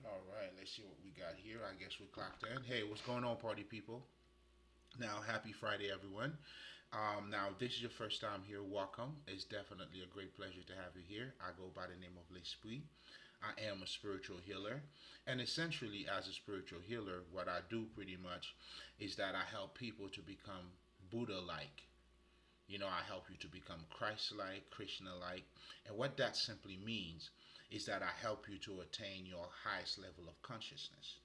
All right, let's see what we got here. I guess we clocked in. Hey, what's going on, party people? Now, happy Friday, everyone. Now, if this is your first time here, welcome. It's definitely a great pleasure to have you here. I go by the name of Lespri. I am a spiritual healer. And essentially, as a spiritual healer, what I do pretty much is that I help people to become Buddha like. I help you to become Christ like, Krishna like. And what that simply means is that I help you to attain your highest level of consciousness.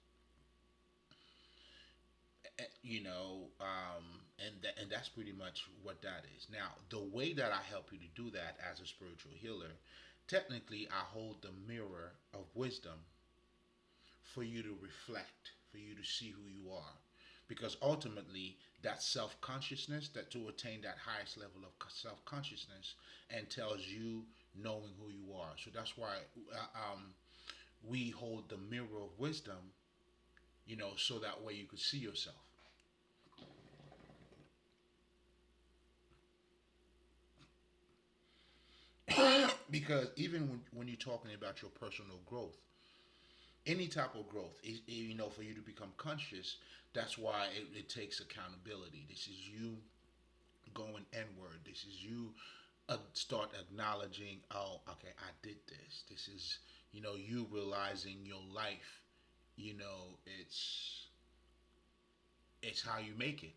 And that's pretty much what that is. Now, the way that I help you to do that as a spiritual healer, technically, I hold the mirror of wisdom for you to reflect, for you to see who you are. Because ultimately, that self consciousness, that to attain that highest level of self consciousness, entails you knowing who you are. So that's why we hold the mirror of wisdom, so that way you could see yourself. Because even when you're talking about your personal growth, any type of growth, for you to become conscious, that's why it takes accountability. This is you going inward. This is you start acknowledging, oh, okay, I did this. This is, you realizing your life, you know, it's it's how you make it.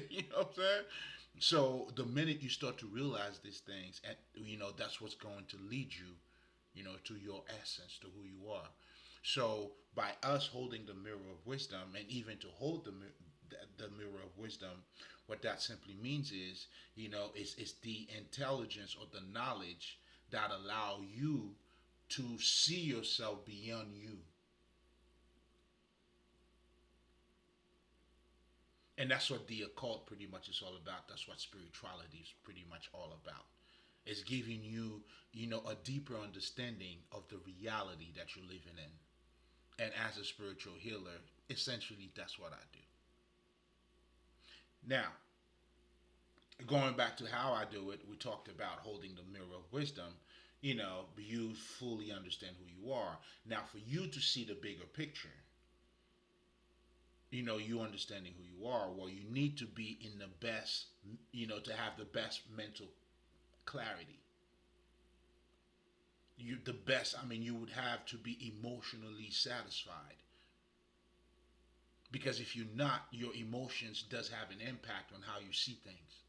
You know what I'm saying? So the minute you start to realize these things, and that's what's going to lead you, to your essence, to who you are. So by us holding the mirror of wisdom, and even to hold the mirror of wisdom, what that simply means is, it's the intelligence or the knowledge that allow you to see yourself beyond you. And that's what the occult pretty much is all about. That's what spirituality is pretty much all about. It's giving you, a deeper understanding of the reality that you're living in. And as a spiritual healer, essentially that's what I do. Now, going back to how I do it, we talked about holding the mirror of wisdom. You fully understand who you are. Now, for you to see the bigger picture, you understanding who you are, well, you need to be in the best, to have the best mental clarity. You the best. I mean, you would have to be emotionally satisfied, because if you're not, your emotions does have an impact on how you see things.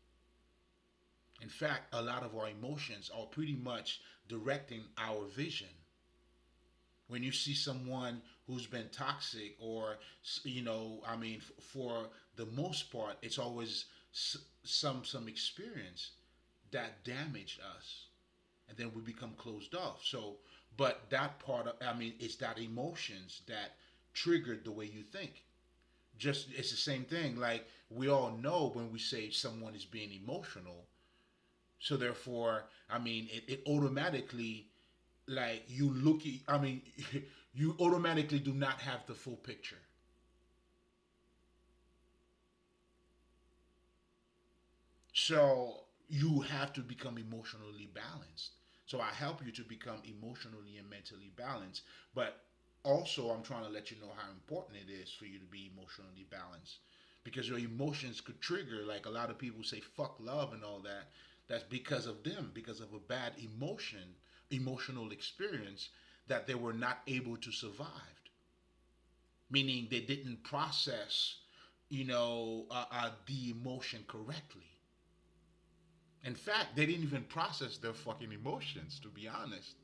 In fact, a lot of our emotions are pretty much directing our vision. When you see someone who's been toxic, or I mean, for the most part, it's always some experience that damaged us, and then we become closed off. So, but that part of, I mean, it's that emotions that triggered the way you think. Just it's the same thing. Like, we all know when we say someone is being emotional, so therefore, I mean, it automatically, like, you look at, I mean, you automatically do not have the full picture. So you have to become emotionally balanced. So I help you to become emotionally and mentally balanced. But also, I'm trying to let you know how important it is for you to be emotionally balanced. Because your emotions could trigger, like a lot of people say, fuck love and all that. That's because of them, because of a bad emotional experience that they were not able to survive. Meaning they didn't process, the emotion correctly. In fact, they didn't even process their fucking emotions, to be honest.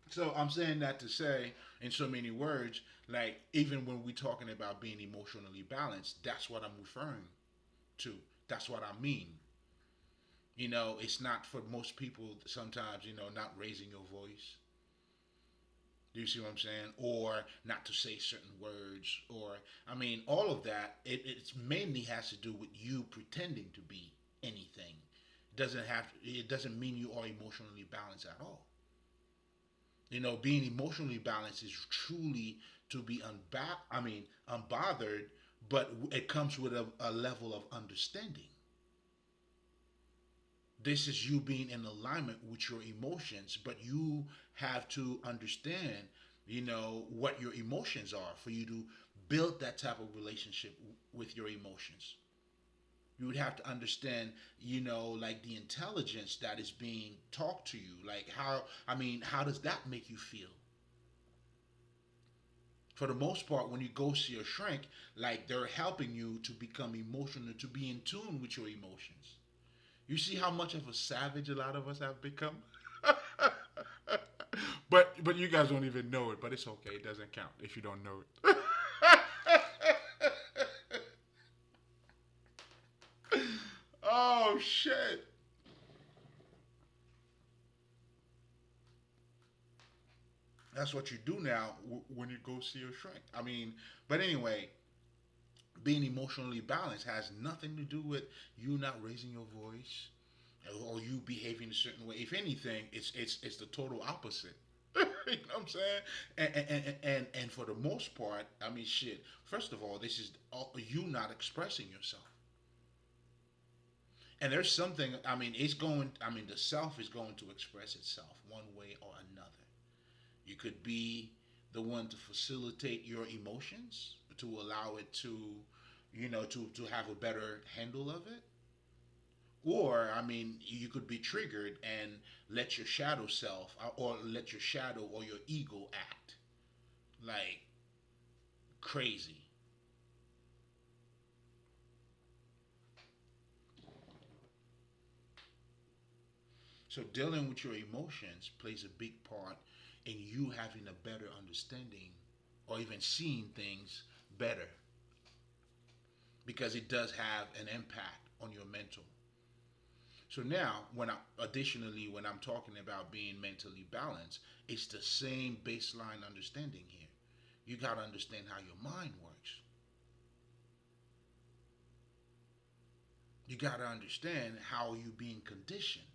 So I'm saying that to say, in so many words, like, even when we're talking about being emotionally balanced, that's what I'm referring to. That's what I mean. It's not for most people sometimes, not raising your voice. Do you see what I'm saying? Or not to say certain words, or I mean, all of that. It's mainly has to do with you pretending to be anything. Doesn't have. It doesn't mean you are emotionally balanced at all. Being emotionally balanced is truly to be I mean, unbothered, but it comes with a level of understanding this is you being in alignment with your emotions, but you have to understand, what your emotions are for you to build that type of relationship with your emotions. You would have to understand, like the intelligence that is being talked to you. Like how does that make you feel? For the most part, when you go see a shrink, like they're helping you to become emotional, to be in tune with your emotions. You see how much of a savage a lot of us have become? But you guys don't even know it, but it's okay. It doesn't count if you don't know it. Oh shit. That's what you do now when you go see a shrink. But anyway, being emotionally balanced has nothing to do with you not raising your voice or you behaving a certain way. If anything, it's the total opposite. You know what I'm saying? And for the most part, shit. First of all, this is you not expressing yourself. And there's something. It's going. The self is going to express itself one way or another. You could be the one to facilitate your emotions, to allow it to, to have a better handle of it. Or, you could be triggered and let your shadow self, or let your shadow or your ego act like crazy. So, dealing with your emotions plays a big part in you having a better understanding or even seeing things better, because it does have an impact on your mental. So now, when I'm talking about being mentally balanced, it's the same baseline understanding here. You got to understand how your mind works. You got to understand how you being conditioned.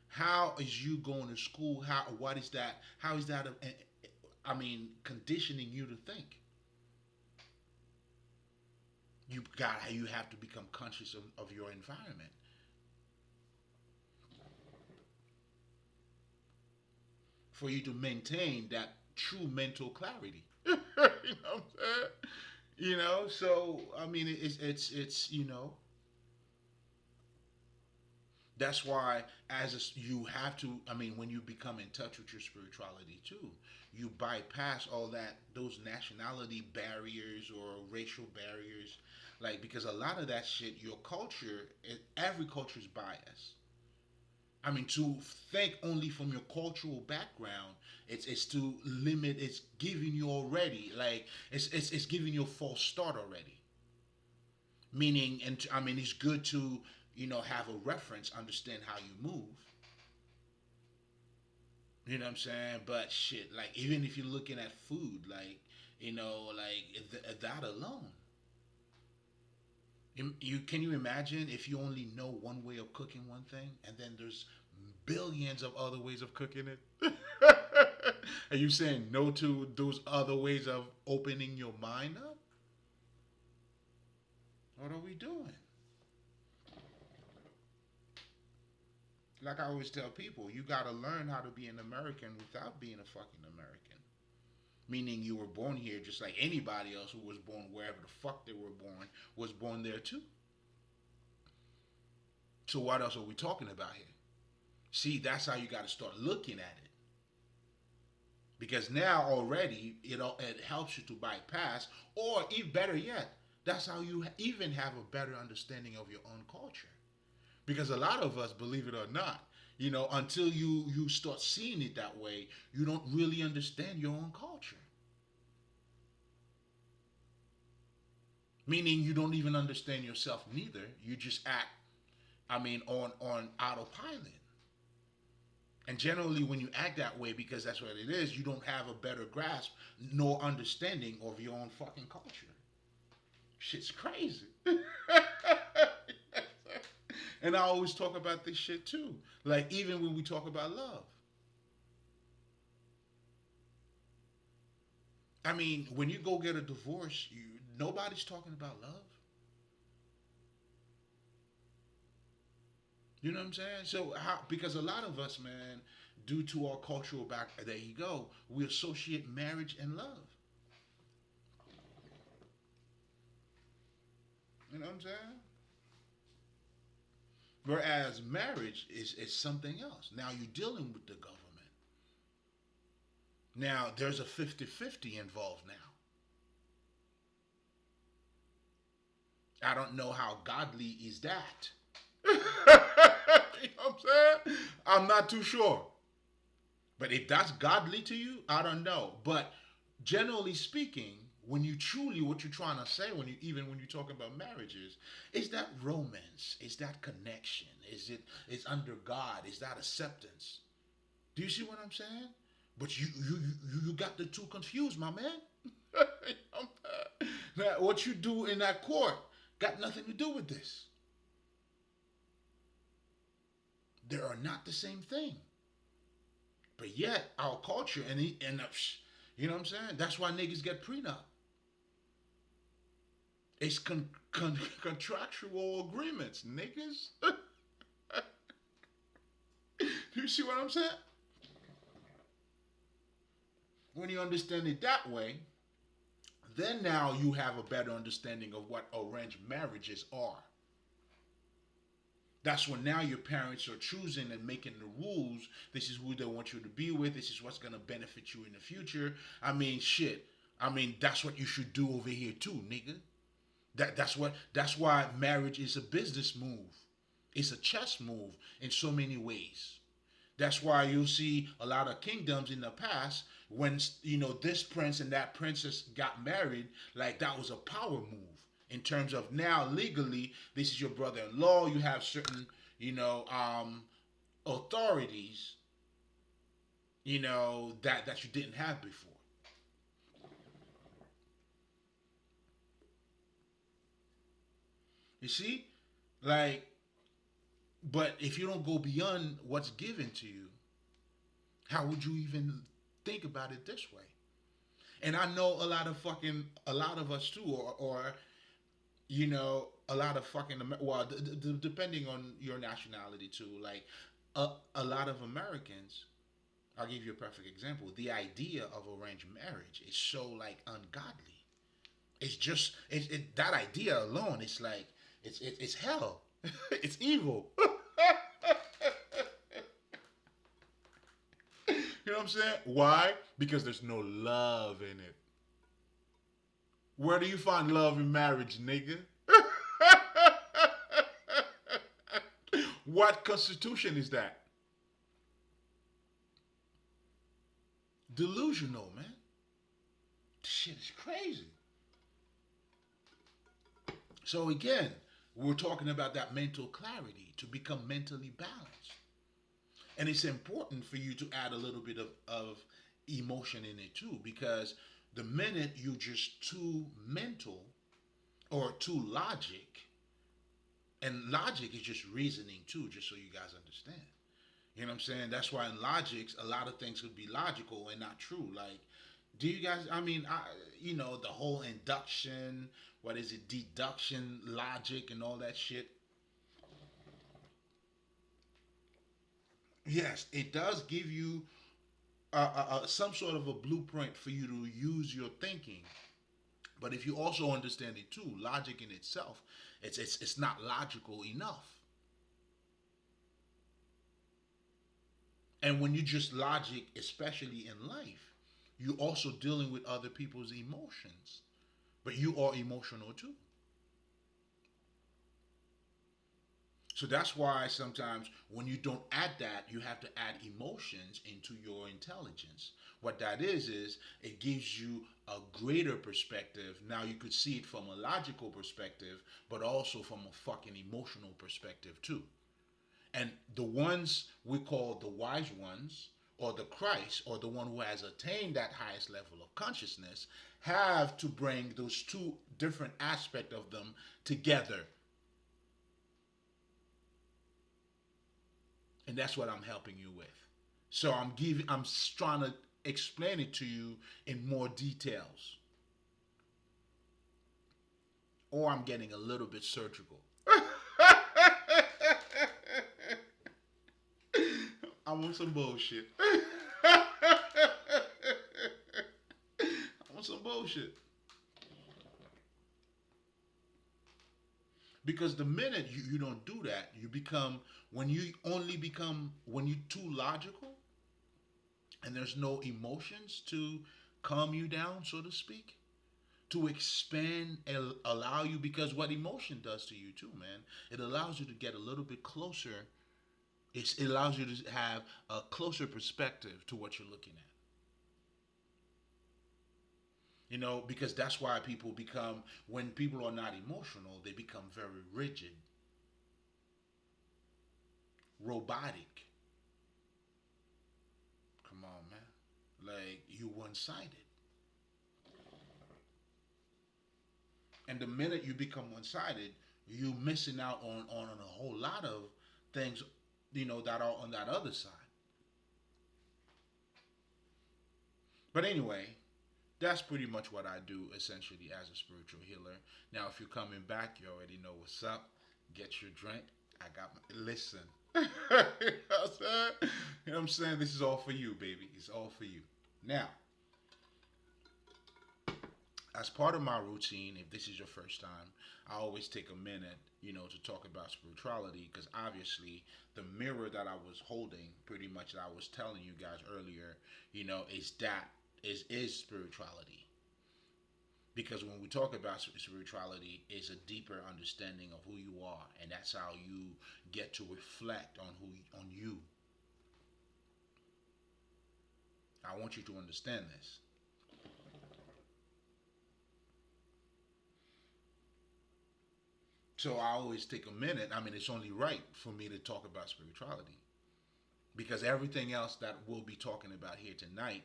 How is you going to school? What is that? How is that? Conditioning you to think. You have to become conscious of your environment for you to maintain that true mental clarity. You know what I'm saying? So it's that's why you have to. When you become in touch with your spirituality too, you bypass all those nationality barriers or racial barriers, like, because a lot of that shit, your culture, every culture is biased. To think only from your cultural background, it's to limit. It's giving you already, like, it's giving you a false start already. Meaning, and it's good to have a reference, understand how you move. You know what I'm saying? But shit, like, even if you're looking at food, like, like that alone, you can you imagine if you only know one way of cooking one thing, and then there's billions of other ways of cooking it. Are you saying no to those other ways of opening your mind up? What are we doing? Like I always tell people, you gotta learn how to be an American without being a fucking American. Meaning you were born here just like anybody else who was born wherever the fuck they were born was born there too. So what else are we talking about here? See, that's how you gotta start looking at it. Because now already it helps you to bypass, or even better yet, that's how you even have a better understanding of your own culture. Because a lot of us, believe it or not, until you start seeing it that way, you don't really understand your own culture. Meaning you don't even understand yourself neither. You just act, on autopilot. And generally, when you act that way, because that's what it is, you don't have a better grasp nor understanding of your own fucking culture. Shit's crazy. And I always talk about this shit too. Like, even when we talk about love. When you go get a divorce, nobody's talking about love. You know what I'm saying? So how? Because a lot of us, man, due to our cultural back, there you go. We associate marriage and love. You know what I'm saying? Whereas marriage is something else. Now you're dealing with the government. Now there's a 50-50 involved now. I don't know how godly is that. You know what I'm saying? I'm not too sure. But if that's godly to you, I don't know. But generally speaking, when you truly what you're trying to say, when you even when you talk about marriages, is that romance? Is that connection? Is under God? Is that acceptance? Do you see what I'm saying? But you got the two confused, my man. Now, what you do in that court got nothing to do with this. They are not the same thing. But yet our culture you know what I'm saying? That's why niggas get prenup. It's contractual agreements, niggas. Do you see what I'm saying? When you understand it that way, then now you have a better understanding of what arranged marriages are. That's when now your parents are choosing and making the rules. This is who they want you to be with. This is what's gonna benefit you in the future. I mean, shit. I mean, that's what you should do over here too, nigga. That's why marriage is a business move. It's a chess move in so many ways. That's why you'll see a lot of kingdoms in the past when this prince and that princess got married, like that was a power move in terms of now legally this is your brother-in-law. You have certain authorities that you didn't have before. You see, like, but if you don't go beyond what's given to you, how would you even think about it this way? And I know a lot of us too, or a lot of fucking well, depending on your nationality too. Like a lot of Americans, I'll give you a perfect example. The idea of arranged marriage is so like ungodly. It's just that idea alone. It's like it's hell. It's evil. You know what I'm saying? Why? Because there's no love in it. Where do you find love in marriage, nigga? What constitution is that? Delusional, man. This shit is crazy. So again, we're talking about that mental clarity to become mentally balanced. And it's important for you to add a little bit of emotion in it too, because the minute you're just too mental or too logic, and logic is just reasoning too, just so you guys understand. You know what I'm saying? That's why in logics, a lot of things could be logical and not true. Like, do you guys? I mean, the whole induction, what is it, deduction, logic, and all that shit. Yes, it does give you some sort of a blueprint for you to use your thinking. But if you also understand it too, logic in itself, it's not logical enough. And when you just logic, especially in life, you're also dealing with other people's emotions. But you are emotional too. So that's why sometimes when you don't add that, you have to add emotions into your intelligence. What that is it gives you a greater perspective. Now you could see it from a logical perspective, but also from a fucking emotional perspective too. And the ones we call the wise ones, or the Christ, or the one who has attained that highest level of consciousness, have to bring those two different aspects of them together. And that's what I'm helping you with. So I'm trying to explain it to you in more details. Or I'm getting a little bit surgical. I want some bullshit. I want some bullshit. Because the minute you don't do that, you become, when you too logical and there's no emotions to calm you down, so to speak, to expand and allow you, because what emotion does to you too, man, it allows you to get a little bit closer. It allows you to have a closer perspective to what you're looking at. Because that's why people become, when people are not emotional, they become very rigid, robotic. Come on, man. Like, you one sided. And the minute you become one sided, you missing out on a whole lot of things, that are on that other side. But anyway, that's pretty much what I do essentially as a spiritual healer. Now, if you're coming back, you already know what's up. Get your drink. I got my. Listen. You know what I'm saying? You know what I'm saying? This is all for you, baby. It's all for you. Now, as part of my routine, if this is your first time, I always take a minute, to talk about spirituality, because obviously the mirror that I was holding, pretty much that I was telling you guys earlier, is spirituality. Because when we talk about spirituality, it's a deeper understanding of who you are, and that's how you get to reflect on you. I want you to understand this. So I always take a minute. I mean, it's only right for me to talk about spirituality, because everything else that we'll be talking about here tonight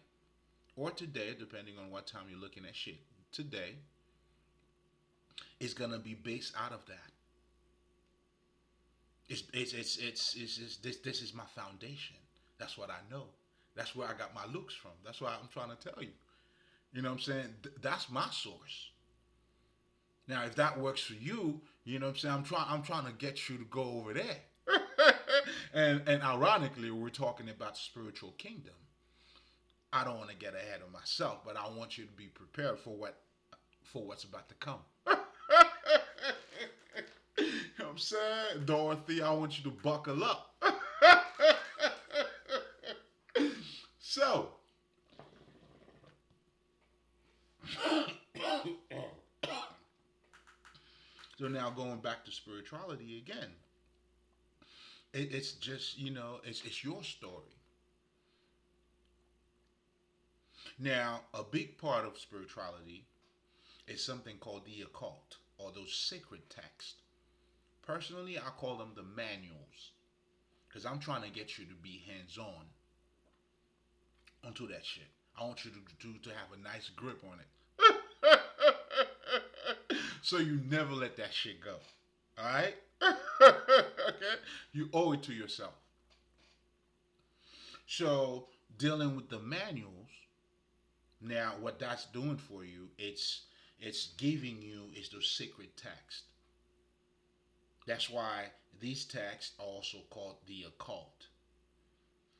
or today, depending on what time you're looking at shit today, is gonna be based out of that. This is my foundation. That's what I know. That's where I got my looks from. That's why I'm trying to tell you. You know what I'm saying? That's my source. Now, if that works for you, you know what I'm saying? I'm trying to get you to go over there. and ironically, we're talking about spiritual kingdom. I don't want to get ahead of myself, but I want you to be prepared for what's about to come. You know what I'm saying? Dorothy, I want you to buckle up. So, so now going back to spirituality again, it's just, it's your story. Now, a big part of spirituality is something called the occult, or those sacred texts. Personally, I call them the manuals, because I'm trying to get you to be hands on onto that shit. I want you to have a nice grip on it. So you never let that shit go. Alright? Okay? You owe it to yourself. So, dealing with the manuals, now what that's doing for you, it's giving you is those sacred texts. That's why these texts are also called the occult.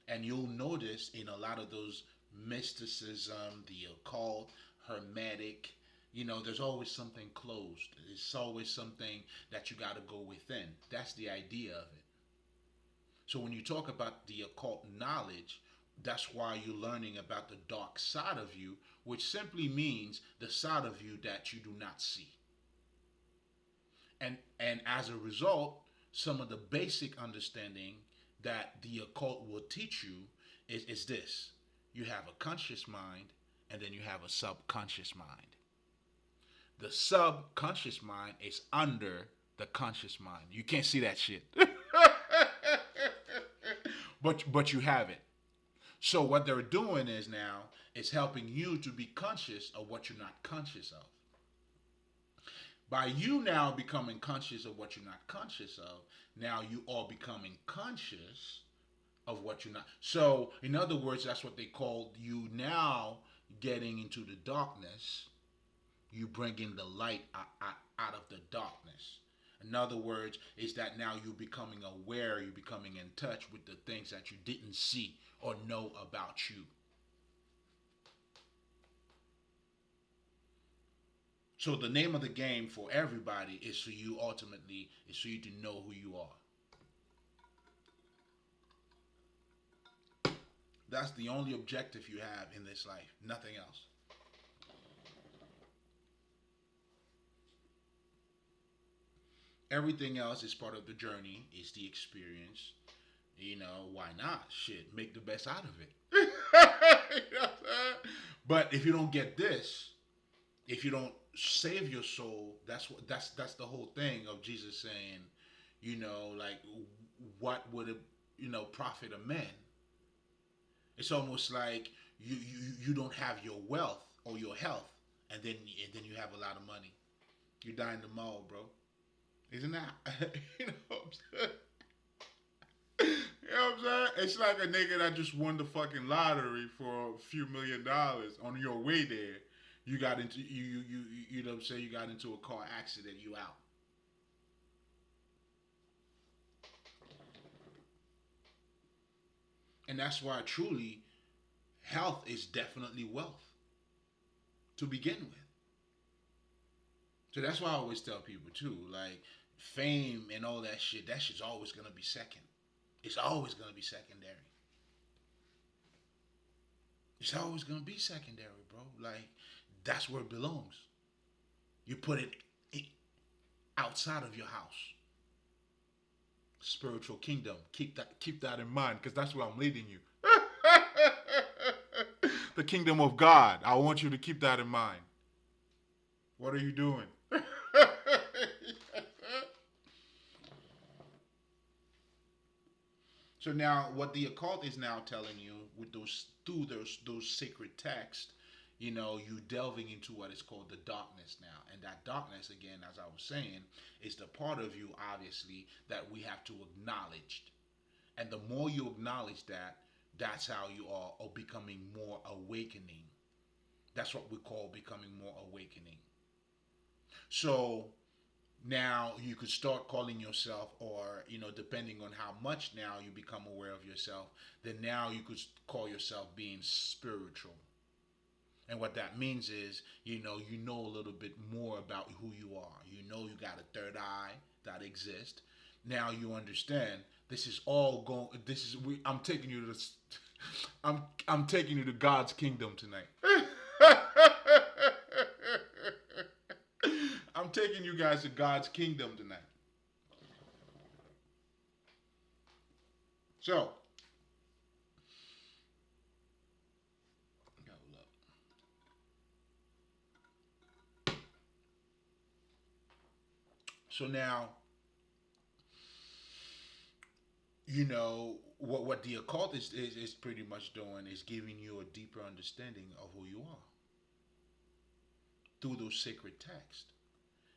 And you'll notice in a lot of those mysticism, the occult, hermetic, there's always something closed. There's always something that you got to go within. That's the idea of it. So when you talk about the occult knowledge, that's why you're learning about the dark side of you, which simply means the side of you that you do not see. And as a result, some of the basic understanding that the occult will teach you is this. You have a conscious mind, and then you have a subconscious mind. The subconscious mind is under the conscious mind. You can't see that shit. but you have it. So what they're doing is now it's helping you to be conscious of what you're not conscious of. By you now becoming conscious of what you're not conscious of, now you are becoming conscious of what you're not. So, in other words, that's what they call you now getting into the darkness. You bringing the light out of the darkness. In other words, is that now you're becoming aware, you're becoming in touch with the things that you didn't see or know about you. So the name of the game for everybody is for you ultimately is for you to know who you are. That's the only objective you have in this life, nothing else. Everything else is part of the journey, is the experience. You know, why not? Shit, make the best out of it. You know but if you don't get this, if you don't save your soul, that's the whole thing of Jesus saying, you know, like what would it, profit a man? It's almost like you don't have your wealth or your health, and then you have a lot of money. You die in the mall, bro. Isn't that? you know what I'm saying? You know what I'm saying? It's like a nigga that just won the fucking lottery for a few $1,000,000. On your way there, you got into you know what I'm saying? You got into a car accident. You out. And that's why truly health is definitely wealth to begin with. So that's why I always tell people too, like fame and all that shit. That shit's always gonna be second. It's always gonna be secondary. It's always gonna be secondary, bro. Like that's where it belongs. You put it outside of your house. Spiritual kingdom. Keep that in mind, because that's where I'm leading you. The kingdom of God. I want you to keep that in mind. What are you doing? So now, what the occult is now telling you with those through those sacred texts, you delving into what is called the darkness now, and that darkness, again, as I was saying, is the part of you, obviously, that we have to acknowledge. And the more you acknowledge that, that's how you are becoming more awakening. That's what we call becoming more awakening. So now you could start calling yourself, or depending on how much now you become aware of yourself, then now you could call yourself being spiritual. And what that means is, you know a little bit more about who you are. You got a third eye that exists. Now you understand this is all going. This is I'm taking you to I'm taking you to God's kingdom tonight. I'm taking you guys to God's kingdom tonight. So, so now, what the occult is pretty much doing is giving you a deeper understanding of who you are through those sacred texts.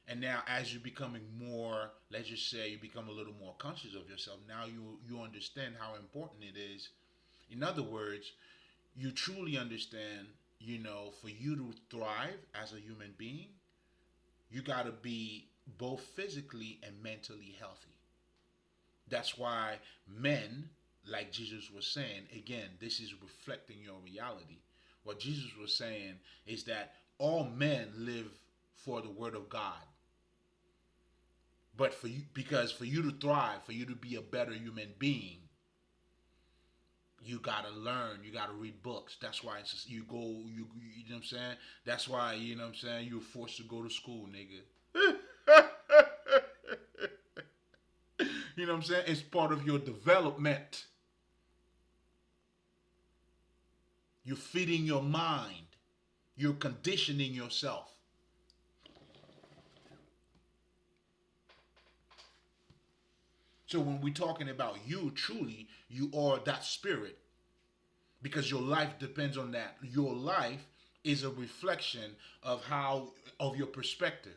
And now, as you're becoming more, let's just say, you become a little more conscious of yourself. Now you understand how important it is. In other words, you truly understand. For you to thrive as a human being, you got to be both physically and mentally healthy. That's why men, like Jesus was saying, again, this is reflecting your reality. What Jesus was saying is that all men live for the word of God. But because for you to thrive, for you to be a better human being, you gotta learn. You gotta read books. That's why you go. You know what I'm saying. That's why what I'm saying. You're forced to go to school, nigga. You know what I'm saying. It's part of your development. You're feeding your mind. You're conditioning yourself. So when we're talking about you, truly, you are that spirit. Because your life depends on that. Your life is a reflection of your perspective.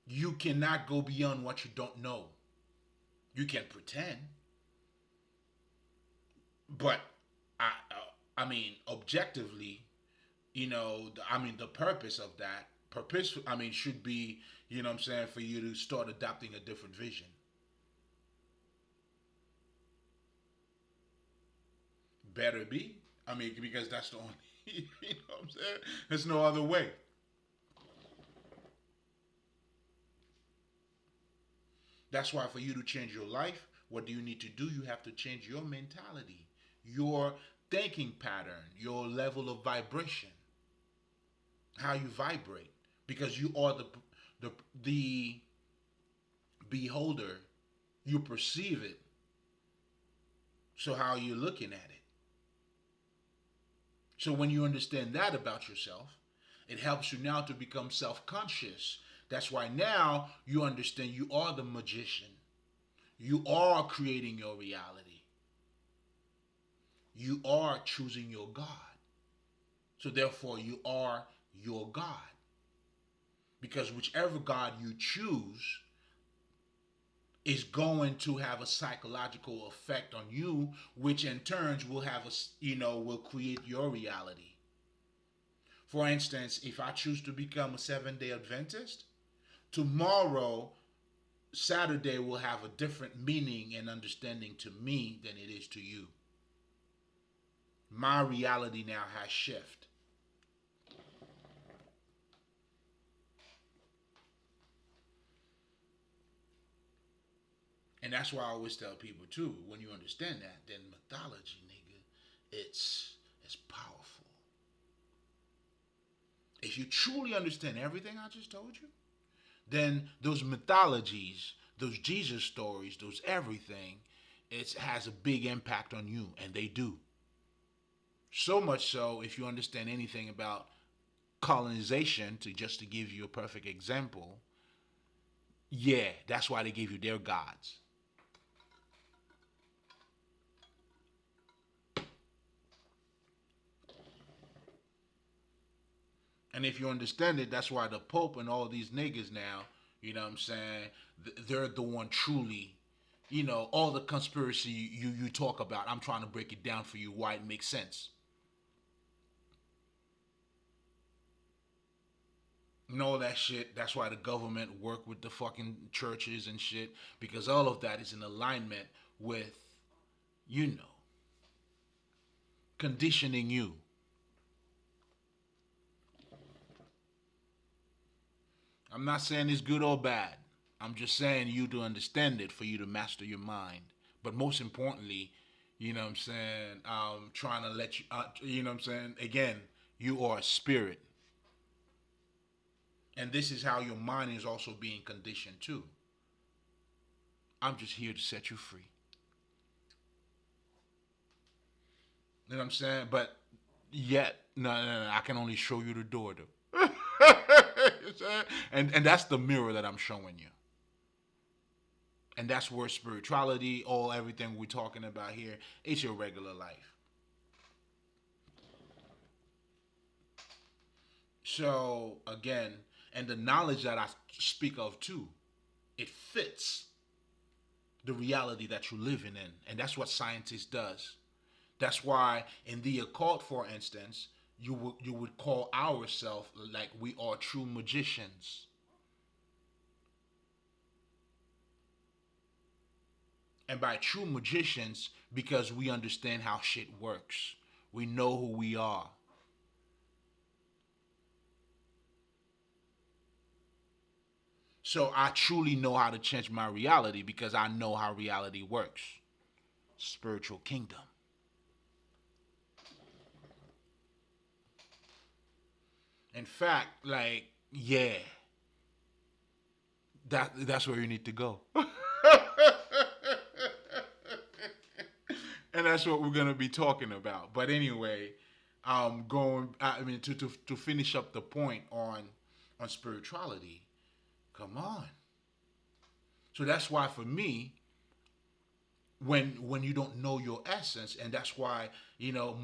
You cannot go beyond what you don't know. You can pretend, but I mean, objectively, I mean, the purpose of that purpose, I mean, should be, what I'm saying, for you to start adopting a different vision. Better be. I mean, because that's the only, what I'm saying? There's no other way. That's why for you to change your life, what do you need to do? You have to change your mentality, your thinking pattern, your level of vibration, how you vibrate, because you are the the beholder. You perceive it. So how are you looking at it? So when you understand that about yourself, it helps you now to become self-conscious. That's why now you understand you are the magician. You are creating your reality. You are choosing your God. So therefore you are your God. Because whichever God you choose is going to have a psychological effect on you, which in turns will have will create your reality. For instance, if I choose to become a 7 day Adventist, tomorrow, Saturday, will have a different meaning and understanding to me than it is to you. My reality now has shifted. And that's why I always tell people too, when you understand that, then mythology, nigga, it's powerful. If you truly understand everything I just told you, then those mythologies, those Jesus stories, those everything, it has a big impact on you, and they do. So much so, if you understand anything about colonization, to give you a perfect example, yeah, that's why they gave you their gods. And if you understand it, that's why the Pope and all these niggas now, you know what I'm saying, they're the one truly, all the conspiracy you talk about, I'm trying to break it down for you why it makes sense. And all that shit, that's why the government work with the fucking churches and shit, because all of that is in alignment with, you know, conditioning you. I'm not saying it's good or bad. I'm just saying you to understand it for you to master your mind. But most importantly, what I'm saying, trying to let you, what I'm saying, again, you are a spirit. And this is how your mind is also being conditioned too. I'm just here to set you free. You know what I'm saying? But yet, no, I can only show you the door though. And that's the mirror that I'm showing you. And that's where spirituality, all everything we're talking about here, it's your regular life. So again, and the knowledge that I speak of too, it fits the reality that you're living in, and that's what scientists does. That's why in the occult, for instance, you would call ourselves like we are true magicians. And by true magicians, because we understand how shit works, we know who we are. So I truly know how to change my reality because I know how reality works. Spiritual kingdom. In fact, like, yeah, that's where you need to go. And that's what we're gonna be talking about. But anyway, going. I mean, to finish up the point on spirituality. Come on. So that's why for me, when you don't know your essence, and that's why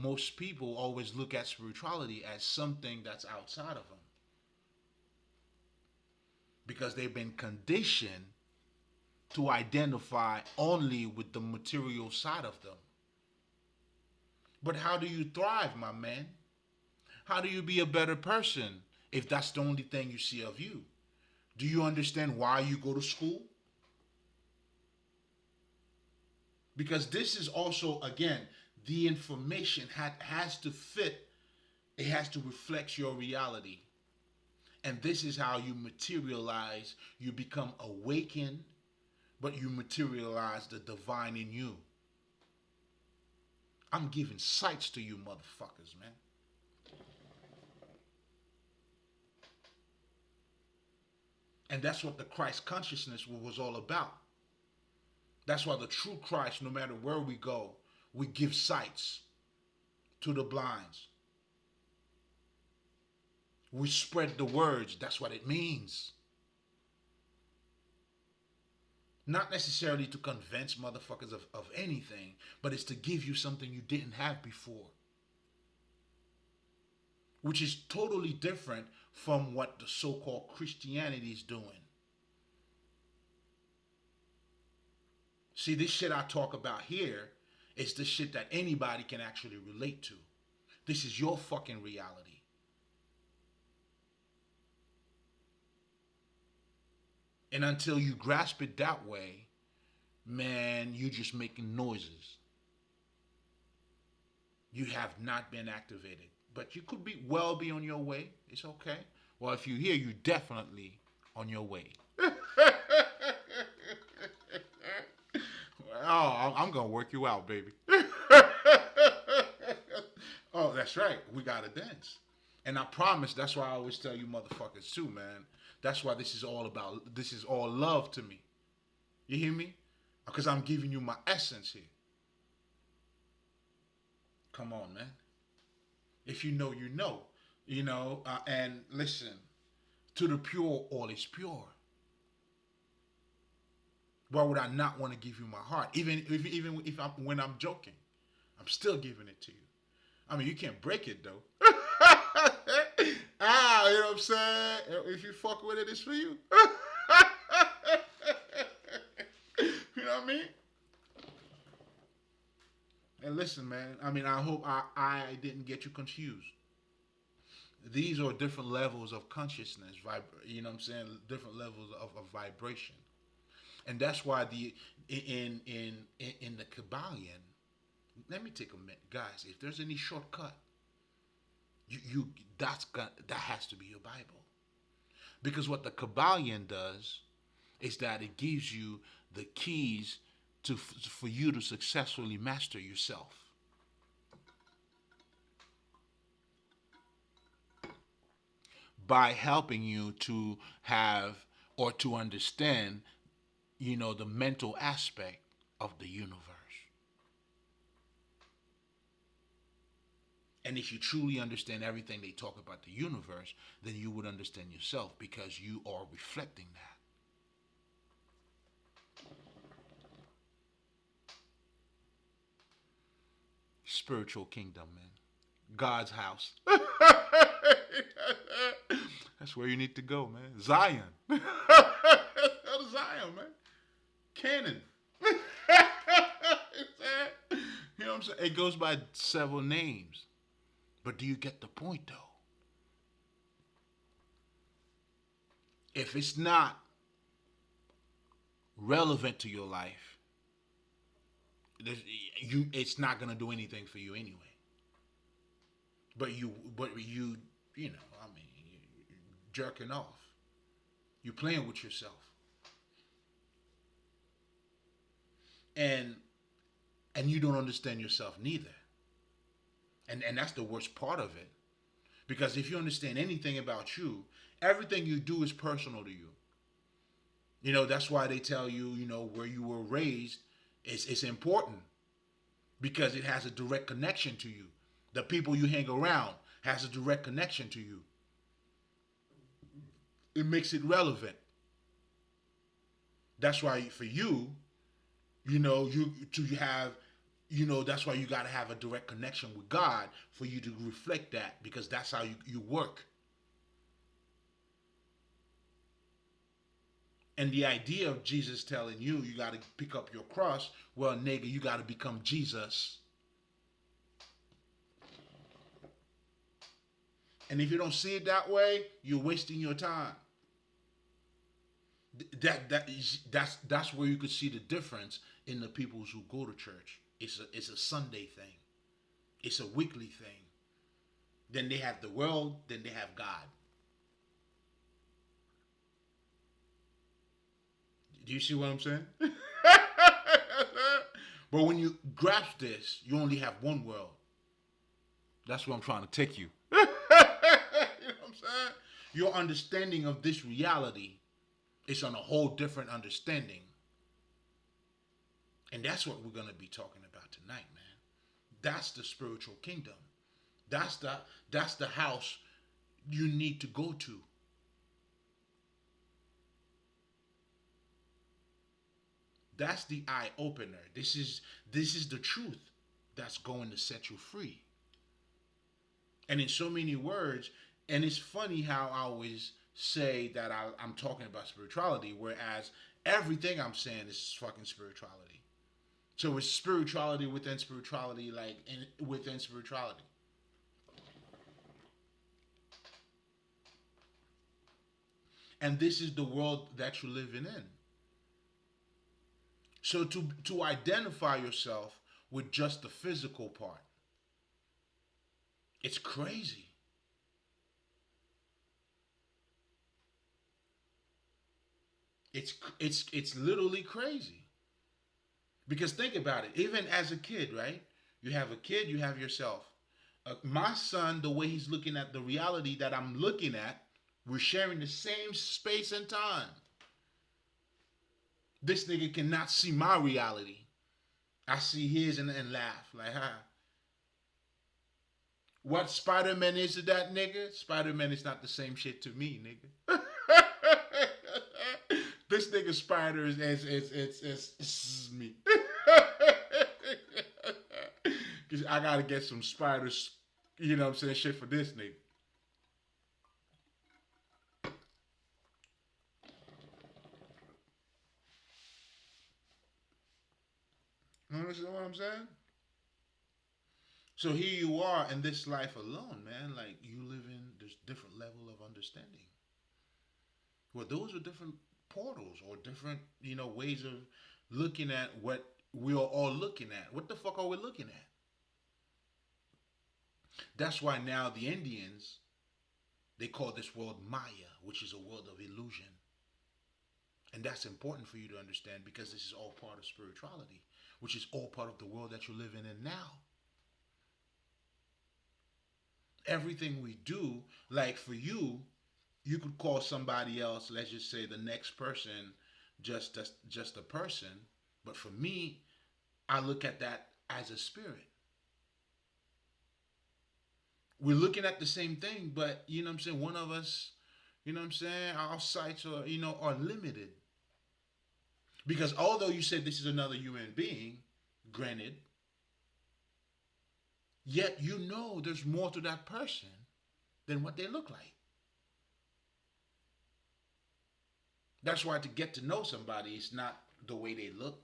most people always look at spirituality as something that's outside of them because they've been conditioned to identify only with the material side of them. But how do you thrive, my man? How do you be a better person if that's the only thing you see of you? Do you understand why you go to school? Because this is also, again, the information has to fit, it has to reflect your reality. And this is how you materialize, you become awakened, but you materialize the divine in you. I'm giving sights to you motherfuckers, man. And that's what the Christ consciousness was all about. That's why the true Christ, no matter where we go, we give sights to the blinds. We spread the words. That's what it means. Not necessarily to convince motherfuckers of anything, but it's to give you something you didn't have before. Which is totally different from what the so-called Christianity is doing. See, this shit I talk about here is the shit that anybody can actually relate to. This is your fucking reality. And until you grasp it that way, man, you're just making noises. You have not been activated. But you could be on your way. It's okay. Well, if you're here, you're definitely on your way. Oh, I'm going to work you out, baby. Oh, that's right. We got to dance. And I promise, that's why I always tell you motherfuckers too, man. That's why this is all about, this is all love to me. You hear me? Because I'm giving you my essence here. Come on, man. If you know, you know. And listen, to the pure, all is pure. Why would I not want to give you my heart? Even if when I'm joking, I'm still giving it to you. I mean, you can't break it though. You know what I'm saying? If you fuck with it, it's for you. You know what I mean? And listen, man. I mean, I hope I didn't get you confused. These are different levels of consciousness. You know what I'm saying? Different levels of vibration. And that's why in the Kabbalion, let me take a minute, guys. If there's any shortcut, that has to be your Bible, because what the Kabbalion does is that it gives you the keys for you to successfully master yourself. By helping you to have or to understand the mental aspect of the universe. And if you truly understand everything they talk about the universe, then you would understand yourself, because you are reflecting that. Spiritual kingdom, man. God's house. That's where you need to go, man. Zion. Zion, man. Canaan. You know what I'm saying? It goes by several names. But do you get the point, though? If it's not relevant to your life, it's not going to do anything for you anyway. But you, I mean, you're jerking off. You're playing with yourself. And you don't understand yourself neither. And that's the worst part of it. Because if you understand anything about you, everything you do is personal to you. That's why they tell you, where you were raised, it's important. Because it has a direct connection to you. The people you hang around has a direct connection to you. It makes it relevant. That's why for you, that's why you got to have a direct connection with God for you to reflect that, because that's how you work. And the idea of Jesus telling you got to pick up your cross, well, nigga, you got to become Jesus. And if you don't see it that way, you're wasting your time. That's where you could see the difference in the people who go to church. It's a Sunday thing. It's a weekly thing. Then they have the world. Then they have God. Do you see what I'm saying? But when you grasp this, you only have one world. That's where I'm trying to take you. You know what I'm saying? Your understanding of this reality is on a whole different understanding. And that's what we're going to be talking about tonight, man. That's the spiritual kingdom. That's the house you need to go to. That's the eye opener. This is the truth that's going to set you free. And in so many words, and it's funny how I always say that I'm talking about spirituality, whereas everything I'm saying is fucking spirituality. So it's spirituality within spirituality, like within spirituality. And this is the world that you're living in. So to identify yourself with just the physical part, it's crazy. It's literally crazy. Because think about it. Even as a kid, right? You have a kid, you have yourself. My son, the way he's looking at the reality that I'm looking at, we're sharing the same space and time. This nigga cannot see my reality. I see his and laugh. Like, huh? What Spider-Man is to that nigga? Spider-Man is not the same shit to me, nigga. This nigga Spider is me. Cause I gotta get some spiders, you know what I'm saying, shit for this nigga. You understand what I'm saying? So here you are in this life alone, man. Like you live in this different level of understanding. Well, those are different portals or different, ways of looking at what we are all looking at. What the fuck are we looking at? That's why now the Indians, they call this world Maya, which is a world of illusion. And that's important for you to understand because this is all part of spirituality, which is all part of the world that you're living in now. Everything we do, like for you, you could call somebody else, let's just say the next person, just a person. But for me, I look at that as a spirit. We're looking at the same thing, but you know what I'm saying? One of us, you know what I'm saying? Our sights are, are limited. Because although you said this is another human being, granted, yet there's more to that person than what they look like. That's why to get to know somebody, it's not the way they look.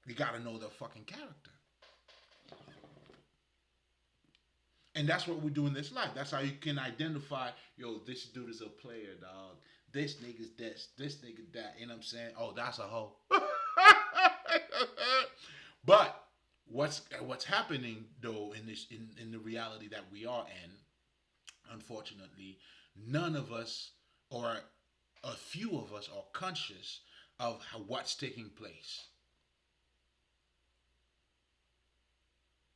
You gotta know their fucking character. And that's what we do in this life. That's how you can identify, this dude is a player, dog. This nigga's this nigga that. You know what I'm saying? Oh, that's a hoe. But what's happening though in the reality that we are in, unfortunately, none of us or a few of us are conscious of what's taking place.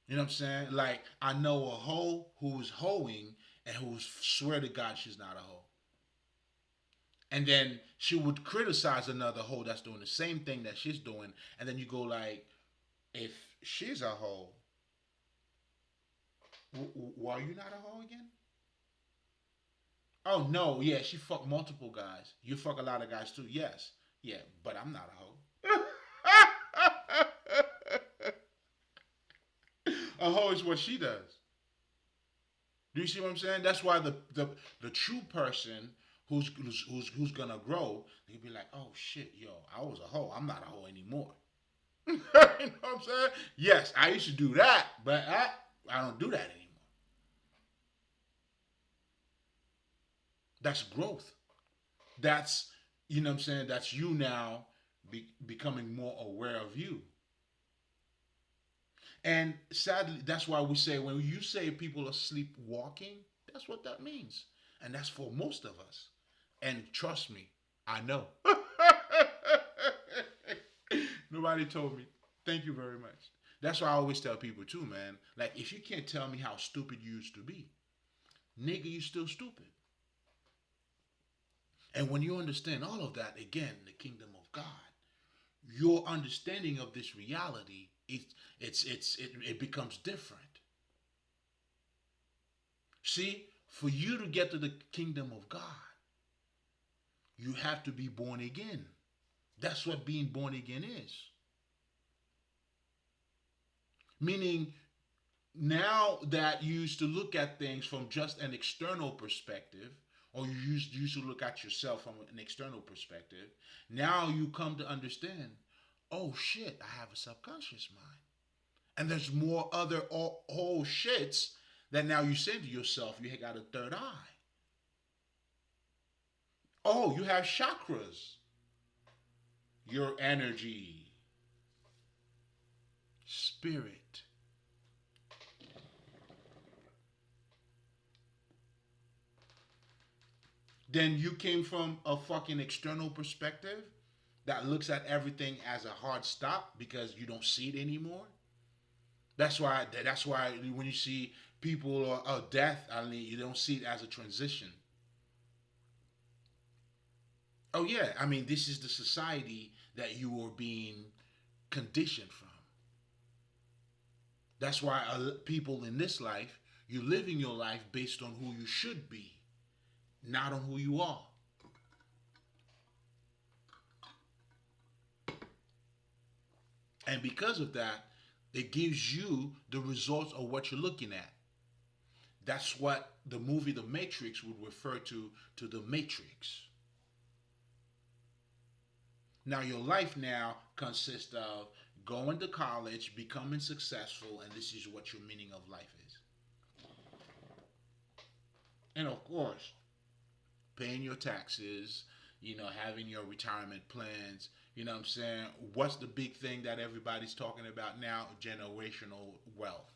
You know what I'm saying? Like I know a hoe who's hoeing and who swear to God she's not a hoe. And then she would criticize another hoe that's doing the same thing that she's doing, and then you go like, if she's a hoe, why are you not a hoe again? Oh no, yeah, she fucked multiple guys. You fuck a lot of guys too, yes, yeah, but I'm not a hoe. A hoe is what she does. Do you see what I'm saying? That's why the true person who's gonna grow, he'll be like, oh shit, yo, I was a hoe. I'm not a hoe anymore. You know what I'm saying? Yes, I used to do that, but I don't do that anymore. That's growth. That's, you know what I'm saying, that's you now becoming more aware of you. And sadly, that's why we say when you say people are sleepwalking, that's what that means. And that's for most of us. And trust me, I know. Nobody told me. Thank you very much. That's why I always tell people too, man. Like, if you can't tell me how stupid you used to be, nigga, you still stupid. And when you understand all of that, again, the kingdom of God, your understanding of this reality, it becomes different. See, for you to get to the kingdom of God, you have to be born again. That's what being born again is. Meaning, now that you used to look at things from just an external perspective, or you used to look at yourself from an external perspective, now you come to understand, oh shit, I have a subconscious mind. And there's more other whole shits that now you say to yourself, you got a third eye. Oh, you have chakras, your energy, spirit. Then you came from a fucking external perspective that looks at everything as a hard stop because you don't see it anymore. That's why when you see people or death, I mean, you don't see it as a transition. Oh yeah, I mean, this is the society that you are being conditioned from. That's why people in this life, you're living your life based on who you should be, not on who you are. And because of that, it gives you the results of what you're looking at. That's what the movie The Matrix would refer to the Matrix. Now your life now consists of going to college, becoming successful, and this is what your meaning of life is. And of course, paying your taxes, having your retirement plans. You know what I'm saying? What's the big thing that everybody's talking about now? Generational wealth.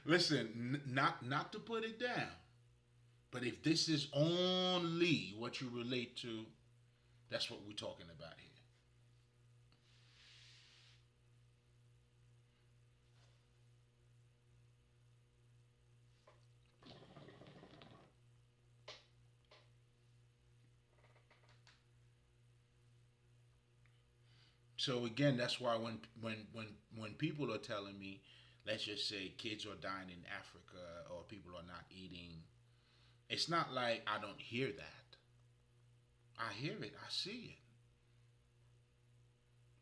Listen, not to put it down, but if this is only what you relate to, that's what we're talking about here. So again, that's why when people are telling me, let's just say kids are dying in Africa or people are not eating, it's not like I don't hear that. I hear it, I see it.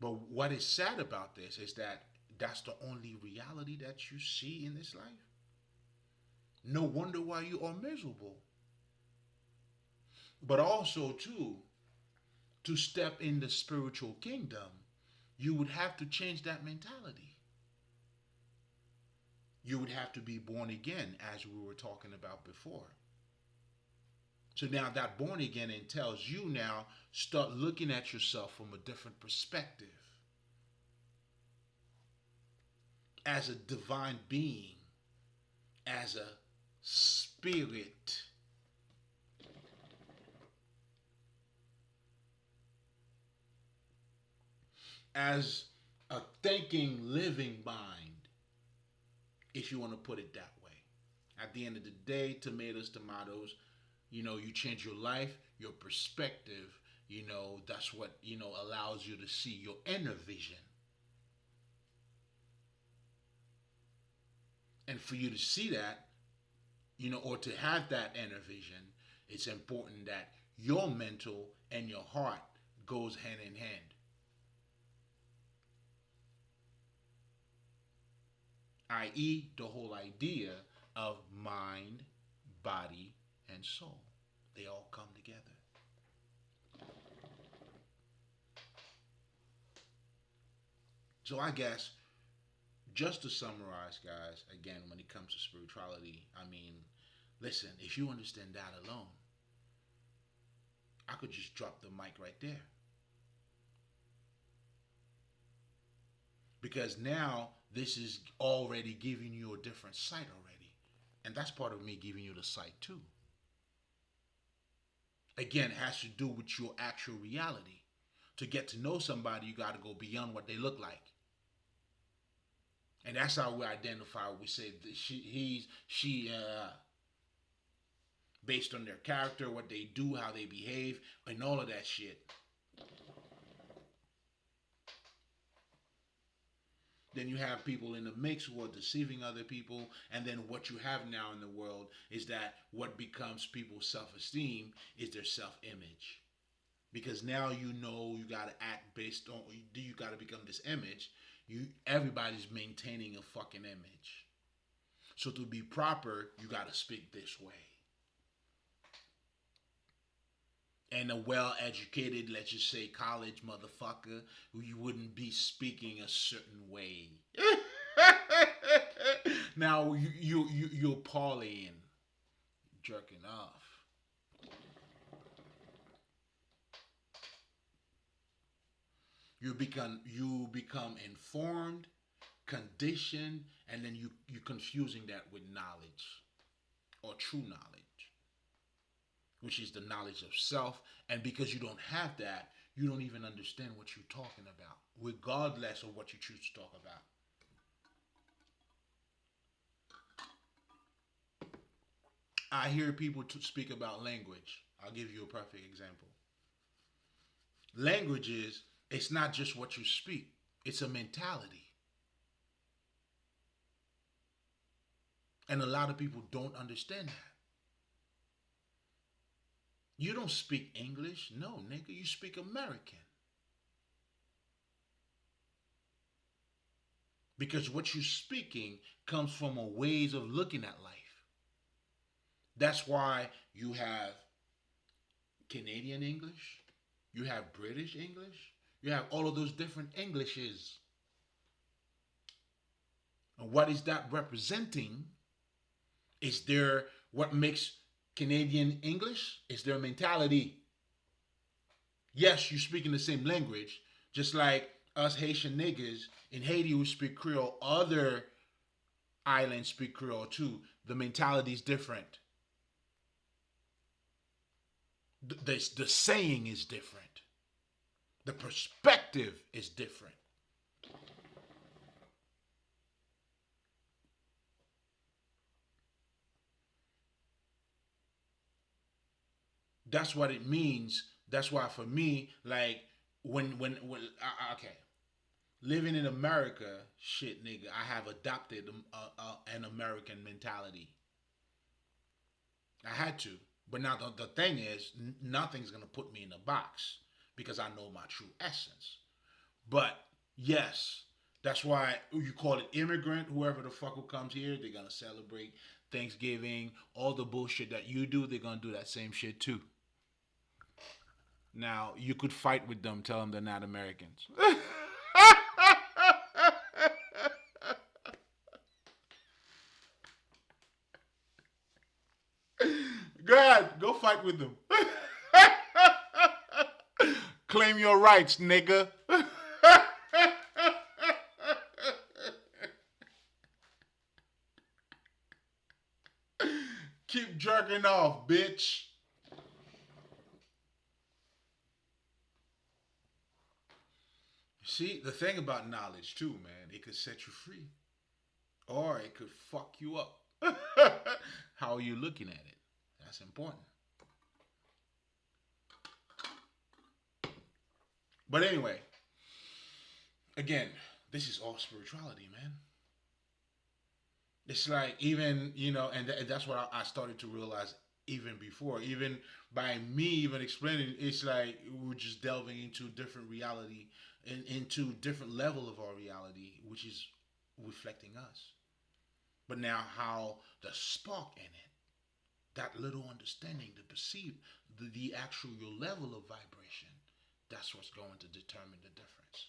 But what is sad about this is that that's the only reality that you see in this life. No wonder why you are miserable. But also too, to step in the spiritual kingdom, you would have to change that mentality. You would have to be born again, as we were talking about before. So now that born again entails you now start looking at yourself from a different perspective as a divine being, as a spirit, as a thinking, living mind, if you want to put it that way. At the end of the day, tomatoes, tomatoes, you change your life, your perspective, that's what, allows you to see your inner vision. And for you to see that, or to have that inner vision, it's important that your mental and your heart goes hand in hand. I.e., the whole idea of mind, body, and soul. They all come together. So I guess just to summarize, guys, again, when it comes to spirituality, I mean, listen, if you understand that alone, I could just drop the mic right there. Because now this is already giving you a different sight already. And that's part of me giving you the sight too. Again, it has to do with your actual reality. To get to know somebody, you got to go beyond what they look like. And that's how we identify. We say she, based on their character, what they do, how they behave, and all of that shit. Then you have people in the mix who are deceiving other people, and then what you have now in the world is that what becomes people's self-esteem is their self-image. Because now you know you gotta act based on you gotta become this image. Everybody's maintaining a fucking image. So to be proper, you gotta speak this way. And a well-educated, let's just say college motherfucker, you wouldn't be speaking a certain way. Now you're parlaying, jerking off. You become informed, conditioned, and then you confusing that with knowledge or true knowledge, which is the knowledge of self. And because you don't have that, you don't even understand what you're talking about, regardless of what you choose to talk about. I hear people speak about language. I'll give you a perfect example. Language is, it's not just what you speak, it's a mentality. And a lot of people don't understand that. You don't speak English. No, nigga, you speak American. Because what you're speaking comes from a ways of looking at life. That's why you have Canadian English, you have British English, you have all of those different Englishes. And what is that representing? Is there what makes Canadian English? Is their mentality. Yes, you speak in the same language, just like us Haitian niggas in Haiti who speak Creole, other islands speak Creole too. The mentality is different. The saying is different. The perspective is different. That's what it means. That's why for me, like when okay, living in America, shit, nigga, I have adopted an American mentality. I had to, but now the thing is, nothing's gonna put me in a box because I know my true essence. But yes, that's why you call it immigrant. Whoever the fuck who comes here, they're gonna celebrate Thanksgiving, all the bullshit that you do, they're gonna do that same shit too. Now you could fight with them, tell them they're not Americans. Go ahead, go fight with them. Claim your rights, nigga. Keep jerking off, bitch. See, the thing about knowledge too, man, it could set you free. Or it could fuck you up. How are you looking at it? That's important. But anyway, again, this is all spirituality, man. It's like even and that's what I started to realize even before, even by me even explaining. It's like we're just delving into different reality and into different level of our reality, which is reflecting us. But now, how the spark in it, that little understanding, the perceive, the actual your level of vibration, that's what's going to determine the difference.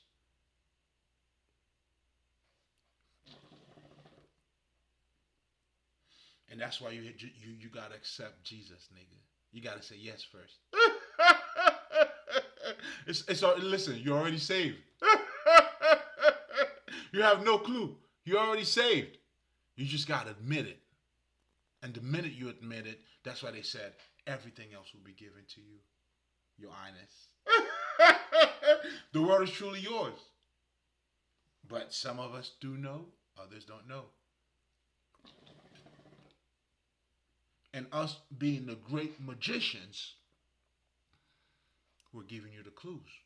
And that's why you gotta accept Jesus, nigga. You gotta say yes first. Listen. You're already saved. You have no clue. You're already saved. You just gotta admit it. And the minute you admit it, that's why they said everything else will be given to you, Your Highness. The world is truly yours. But some of us do know, others don't know. And us being the great magicians, we're giving you the clues.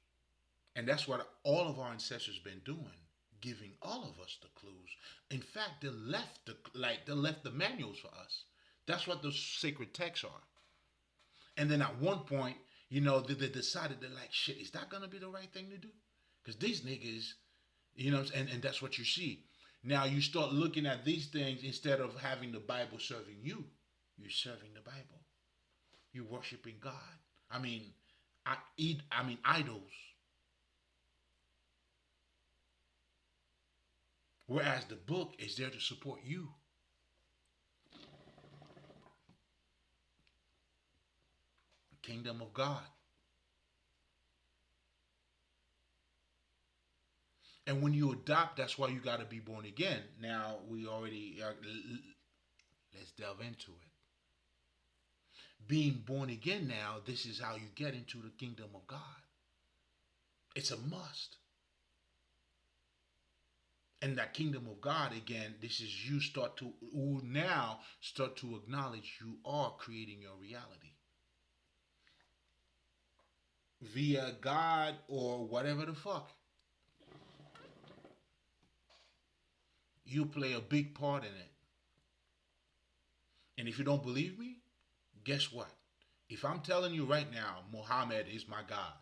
And that's what all of our ancestors been doing, giving all of us the clues. In fact, they left the manuals for us. That's what those sacred texts are. And then at one point, they decided they're like, shit, is that gonna be the right thing to do? Because these niggas, and that's what you see. Now you start looking at these things instead of having the Bible serving you. You're serving the Bible. You're worshiping God. I mean, idols. Whereas the book is there to support you. Kingdom of God. And when you adopt, that's why you got to be born again. Now, let's delve into it. Being born again now, this is how you get into the kingdom of God. It's a must. And that kingdom of God, again, this is you start to acknowledge you are creating your reality. Via God or whatever the fuck. You play a big part in it. And if you don't believe me, guess what? If I'm telling you right now, Muhammad is my God,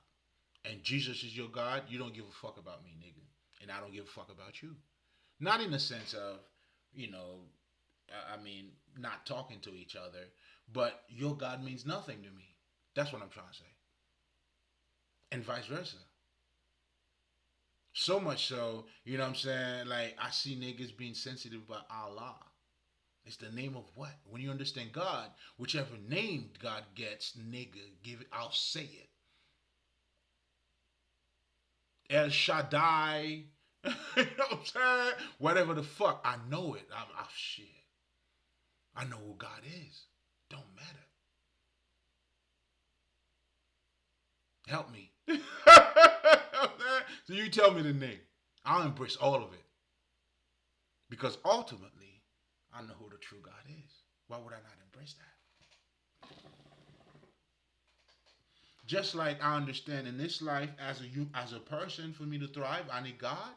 and Jesus is your God, you don't give a fuck about me, nigga. And I don't give a fuck about you. Not in the sense of, not talking to each other, but your God means nothing to me. That's what I'm trying to say. And vice versa. So much so, you know what I'm saying? Like, I see niggas being sensitive about Allah. It's the name of what? When you understand God, whichever name God gets, nigga, give it, I'll say it. El Shaddai, you know what I'm saying? Whatever the fuck, I know it. Shit. I know who God is. Don't matter. Help me. So you tell me the name. I'll embrace all of it. Because ultimately, I know who the true God is. Why would I not embrace that? Just like I understand in this life, as a person, for me to thrive, I need God.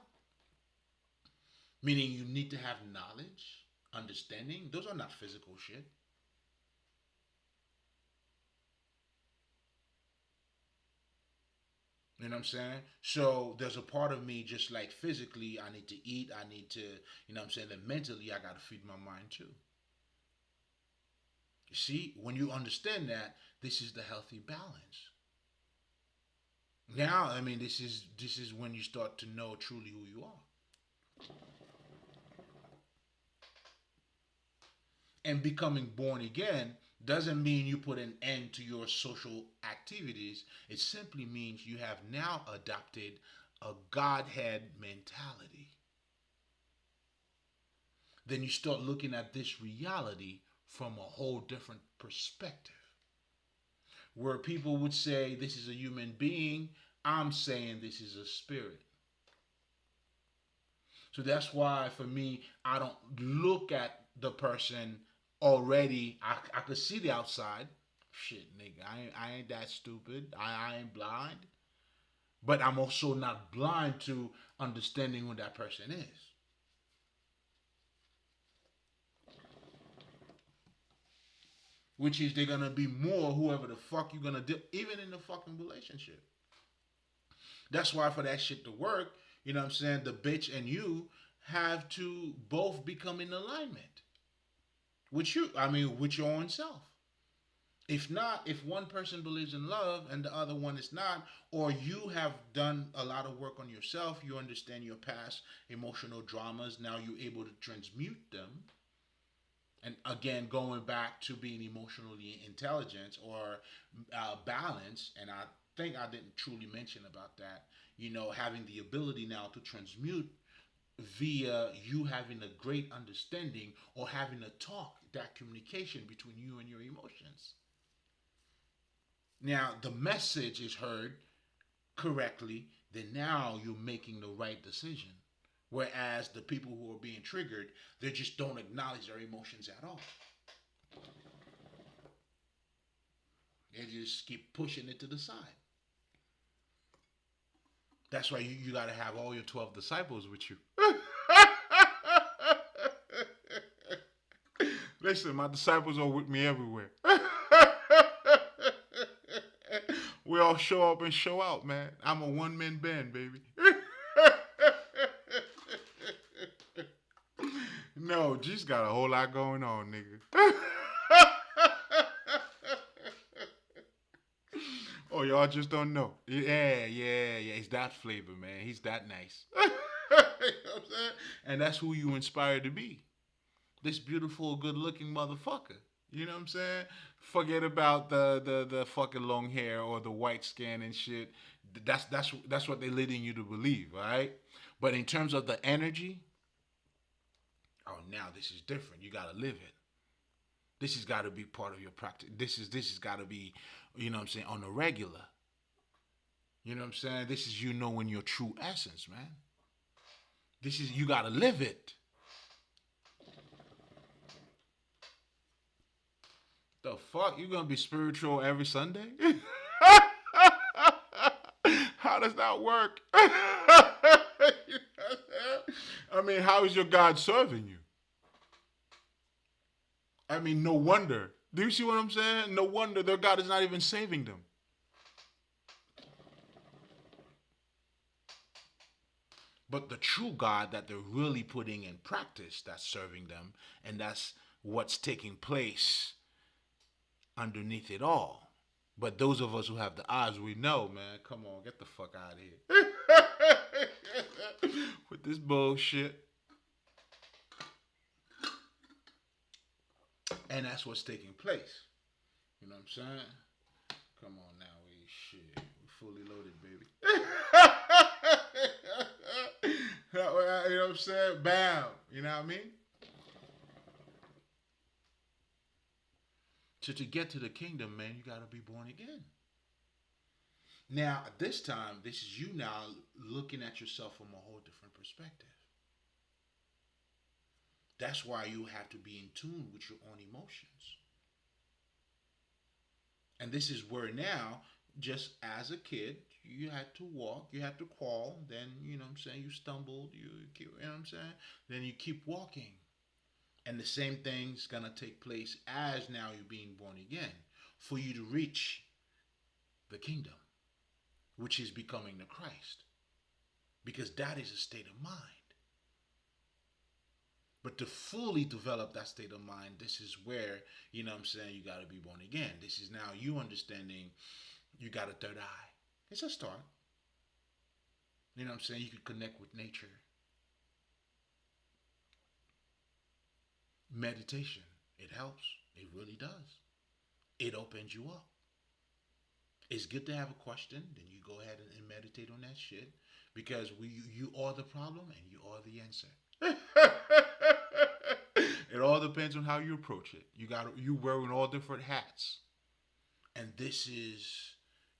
Meaning you need to have knowledge, understanding. Those are not physical shit. You know what I'm saying? So there's a part of me, just like physically, I need to eat, I need to, you know what I'm saying? And mentally, I got to feed my mind too. You see, when you understand that, this is the healthy balance. Now, this is when you start to know truly who you are. And becoming born again doesn't mean you put an end to your social activities. It simply means you have now adopted a Godhead mentality. Then you start looking at this reality from a whole different perspective. Where people would say this is a human being, I'm saying this is a spirit. So that's why for me, I don't look at the person already. I could see the outside. Shit, nigga, I ain't that stupid. I ain't blind. But I'm also not blind to understanding who that person is. Which is they're gonna be more whoever the fuck you're gonna do, even in the fucking relationship. That's why for that shit to work, you know what I'm saying, the bitch and you have to both become in alignment with your own self. If not, if one person believes in love and the other one is not, or you have done a lot of work on yourself, you understand your past emotional dramas, now you're able to transmute them And again, going back to being emotionally intelligent or balanced, and I think I didn't truly mention about that. Having the ability now to transmute via you having a great understanding or having a talk, that communication between you and your emotions. Now, the message is heard correctly, then now you're making the right decision. Whereas the people who are being triggered, they just don't acknowledge their emotions at all. They just keep pushing it to the side. That's why you got to have all your 12 disciples with you. Listen, my disciples are with me everywhere. We all show up and show out, man. I'm a one-man band, baby. No, just got a whole lot going on, nigga. Oh, y'all just don't know. Yeah, yeah, yeah. It's that flavor, man. He's that nice. You know what I'm saying? And that's who you inspire to be. This beautiful, good-looking motherfucker. You know what I'm saying? Forget about the fucking long hair or the white skin and shit. That's what they're leading you to believe, all right? But in terms of the energy, oh, now this is different. You gotta live it. This has got to be part of your practice. This has got to be, you know what I'm saying, on a regular. You know what I'm saying? This is you knowing your true essence, man. This is you gotta live it. The fuck? You gonna be spiritual every Sunday? How does that work? I mean, how is your God serving you? I mean, no wonder. Do you see what I'm saying? No wonder their God is not even saving them. But the true God that they're really putting in practice, that's serving them, and that's what's taking place underneath it all. But those of us who have the eyes, we know, man. Come on, get the fuck out of here. With this bullshit. And that's what's taking place. You know what I'm saying? Come on now, we fully loaded, baby. You know what I'm saying? Bam. You know what I mean? So to get to the kingdom, man, you gotta be born again. Now, at this time, this is you now looking at yourself from a whole different perspective. That's why you have to be in tune with your own emotions. And this is where now, just as a kid, you had to walk, you had to crawl, then, you know what I'm saying, you stumbled, you know what I'm saying? Then you keep walking. And the same thing's going to take place as now you're being born again for you to reach the kingdom, which is becoming the Christ. Because that is a state of mind. But to fully develop that state of mind, this is where, you know what I'm saying, you got to be born again. This is now you understanding you got a third eye. It's a start. You know what I'm saying? You can connect with nature. Meditation, it helps. It really does. It opens you up. It's good to have a question, then you go ahead and meditate on that shit because you are the problem and you are the answer. It all depends on how you approach it. You wearing all different hats. And this is,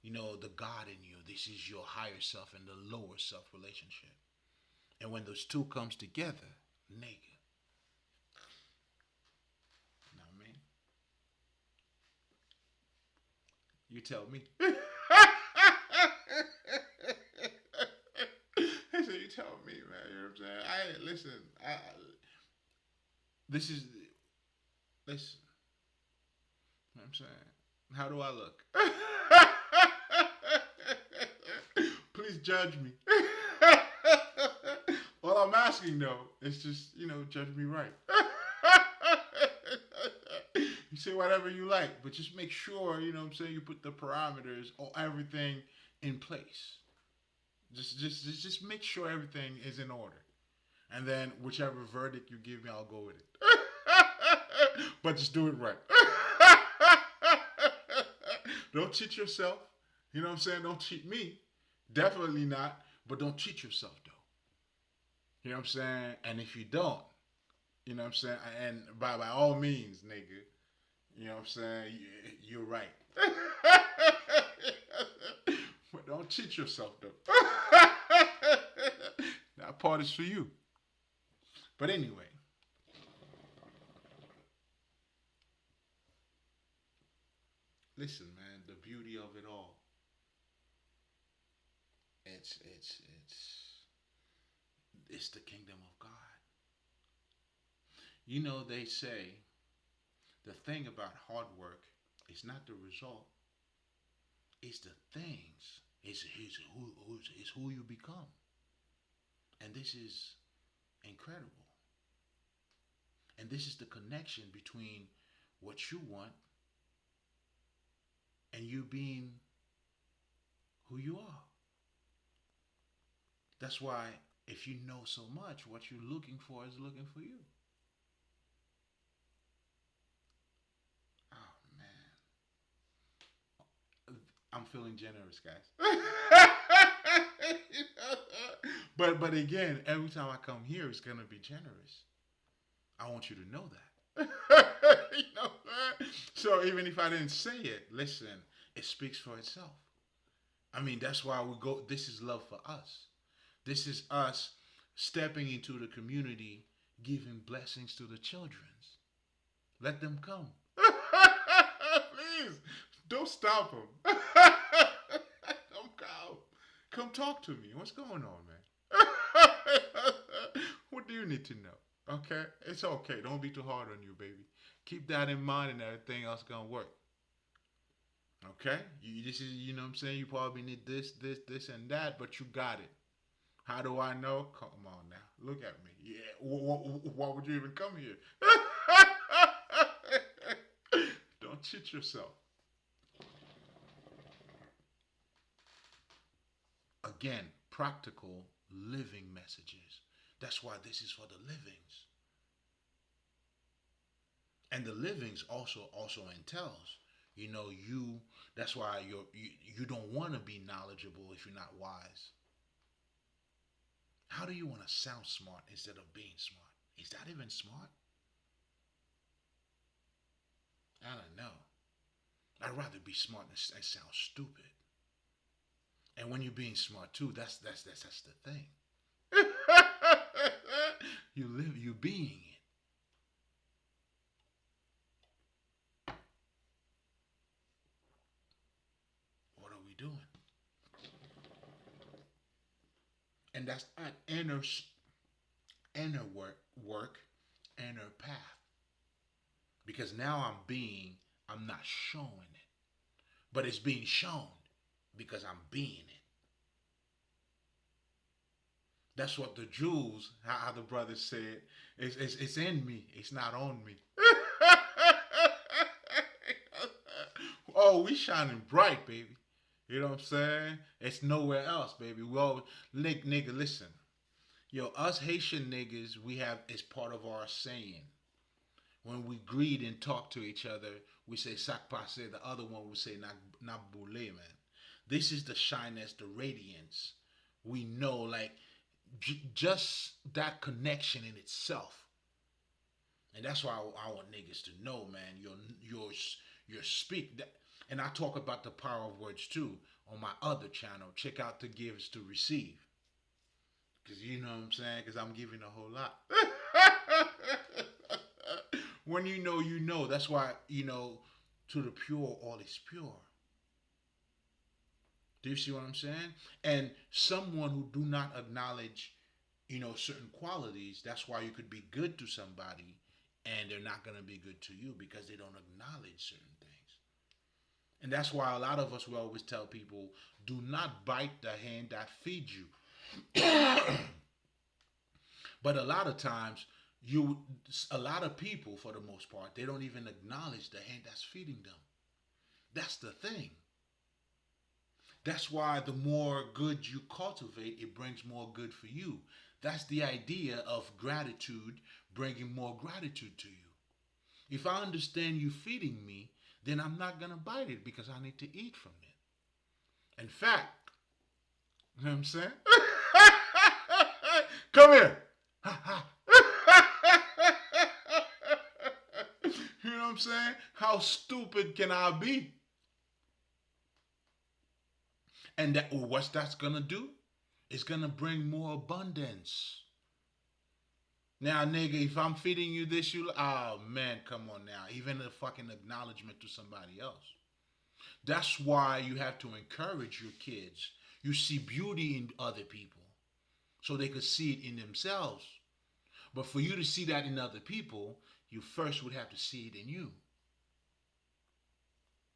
the God in you. This is your higher self and the lower self relationship. And when those two comes together, nigga. You know what I mean? You tell me. So you tell me, man. You know what I'm saying? Listen. This is, listen. You know what I'm saying? How do I look? Please judge me. All I'm asking though is just, judge me right. You say whatever you like, but just make sure, you know what I'm saying, you put the parameters or everything in place. Just make sure everything is in order. And then whichever verdict you give me, I'll go with it. But just do it right. Don't cheat yourself. You know what I'm saying? Don't cheat me. Definitely not. But don't cheat yourself though. You know what I'm saying? And if you don't, you know what I'm saying? And by all means, nigga, you know what I'm saying? You're right. But don't cheat yourself though. That part is for you. But anyway, listen, man. The beauty of it all. It's it's the kingdom of God. You know they say the thing about hard work is not the result; it's the things. It's who you become, and this is incredible. And this is the connection between what you want and you being who you are. That's why if you know so much, what you're looking for is looking for you. Oh man, I'm feeling generous, guys. But again, every time I come here, it's gonna be generous. I want you to know that. You know what? So even if I didn't say it, listen, it speaks for itself. I mean, that's why we go. This is love for us. This is us stepping into the community, giving blessings to the childrens. Let them come. Please, don't stop them. Come, come talk to me. What's going on, man? What do you need to know? Okay, it's okay. Don't be too hard on you, baby. Keep that in mind, and everything else gonna work. Okay, this is you know what I'm saying. You probably need this, and that, but you got it. How do I know? Come on now, look at me. Yeah, why would you even come here? Don't cheat yourself. Again, practical living messages. That's why this is for the livings. And the livings also entails, you know, you. That's why you don't want to be knowledgeable if you're not wise. How do you want to sound smart instead of being smart? Is that even smart? I don't know. I'd rather be smart and sound stupid. And when you're being smart too, that's the thing. You being it. What are we doing? And that's an inner work, inner path. Because now I'm not showing it, but it's being shown because I'm being it. That's what the Jews, how the brothers said, it's in me, it's not on me. Oh, we shining bright, baby. You know what I'm saying? It's nowhere else, baby. We all, nigga, listen. Yo, us Haitian niggas, we have, it's part of our saying. When we greet and talk to each other, we say sac passe. The other one we say na boule, man. This is the shyness, the radiance. We know, like, just that connection in itself. And that's why I want niggas to know, man. Your speak. And I talk about the power of words too on my other channel. Check out the gives to receive. Because you know what I'm saying? Because I'm giving a whole lot. When you know, you know. That's why, you know, to the pure, all is pure. Do you see what I'm saying? And someone who do not acknowledge, you know, certain qualities, that's why you could be good to somebody and they're not going to be good to you because they don't acknowledge certain things. And that's why a lot of us will always tell people, do not bite the hand that feeds you. But a lot of times, a lot of people, for the most part, they don't even acknowledge the hand that's feeding them. That's the thing. That's why the more good you cultivate, it brings more good for you. That's the idea of gratitude bringing more gratitude to you. If I understand you feeding me, then I'm not gonna bite it because I need to eat from it. In fact, you know what I'm saying? Come here. You know what I'm saying? How stupid can I be? And that what's that's gonna do? It's gonna bring more abundance. Now, nigga, if I'm feeding you this, you oh man, come on now. Even a fucking acknowledgement to somebody else. That's why you have to encourage your kids. You see beauty in other people, so they could see it in themselves. But for you to see that in other people, you first would have to see it in you.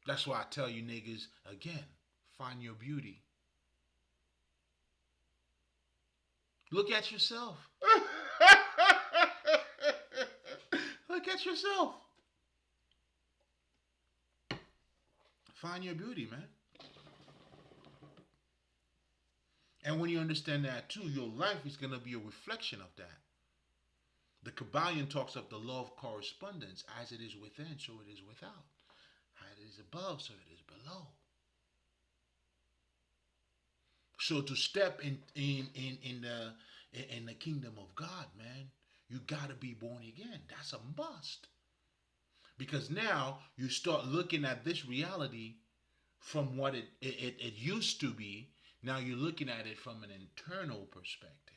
That's why I tell you niggas again, find your beauty. Look at yourself. Look at yourself. Find your beauty, man. And when you understand that too, your life is going to be a reflection of that. The Kabbalion talks of the law of correspondence. As it is within, so it is without. As it is above, so it is below. So to step in the kingdom of God, man, you gotta be born again. That's a must. Because now you start looking at this reality from what it used to be. Now you're looking at it from an internal perspective.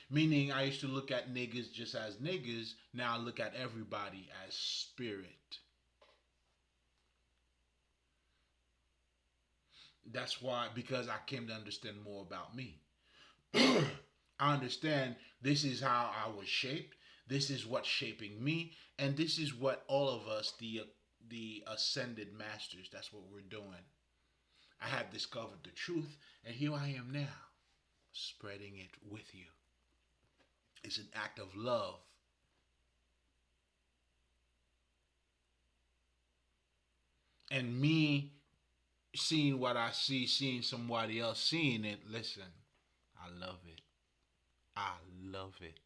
Meaning I used to look at niggas just as niggas. Now I look at everybody as spirit. That's why, because I came to understand more about me. I understand this is how I was shaped. This is what's shaping me, and this is what all of us, the ascended masters, that's what we're doing. I have discovered the truth, and here I am now, spreading it with you. It's an act of love. And me seeing what I see, seeing somebody else seeing it, listen, I love it. I love it.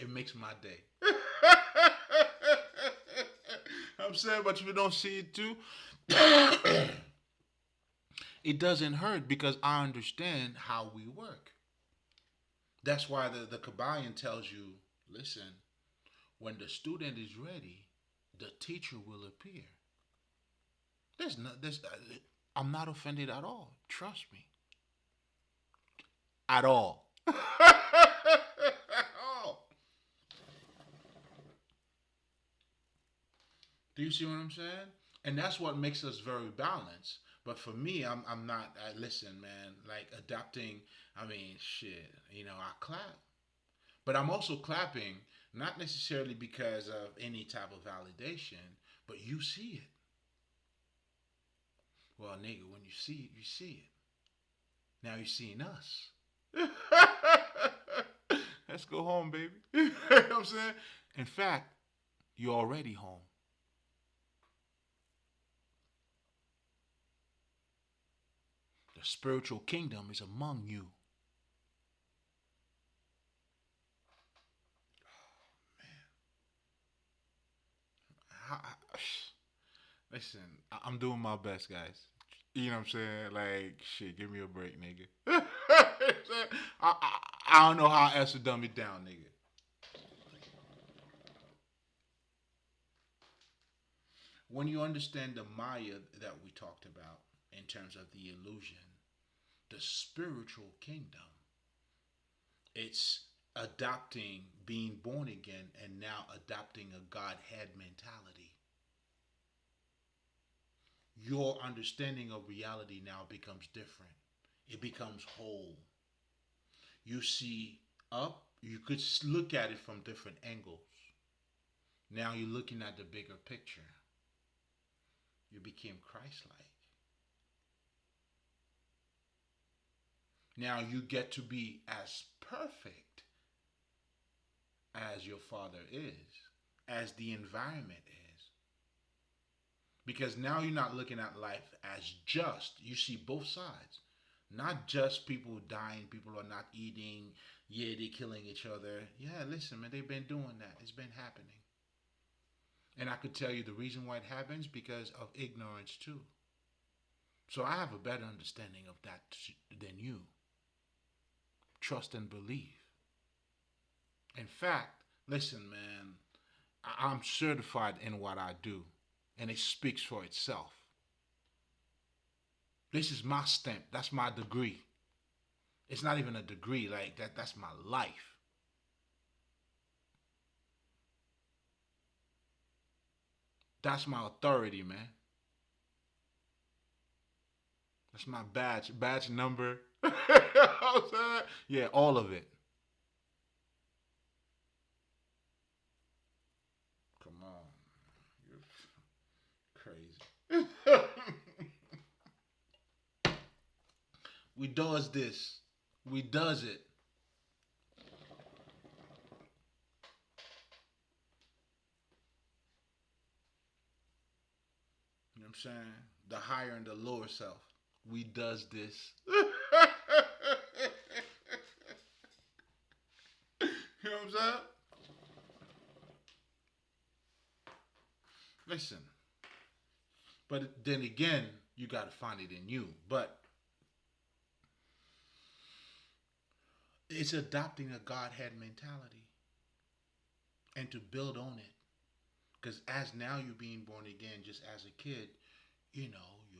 It makes my day. I'm saying, but if you don't see it too, it doesn't hurt because I understand how we work. That's why the Kabbalion tells you, listen, when the student is ready, the teacher will appear. I'm not offended at all. Trust me. At all. At all. Do you see what I'm saying? And that's what makes us very balanced. But for me, I'm not. Listen, man. Like adapting. I mean, shit. I clap, but I'm also clapping not necessarily because of any type of validation, but you see it. Well, nigga, when you see it, you see it. Now you're seeing us. Let's go home, baby. You know what I'm saying? In fact, you're already home. The spiritual kingdom is among you. Listen, I'm doing my best, guys. You know what I'm saying? Like, shit, give me a break, nigga. I don't know how else to dumb it down, nigga. When you understand the Maya that we talked about in terms of the illusion, the spiritual kingdom, it's adopting being born again and now adopting a Godhead mentality. Your understanding of reality now becomes different. It becomes whole. You see up, you could look at it from different angles. Now you're looking at the bigger picture. You became Christ like. Now you get to be as perfect as your Father is, as the environment is. Because now you're not looking at life as just. You see both sides. Not just people dying, people are not eating, yeah, they're killing each other. Yeah, listen, man, they've been doing that. It's been happening. And I could tell you the reason why it happens because of ignorance too. So I have a better understanding of that than you. Trust and believe. In fact, listen, man, I'm certified in what I do, and it speaks for itself. This is my stamp. That's my degree. It's not even a degree like that. That's my life. That's my authority, man. That's my badge number. Yeah, all of it. Come on, you're crazy. We does this. We does it. You know what I'm saying? The higher and the lower self. We does this. You know what I'm saying? Listen, but then again, you got to find it in you. But it's adopting a Godhead mentality and to build on it. Because as now you're being born again, just as a kid, you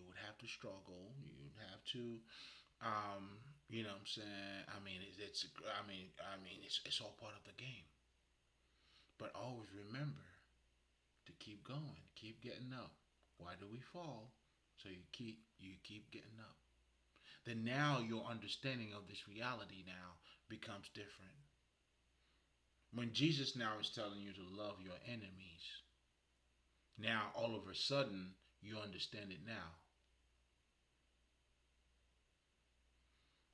would have to struggle. You'd have to, you know what I'm saying? I mean, it's all part of the game. But always remember to keep going, keep getting up. Why do we fall? So you keep getting up. Then now your understanding of this reality now becomes different. When Jesus now is telling you to love your enemies, now all of a sudden you understand it now.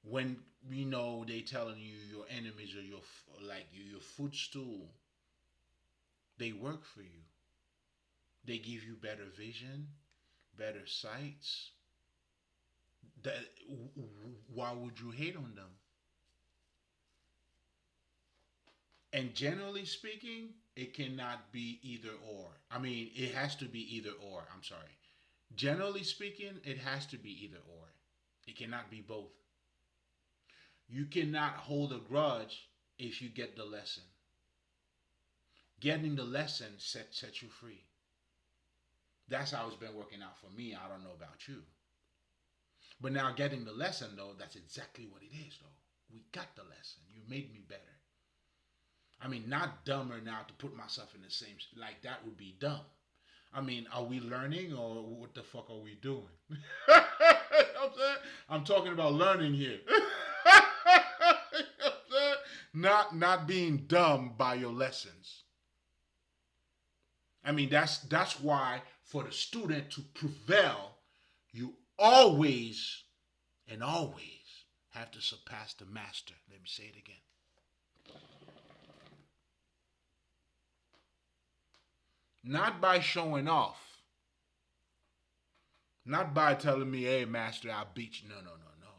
When they telling you your enemies are your footstool, they work for you. They give you better vision, better sights. That why would you hate on them? And generally speaking, it cannot be either or. I mean, it has to be either or. I'm sorry. Generally speaking, it has to be either or. It cannot be both. You cannot hold a grudge if you get the lesson. Getting the lesson sets you free. That's how it's been working out for me. I don't know about you. But now getting the lesson, though, that's exactly what it is, though. We got the lesson. You made me better. I mean, not dumber now to put myself in the same, like that would be dumb. I mean, are we learning or what the fuck are we doing? You know what I'm saying? I'm talking about learning here. You know what I'm saying? Not being dumb by your lessons. I mean, that's why for the student to prevail, you always and always have to surpass the master. Let me say it again. Not by showing off. Not by telling me, hey, master, I beat you. No, no, no, no.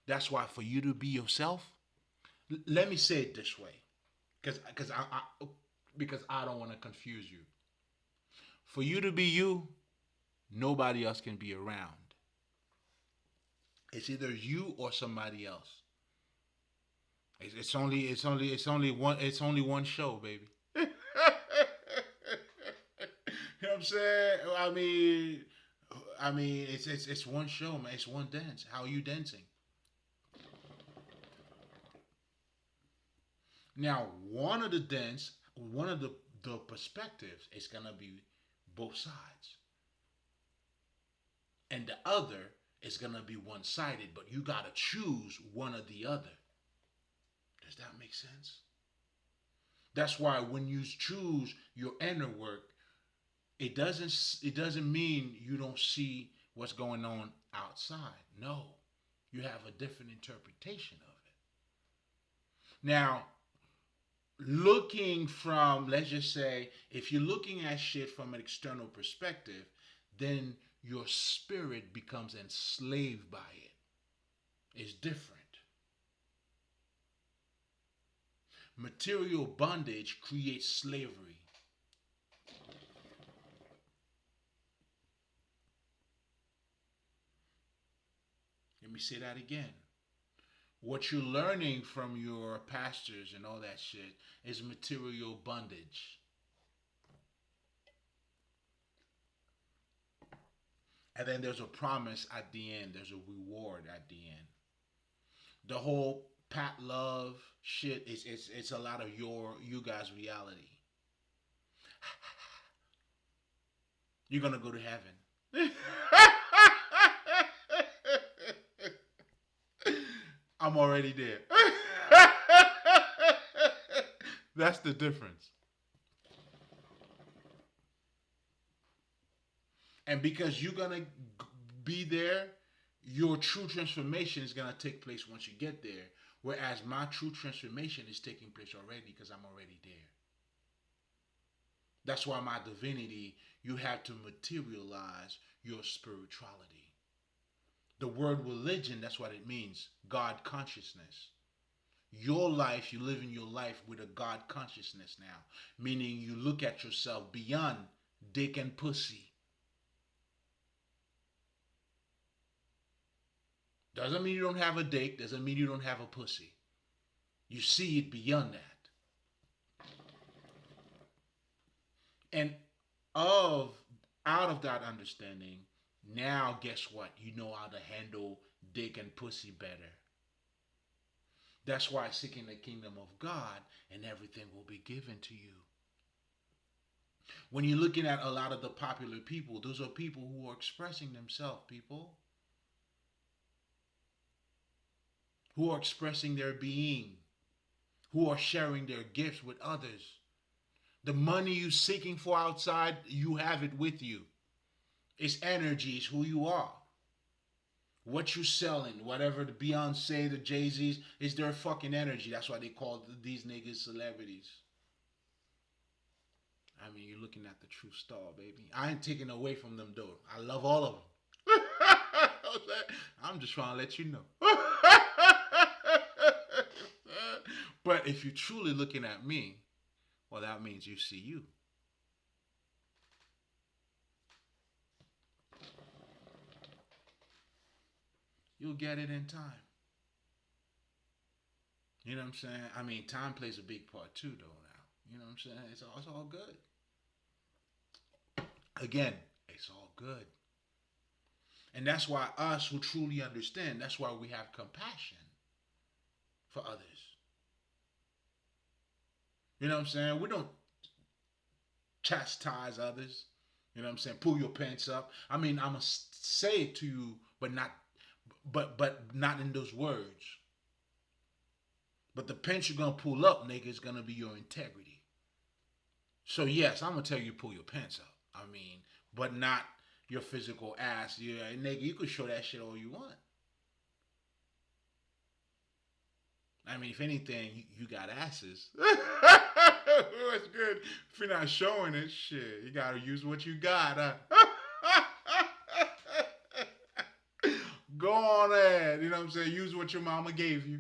That's why for you to be yourself, let me say it this way. Because I don't want to confuse you. For you to be you, nobody else can be around. It's either you or somebody else. It's only one show, baby. You know what I'm saying? I mean, it's one show, man. It's one dance. How are you dancing? Now, one of the perspectives is gonna be both sides, and the other is gonna be one sided. But you gotta choose one or the other. Does that make sense? That's why when you choose your inner work, it doesn't mean you don't see what's going on outside. No, you have a different interpretation of it. Now, looking from, let's just say, if you're looking at shit from an external perspective, then your spirit becomes enslaved by it. It's different. Material bondage creates slavery. Let me say that again. What you're learning from your pastors and all that shit is material bondage. And then there's a promise at the end. There's a reward at the end. The whole Pat Love shit is it's a lot of you guys' reality. You're gonna go to heaven. I'm already there. That's the difference. And because you're gonna be there, your true transformation is gonna take place once you get there. Whereas my true transformation is taking place already because I'm already there. That's why my divinity, you have to materialize your spirituality. The word religion, that's what it means. God consciousness. Your life, you live in your life with a God consciousness now. Meaning you look at yourself beyond dick and pussy. Doesn't mean you don't have a dick, doesn't mean you don't have a pussy. You see it beyond that. And of out of that understanding, now guess what? You know how to handle dick and pussy better. That's why seeking the kingdom of God and everything will be given to you. When you're looking at a lot of the popular people, those are people who are expressing themselves, people. Who are expressing their being, who are sharing their gifts with others. The money you're seeking for outside, you have it with you. It's energy, it's who you are. What you selling, whatever the Beyonce, the Jay-Z's, is their fucking energy. That's why they call these niggas celebrities. I mean, you're looking at the true star, baby. I ain't taking away from them, though. I love all of them. I'm just trying to let you know. But if you're truly looking at me, well, that means you see you. You'll get it in time. You know what I'm saying? I mean, time plays a big part too, though. Now, you know what I'm saying? It's all good. Again, it's all good. And that's why us who truly understand, that's why we have compassion for others. You know what I'm saying? We don't chastise others. You know what I'm saying? Pull your pants up. I mean, I'm gonna say it to you, but not in those words. But the pants you're gonna pull up, nigga, is gonna be your integrity. So yes, I'm gonna tell you to pull your pants up. I mean, but not your physical ass. Yeah, nigga, you can show that shit all you want. I mean, if anything, you got asses. It's good. If you're not showing it, shit, you gotta use what you got, huh? Go on ahead. You know what I'm saying? Use what your mama gave you.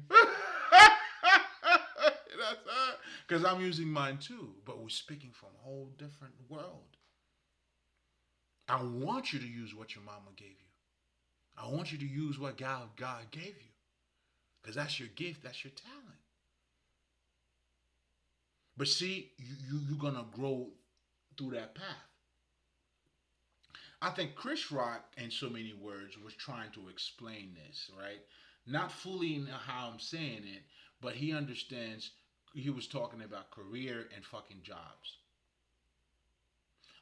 Because I'm using mine too, but we're speaking from a whole different world. I want you to use what your mama gave you. I want you to use what God gave you. Because that's your gift, that's your talent. But see, you're going to grow through that path. I think Chris Rock, in so many words, was trying to explain this, right? Not fully in how I'm saying it, but he understands. He was talking about career and fucking jobs.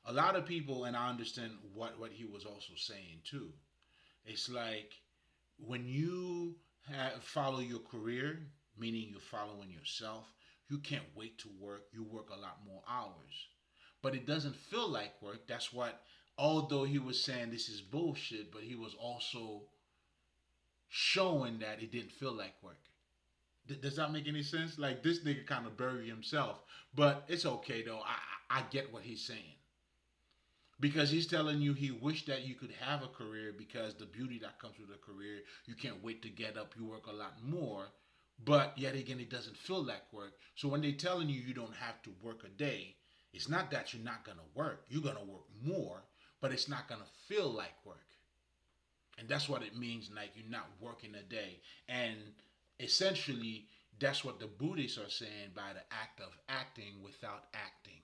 A lot of people, and I understand what he was also saying too. It's like when you follow your career, meaning you're following yourself, you can't wait to work. You work a lot more hours. But it doesn't feel like work. That's what, although he was saying this is bullshit, but he was also showing that it didn't feel like work. Does that make any sense? Like this nigga kind of buried himself. But it's okay though. I get what he's saying. Because he's telling you he wished that you could have a career because the beauty that comes with a career, you can't wait to get up, you work a lot more, but yet again, it doesn't feel like work. So when they're telling you you don't have to work a day, it's not that you're not going to work. You're going to work more, but it's not going to feel like work. And that's what it means, like you're not working a day. And essentially, that's what the Buddhists are saying by the act of acting without acting.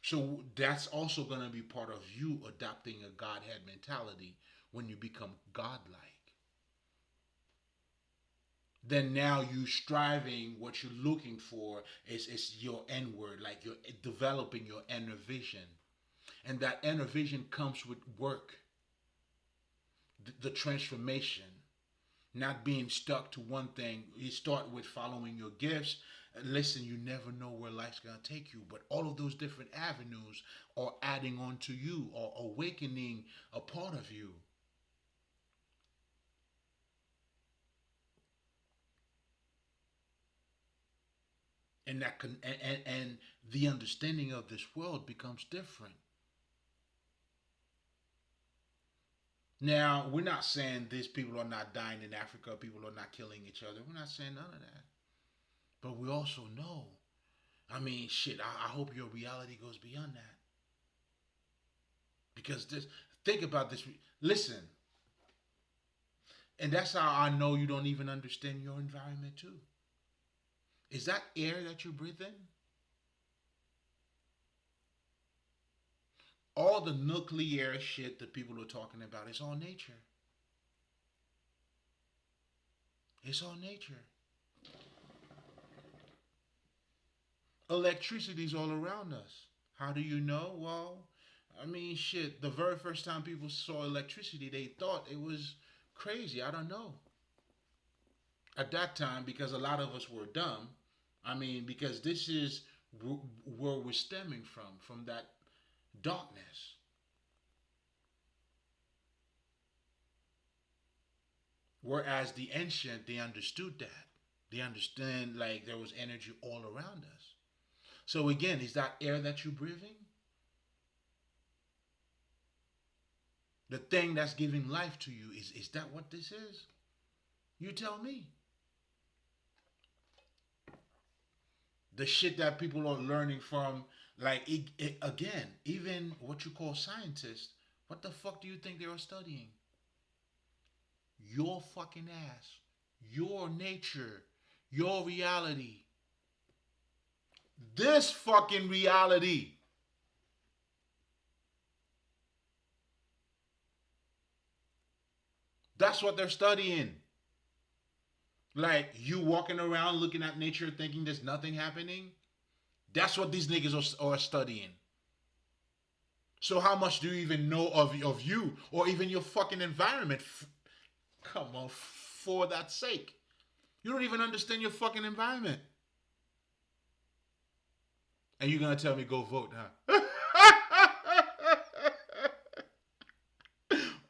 So that's also going to be part of you adopting a Godhead mentality when you become godlike. Then now you striving, what you're looking for is your N word, like you're developing your inner vision. And that inner vision comes with work, the transformation, not being stuck to one thing. You start with following your gifts. Listen, you never know where life's going to take you, but all of those different avenues are adding on to you or awakening a part of you. And and the understanding of this world becomes different. Now, we're not saying these people are not dying in Africa, people are not killing each other. We're not saying none of that. But we also know. I mean, shit, I hope your reality goes beyond that. Because this, think about this. Listen, and that's how I know you don't even understand your environment, too. Is that air that you breathe in? All the nuclear shit that people are talking about, it's all nature. It's all nature. Electricity's all around us. How do you know? Well, I mean, shit. The very first time people saw electricity, they thought it was crazy. I don't know. At that time, because a lot of us were dumb. I mean, because this is where we're stemming from that darkness. Whereas the ancient, they understood that. They understand like there was energy all around us. So again, is that air that you're breathing? The thing that's giving life to you, is that what this is? You tell me. The shit that people are learning from, like again, even what you call scientists, what the fuck do you think they are studying? Your fucking ass, your nature, your reality. This fucking reality. That's what they're studying. Like you walking around looking at nature thinking there's nothing happening. That's what these niggas are studying. So how much do you even know of you or even your fucking environment? Come on, for that sake. You don't even understand your fucking environment. And you're gonna tell me go vote, huh?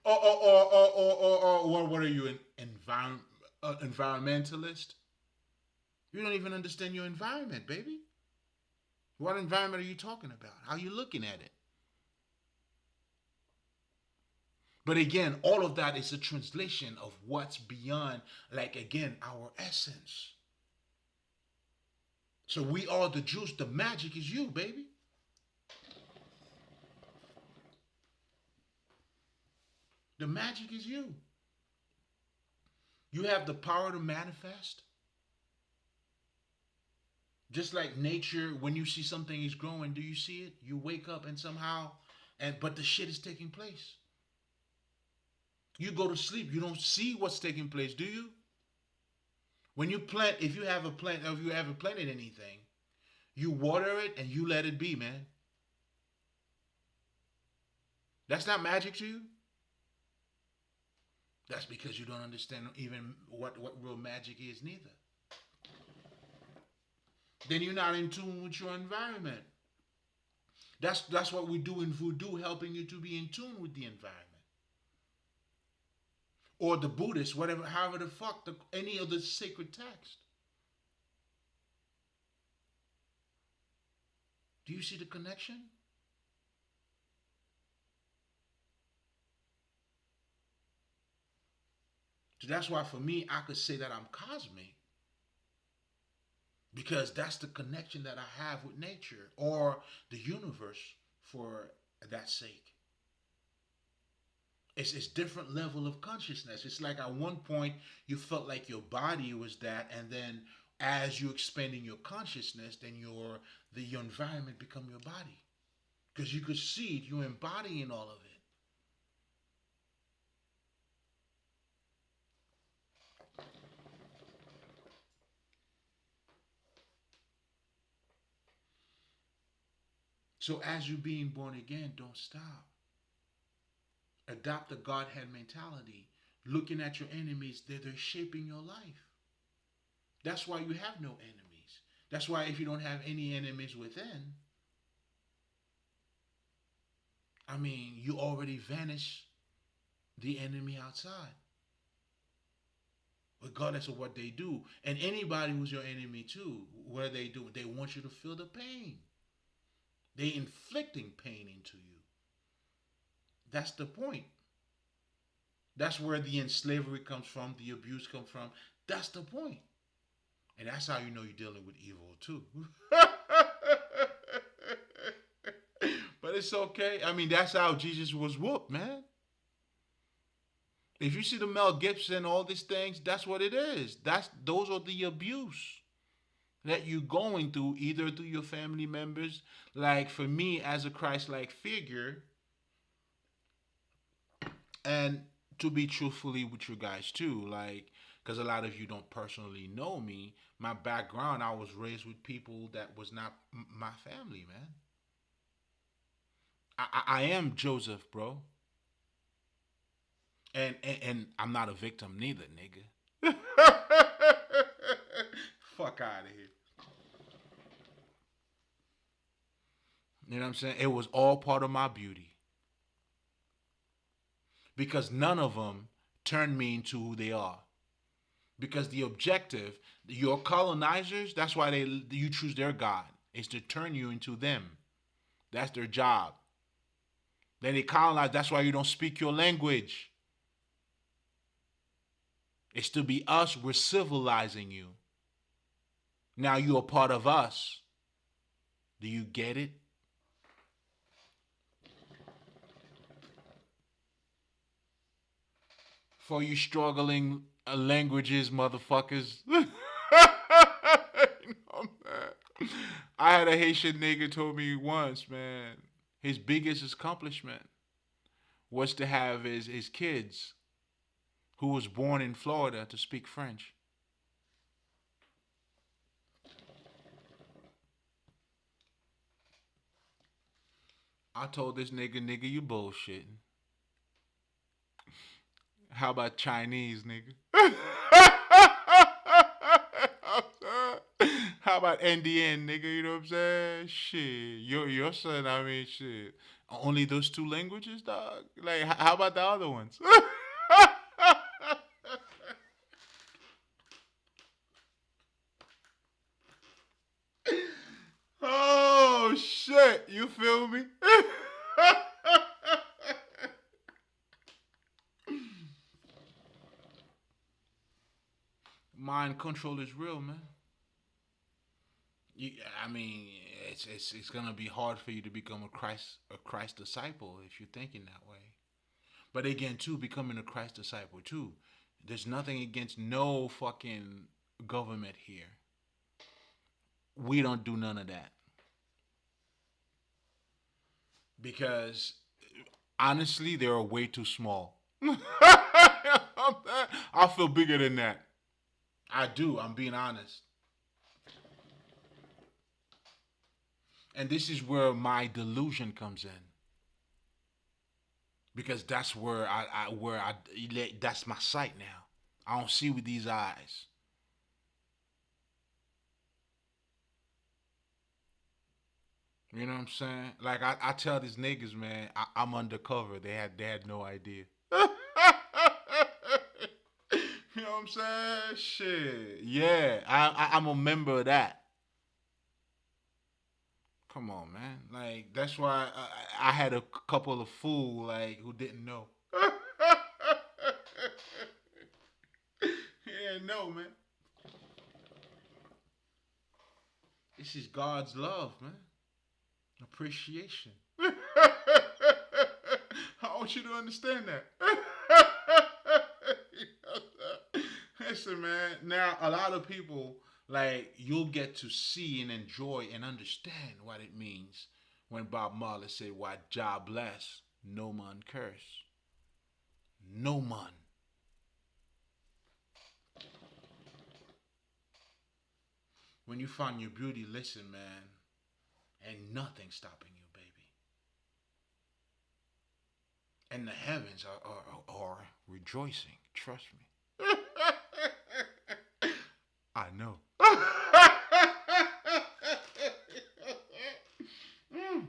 Or what are you, an environmentalist? You don't even understand your environment, baby. What environment are you talking about? How are you looking at it? But again, all of that is a translation of what's beyond, like again, our essence. So we are the juice. The magic is you, baby. The magic is you. You have the power to manifest. Just like nature, when you see something is growing, do you see it? You wake up and somehow, and but the shit is taking place. You go to sleep, you don't see what's taking place, do you? When you plant, if you have a plant, or if you haven't planted anything, you water it and you let it be, man. That's not magic to you. That's because you don't understand even what real magic is, neither. Then you're not in tune with your environment. That's what we do in voodoo, helping you to be in tune with the environment. Or the Buddhists, whatever, however the fuck, any of the sacred text. Do you see the connection? So that's why for me, I could say that I'm cosmic because that's the connection that I have with nature or the universe for That's sake. It's different level of consciousness. It's like at one point you felt like your body was that, and then as you expanding your consciousness, then your environment become your body because you could see it, you're embodying all of it. So as you being born again, don't stop. Adopt the Godhead mentality. Looking at your enemies, they're shaping your life. That's why you have no enemies. That's why if you don't have any enemies within, I mean, you already vanish the enemy outside, regardless of what they do. And anybody who's your enemy too, what are they doing? They want you to feel the pain. They inflicting pain into you. That's the point. That's where the slavery comes from, the abuse comes from. That's the point. And that's how you know you're dealing with evil too. But it's okay. I mean, that's how Jesus was whooped, man. If you see the Mel Gibson, all these things, that's what it is. Those are the abuse that you're going through, either through your family members. Like for me, as a Christ-like figure, and to be truthfully with you guys too, like because a lot of you don't personally know me, my background, I was raised with people that was not my family, man. I am Joseph, bro, and I'm not a victim neither, nigga. Fuck out of here. You know what I'm saying? It was all part of my beauty because none of them turned me into who they are. Because the objective, your colonizers, that's why you choose their God, is to turn you into them. That's their job. Then they colonize. That's why you don't speak your language. It's to be us. We're civilizing you. Now you're a part of us. Do you get it? For you struggling languages, motherfuckers. I had a Haitian nigga told me once, man, his biggest accomplishment was to have his kids who was born in Florida to speak French. I told this nigga, you bullshitting. How about Chinese, nigga? How about Indian, nigga? You know what I'm saying? Shit, your son. I mean, shit. Only those two languages, dog. Like, how about the other ones? Oh shit! You feel me? Mind control is real, man. You, I mean, it's gonna be hard for you to become a Christ disciple if you're thinking that way. But again, too, becoming a Christ disciple too. There's nothing against no fucking government here. We don't do none of that because honestly, they are way too small. I feel bigger than that. I do. I'm being honest. And this is where my delusion comes in because that's where that's my sight now. I don't see with these eyes. You know what I'm saying? Like I tell these niggas, man, I'm undercover. They had no idea. You know what I'm saying? Shit. Yeah, I'm a member of that. Come on, man. Like that's why I had a couple of fool like who didn't know. Yeah, no, man. This is God's love, man. Appreciation. you to understand that. Listen, man. Now, a lot of people, like, you'll get to see and enjoy and understand what it means when Bob Marley said, "Why Jah bless, no man curse, no man." When you find your beauty, listen, man, ain't nothing stopping you, baby. And the heavens are rejoicing. Trust me. I know. Mm.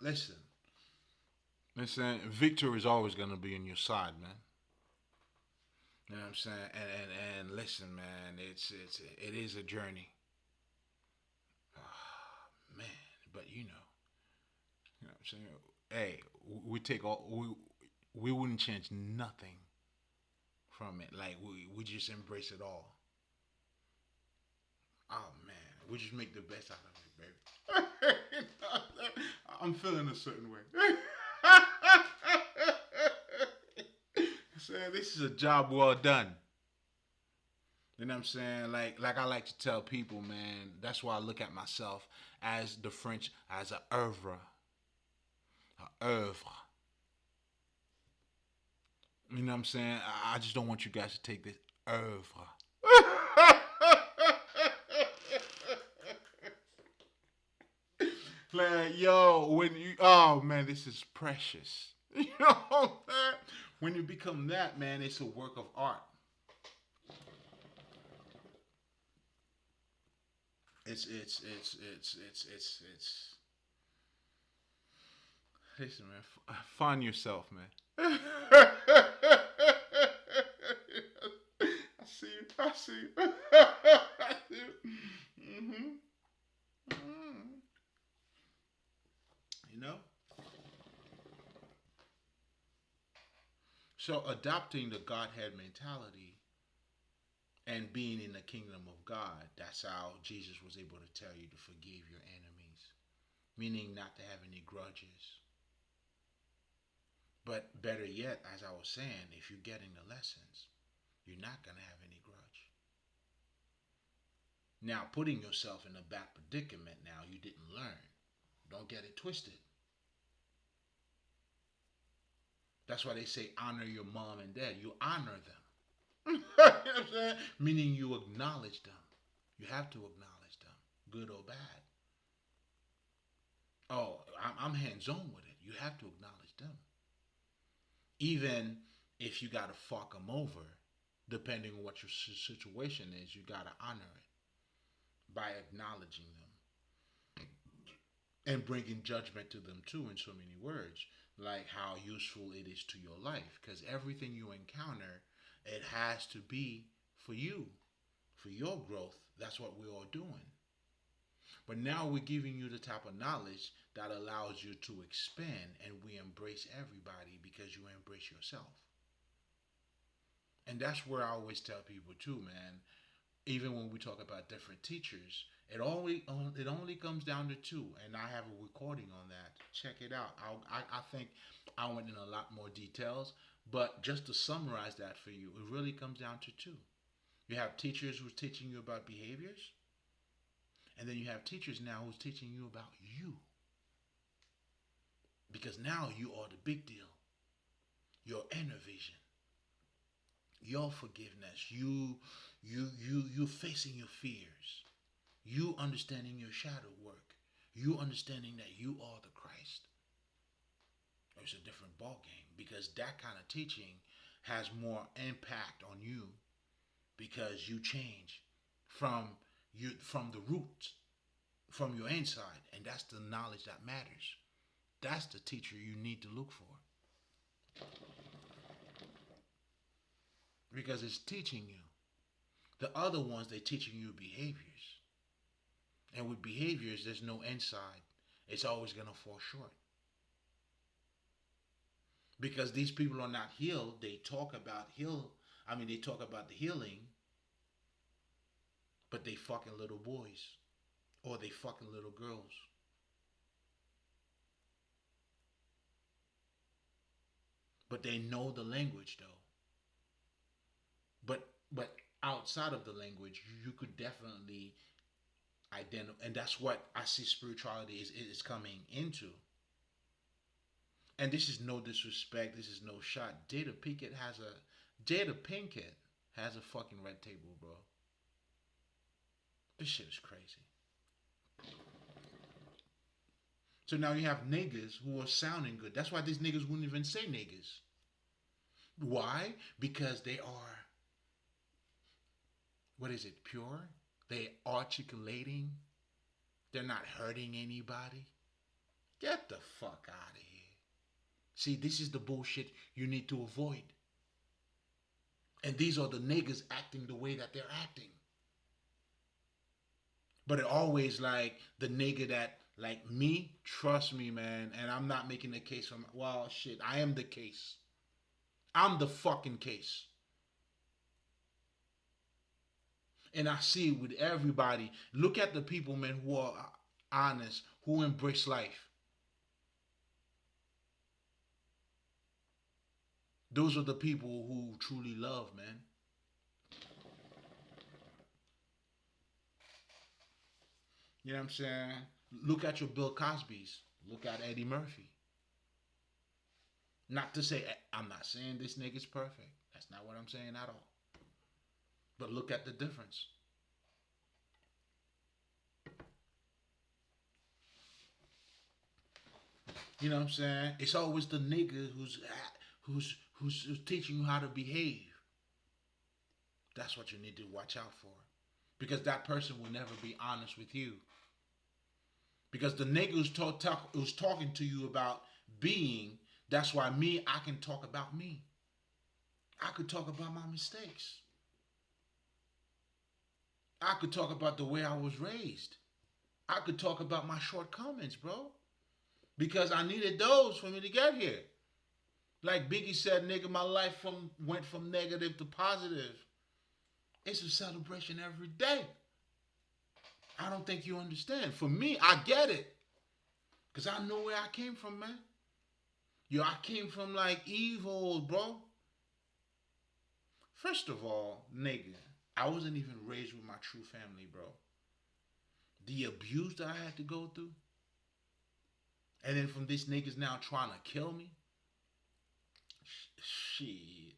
Listen, listen. Victory is always gonna be on your side, man. You know what I'm saying? And listen, man. It is a journey. Oh, man, but you know what I'm saying. Hey, we take all we wouldn't change nothing from it. Like we just embrace it all. Oh man, we just make the best out of it, baby. I'm feeling a certain way. Saying this is a job well done. You know what I'm saying? Like I like to tell people, man. That's why I look at myself as the French as a oeuvre. You know what I'm saying? I just don't want you guys to take this oeuvre. Like, yo, when you, oh man, this is precious. You know what I'm saying? When you become that, man, it's a work of art. It's. Listen, man, find yourself, man. I see you. I see you. I see you. Mm-hmm. Mm-hmm. You know. So adopting the Godhead mentality and being in the kingdom of God, that's how Jesus was able to tell you to forgive your enemies, meaning not to have any grudges. But better yet, as I was saying, if you're getting the lessons, you're not going to have any grudge. Now, putting yourself in a bad predicament now, you didn't learn. Don't get it twisted. That's why they say honor your mom and dad. You honor them. You know what I'm saying? Meaning you acknowledge them. You have to acknowledge them, good or bad. Oh, I'm hands on with it. You have to acknowledge them. Even if you got to fuck them over, depending on what your situation is, you got to honor it by acknowledging them and bringing judgment to them too in so many words, like how useful it is to your life. Because everything you encounter, it has to be for you, for your growth. That's what we're all doing. But now we're giving you the type of knowledge that allows you to expand, and we embrace everybody because you embrace yourself. And that's where I always tell people too, man. Even when we talk about different teachers, it only comes down to two, and I have a recording on that. Check it out. I think I went in a lot more details, but just to summarize that for you, it really comes down to two. You have teachers who's teaching you about behaviors, and then you have teachers now who's teaching you about you. Because now you are the big deal. Your inner vision, your forgiveness, you facing your fears, you understanding your shadow work, you understanding that you are the Christ. It's a different ball game because that kind of teaching has more impact on you because you change from from the roots, from your inside, and that's the knowledge that matters. That's the teacher you need to look for because it's teaching you. The other ones, they're teaching you behaviors, and with behaviors, there's no inside. It's always gonna fall short because these people are not healed. They talk about heal. I mean, they talk about the healing, but they fucking little boys or they fucking little girls. but they know the language though. But outside of the language, you could definitely identify, and that's what I see spirituality is coming into. And this is no disrespect. This is no shot. Jada Pinkett has a fucking red table, bro. This shit is crazy. So now you have niggas who are sounding good. That's why these niggas wouldn't even say niggas. Why? Because they are, what is it, pure? They articulating. They're not hurting anybody. Get the fuck out of here. See, this is the bullshit you need to avoid. And these are the niggas acting the way that they're acting. But it always like the nigga that like me, trust me, man, and I'm not making a case for well shit, I am the case. I'm the fucking case. And I see with everybody, look at the people, man, who are honest, who embrace life. Those are the people who truly love, man. You know what I'm saying? Look at your Bill Cosby's. Look at Eddie Murphy. Not to say, I'm not saying this nigga's perfect. That's not what I'm saying at all. But look at the difference. You know what I'm saying? It's always the nigga who's teaching you how to behave. That's what you need to watch out for. Because that person will never be honest with you. Because the nigga who's talking to you about being, that's why I can talk about me. I could talk about my mistakes. I could talk about the way I was raised. I could talk about my shortcomings, bro. Because I needed those for me to get here. Like Biggie said, nigga, my life went from negative to positive. It's a celebration every day. I don't think you understand. For me, I get it. Because I know where I came from, man. Yo, I came from like evil, bro. First of all, nigga, I wasn't even raised with my true family, bro. The abuse that I had to go through. And then from these niggas now trying to kill me. Shit.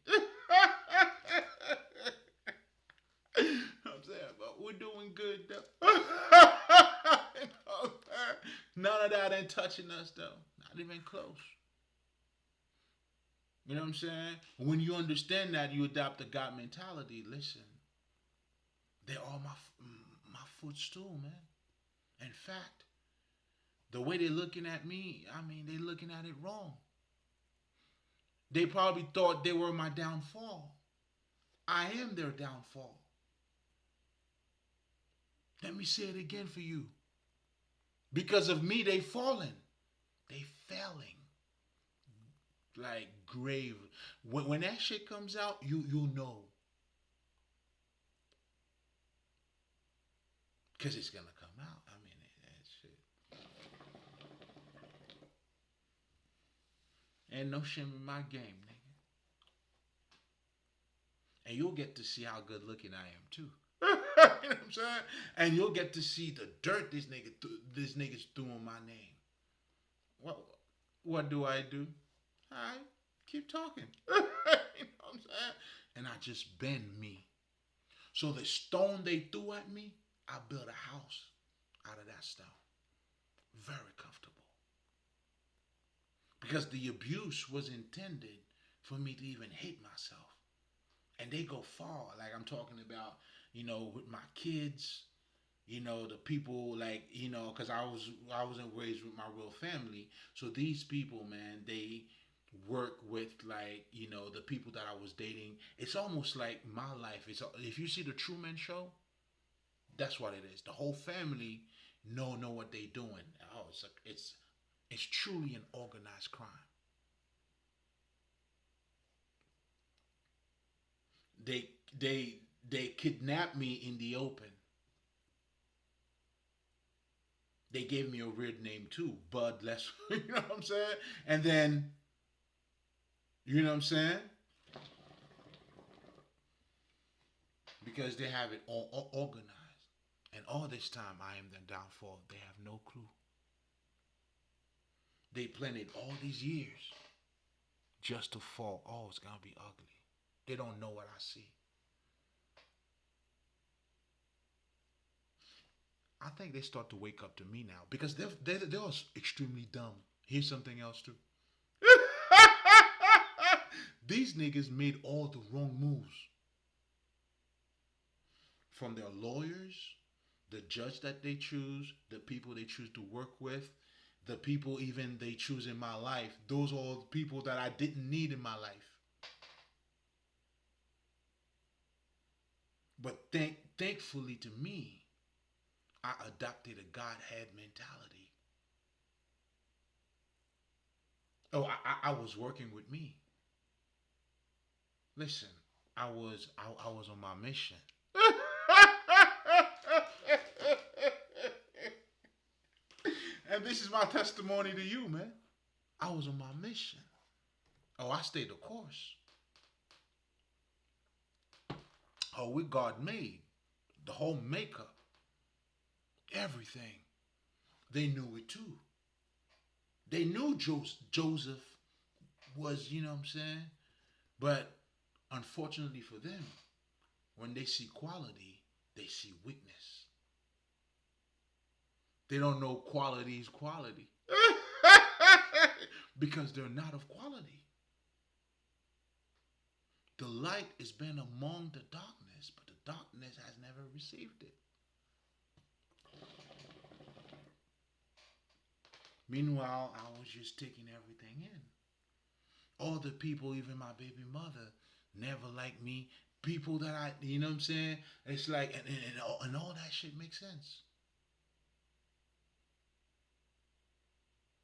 I'm saying, but we're doing good though. You know, none of that ain't touching us though. Not even close. You know what I'm saying? When you understand that, you adopt the God mentality. Listen, they're all my footstool, man. In fact, the way they're looking at me, I mean, they're looking at it wrong. They probably thought they were my downfall. I am their downfall. Let me say it again for you. Because of me, they fallen. They failing. Like grave. When that shit comes out, you'll know. Because it's going to come out. I mean, that shit. Ain't no shame in my game, nigga. And you'll get to see how good looking I am, too. You know what I'm saying? And you'll get to see the dirt this nigga's doing my name. What do? I keep talking. You know what I'm saying? And I just bend me. So the stone they threw at me, I built a house out of that stone. Very comfortable. Because the abuse was intended for me to even hate myself. And they go far. Like I'm talking about, with my kids, the people like, because I wasn't raised with my real family. So these people, man, they work with like, the people that I was dating. It's almost like my life. If you see the Truman Show, that's what it is. The whole family know what they doing. Oh, it's truly an organized crime. They they kidnapped me in the open. They gave me a weird name too, Bud Lespri. You know what I'm saying? And then, You know what I'm saying? Because they have it all organized. And all this time, I am the downfall. They have no clue. They planned it all these years just to fall. Oh, it's gonna be ugly. They don't know what I see. I think they start to wake up to me now because they're extremely dumb. Here's something else too. These niggas made all the wrong moves. From their lawyers, the judge that they choose, the people they choose to work with, the people even they choose in my life. Those are all the people that I didn't need in my life. But thankfully to me, I adopted a Godhead mentality. Oh, I was working with me. Listen, I was on my mission. And this is my testimony to you, man. I was on my mission. Oh, I stayed the course. Oh, we God made the whole makeup, everything. They knew it too. They knew Joseph was, you know what I'm saying? But unfortunately for them, when they see quality, they see weakness. They don't know quality is quality. Because they're not of quality. The light has been among the darkness, but the darkness has never received it. Meanwhile, I was just taking everything in. All the people, even my baby mother, never liked me. People that you know what I'm saying? It's like, and all that shit makes sense.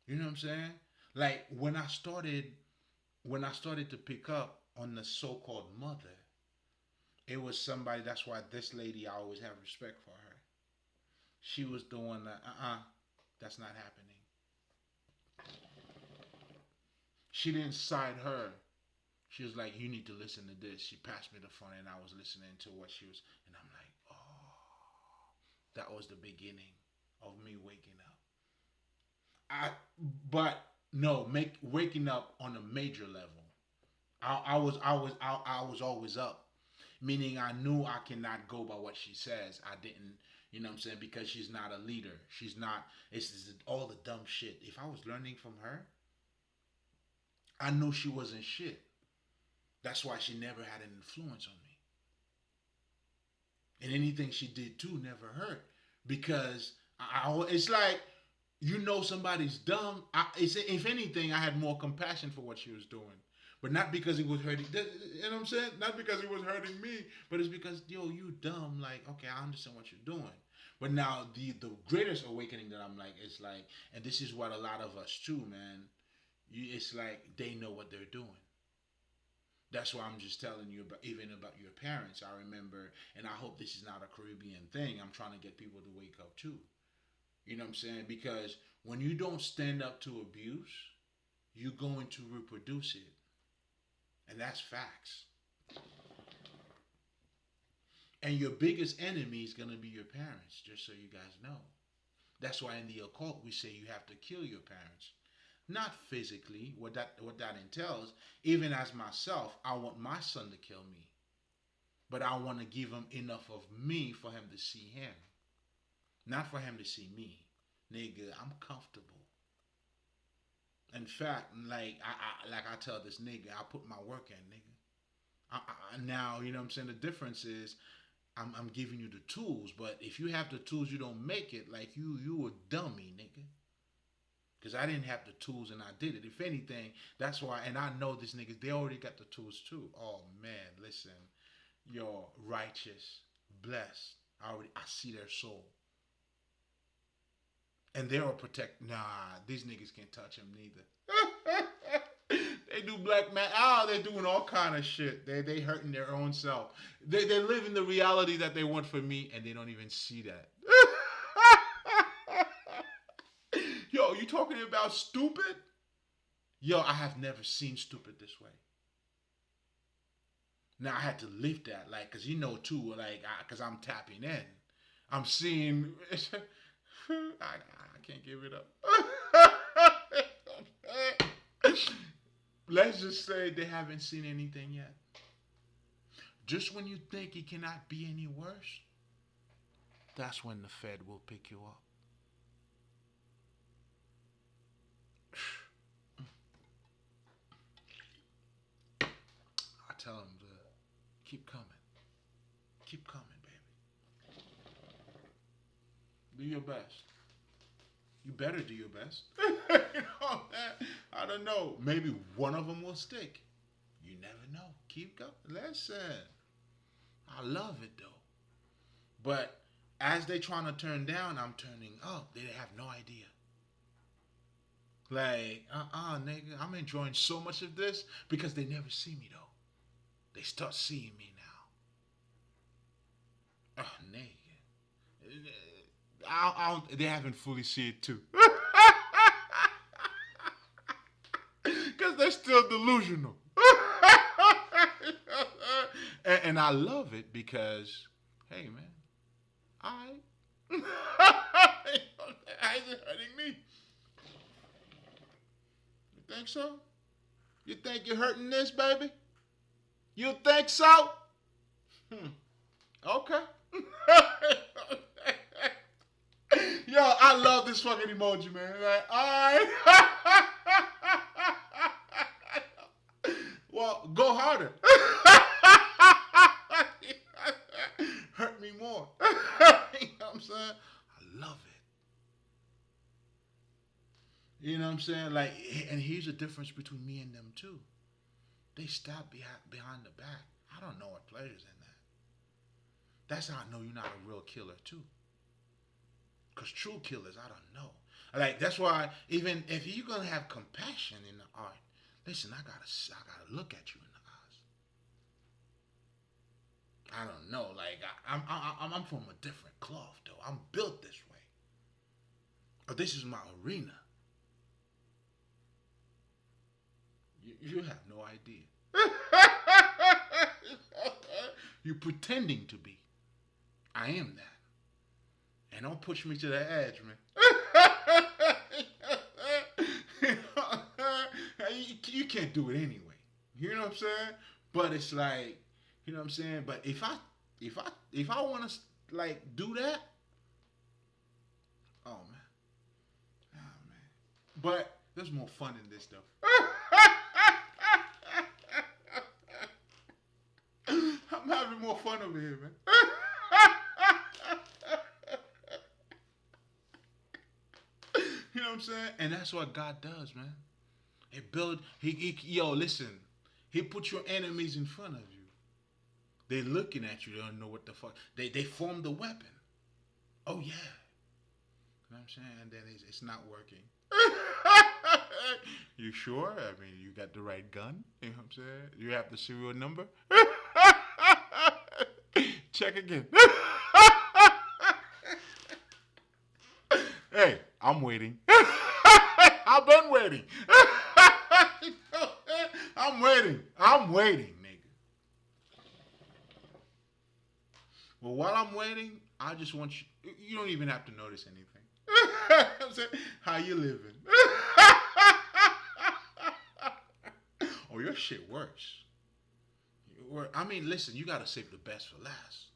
You know what I'm saying? Like when I started to pick up on the so-called mother, it was somebody. That's why this lady, I always have respect for her. She was the one that, that's not happening. She didn't side her. She was like, you need to listen to this. She passed me the phone and I was listening to what she was, and I'm like, oh, that was the beginning of me waking up. I, but no, make waking up on a major level. I was always up, meaning I knew I cannot go by what she says. I didn't, you know what I'm saying, because she's not a leader. She's not. It's all the dumb shit. If I was learning from her, I knew she wasn't shit. That's why she never had an influence on me. And anything she did too never hurt because it's like you know somebody's dumb. If anything, I had more compassion for what she was doing, but not because it was hurting. You know what I'm saying? Not because it was hurting me, but it's because you dumb. Like okay, I understand what you're doing. But now the greatest awakening that I'm like is like, and this is what a lot of us too, man. It's like they know what they're doing. That's why I'm just telling you about even about your parents. I remember, and I hope this is not a Caribbean thing. I'm trying to get people to wake up too. You know what I'm saying? Because when you don't stand up to abuse, you're going to reproduce it. And that's facts. And your biggest enemy is going to be your parents, just so you guys know. That's why in the occult we say you have to kill your parents. Not physically, what that entails. Even as myself, I want my son to kill me. But I want to give him enough of me for him to see him. Not for him to see me. Nigga, I'm comfortable. In fact, like I tell this nigga, I put my work in, nigga. Now, you know what I'm saying? The difference is I'm giving you the tools, but if you have the tools, you don't make it. Like you a dummy, nigga. Because I didn't have the tools and I did it. If anything, that's why, and I know these niggas, they already got the tools too. Oh man, listen, you're righteous, blessed. I see their soul. And they're all protect. Nah, these niggas can't touch him neither. They do black man. They're doing all kind of shit. They hurting their own self. They live in the reality that they want for me, and they don't even see that. Yo, you talking about stupid? Yo, I have never seen stupid this way. Now I had to lift that, like, cause you know too, like, cause I'm tapping in. I'm seeing. I can't give it up. Let's just say they haven't seen anything yet. Just when you think it cannot be any worse, that's when the Fed will pick you up. I tell them to keep coming, keep coming, baby. Do your best. You better do your best. You know, I don't know. Maybe one of them will stick. You never know. Keep going. Listen, I love it though. But as they trying to turn down, I'm turning up. They have no idea. Like, nigga, I'm enjoying so much of this because they never see me though. They start seeing me now. Oh, nigga. They haven't fully seen it too. Because they're still delusional. And I love it because, hey, man, I. How's it hurting me? You think so? You think you're hurting this, baby? You think so? Okay. Yo, I love this fucking emoji, man. Like, alright. Well, go harder. Hurt me more. You know what I'm saying? I love it. You know what I'm saying? Like, and here's the difference between me and them too. They stab behind the back. I don't know what pleasure's in that. That's how I know you're not a real killer too. Cause true killers, I don't know. Like that's why even if you're gonna have compassion in the art, listen, I gotta look at you in the eyes. I don't know. Like I'm from a different cloth though. I'm built this way. But this is my arena. You have no idea. You're pretending to be. I am that. And don't push me to the edge, man. You can't do it anyway. You know what I'm saying? But it's like, you know what I'm saying? But if I want to like do that, oh man, But there's more fun in this stuff. I'm having more fun over here, man. You know what I'm saying? And that's what God does, man. Yo, listen. He put your enemies in front of you. They looking at you. They don't know what the fuck. They formed the weapon. Oh, yeah. You know what I'm saying? And then it's not working. You sure? I mean, you got the right gun? You know what I'm saying? You have the serial number? Check again. Hey, I'm waiting. I've been waiting. I'm waiting, nigga. Well, while I'm waiting, I just want you. You don't even have to notice anything. I'm saying, how you living? Oh, your shit works. I mean, listen, you gotta save the best for last.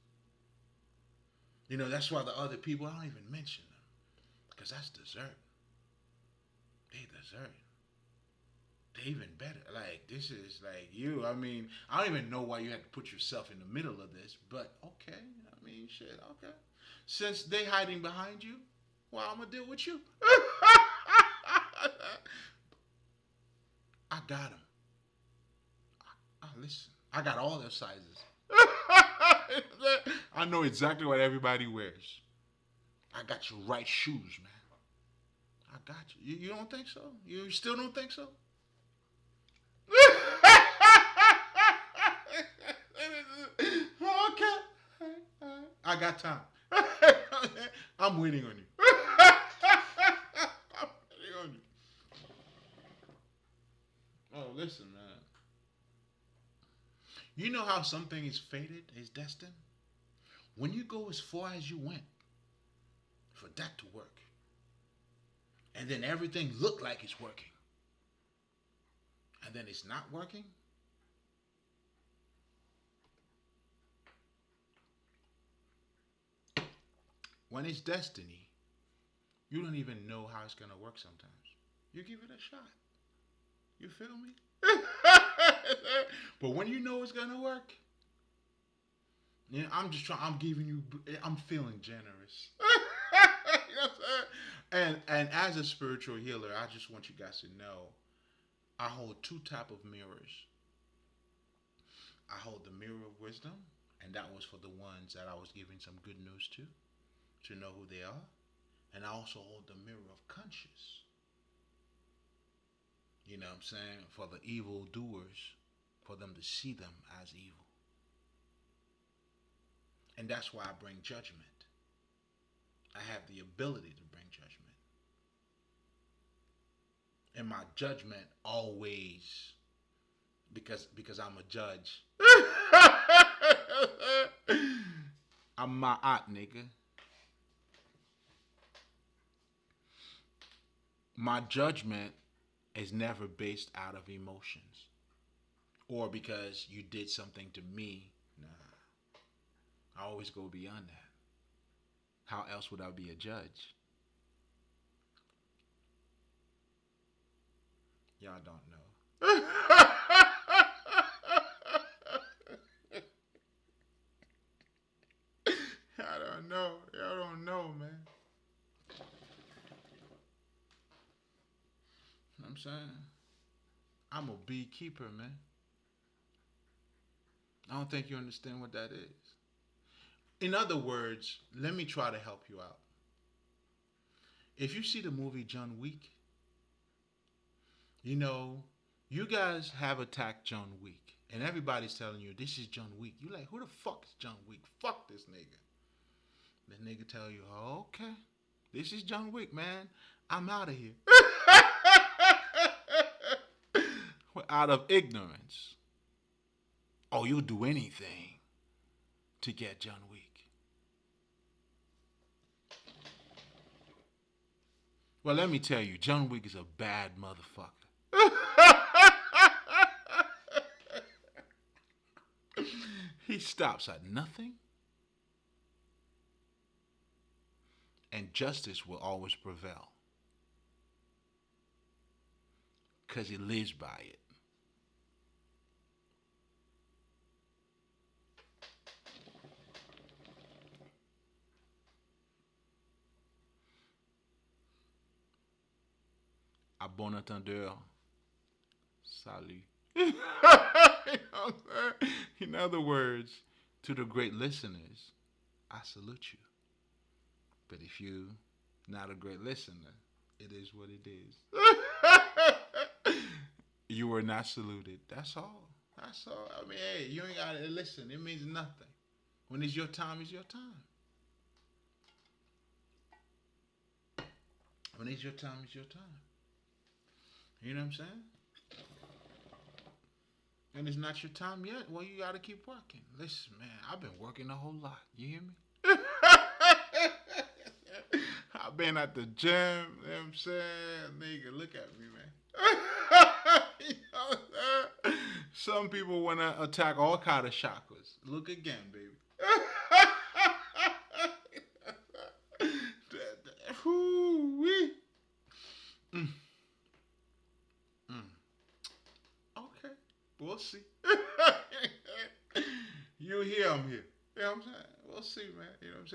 You know, that's why the other people, I don't even mention them. Because that's dessert. They dessert. They even better. Like, this is like you. I mean, I don't even know why you had to put yourself in the middle of this, but okay. I mean, shit, okay. Since they hiding behind you, well, I'm going to deal with you. I got them. Listen, I got all their sizes. I know exactly what everybody wears. I got your right shoes, man. I got you. You don't think so? You still don't think so? Okay. I got time. I'm waiting on you. I'm waiting on you. Oh, listen, man. You know how something is fated, is destined? When you go as far as you went for that to work, and then everything looked like it's working, and then it's not working, when it's destiny, you don't even know how it's gonna work sometimes. You give it a shot. You feel me? But when you know it's gonna work, you know, I'm just trying. I'm giving you. I'm feeling generous. You know what I'm saying? And as a spiritual healer, I just want you guys to know, I hold two type of mirrors. I hold the mirror of wisdom, and that was for the ones that I was giving some good news to know who they are. And I also hold the mirror of conscience. You know what I'm saying? For the evil doers, for them to see them as evil. And that's why I bring judgment. I have the ability to bring judgment. And my judgment always, because I'm a judge. I'm my aunt, nigga. My judgment is never based out of emotions or because you did something to me. Nah, I always go beyond that. How else would I be a judge? Y'all don't know. I don't know. Y'all don't know, man. You know what I'm saying? I'm a beekeeper, man. I don't think you understand what that is. In other words, let me try to help you out. If you see the movie John Wick, you know, you guys have attacked John Wick. And everybody's telling you, this is John Wick. You like, who the fuck is John Wick? Fuck this nigga. The nigga tell you, oh, okay, this is John Wick, man. I'm out of here. Out of ignorance. Oh, you'll do anything to get John Wick. Well, let me tell you, John Wick is a bad motherfucker. He stops at nothing, and justice will always prevail because he lives by it. À bon entendeur, salut. You know in other words, to the great listeners, I salute you. But if you not a great listener, it is what it is. You were not saluted. That's all. That's all. I mean, hey, you ain't gotta listen. It means nothing. When it's your time, it's your time. When it's your time, it's your time. You know what I'm saying? And it's not your time yet. Well, you gotta keep working. Listen, man, I've been working a whole lot. You hear me? I've been at the gym. You know what I'm saying? Nigga, look at me, man. You know what I'm saying? Some people want to attack all kind of chakras. Look again, baby. Woo-wee. Mm. Mm. Okay, we'll see. You here, I'm here. You know what I'm saying? We'll see, man. You know what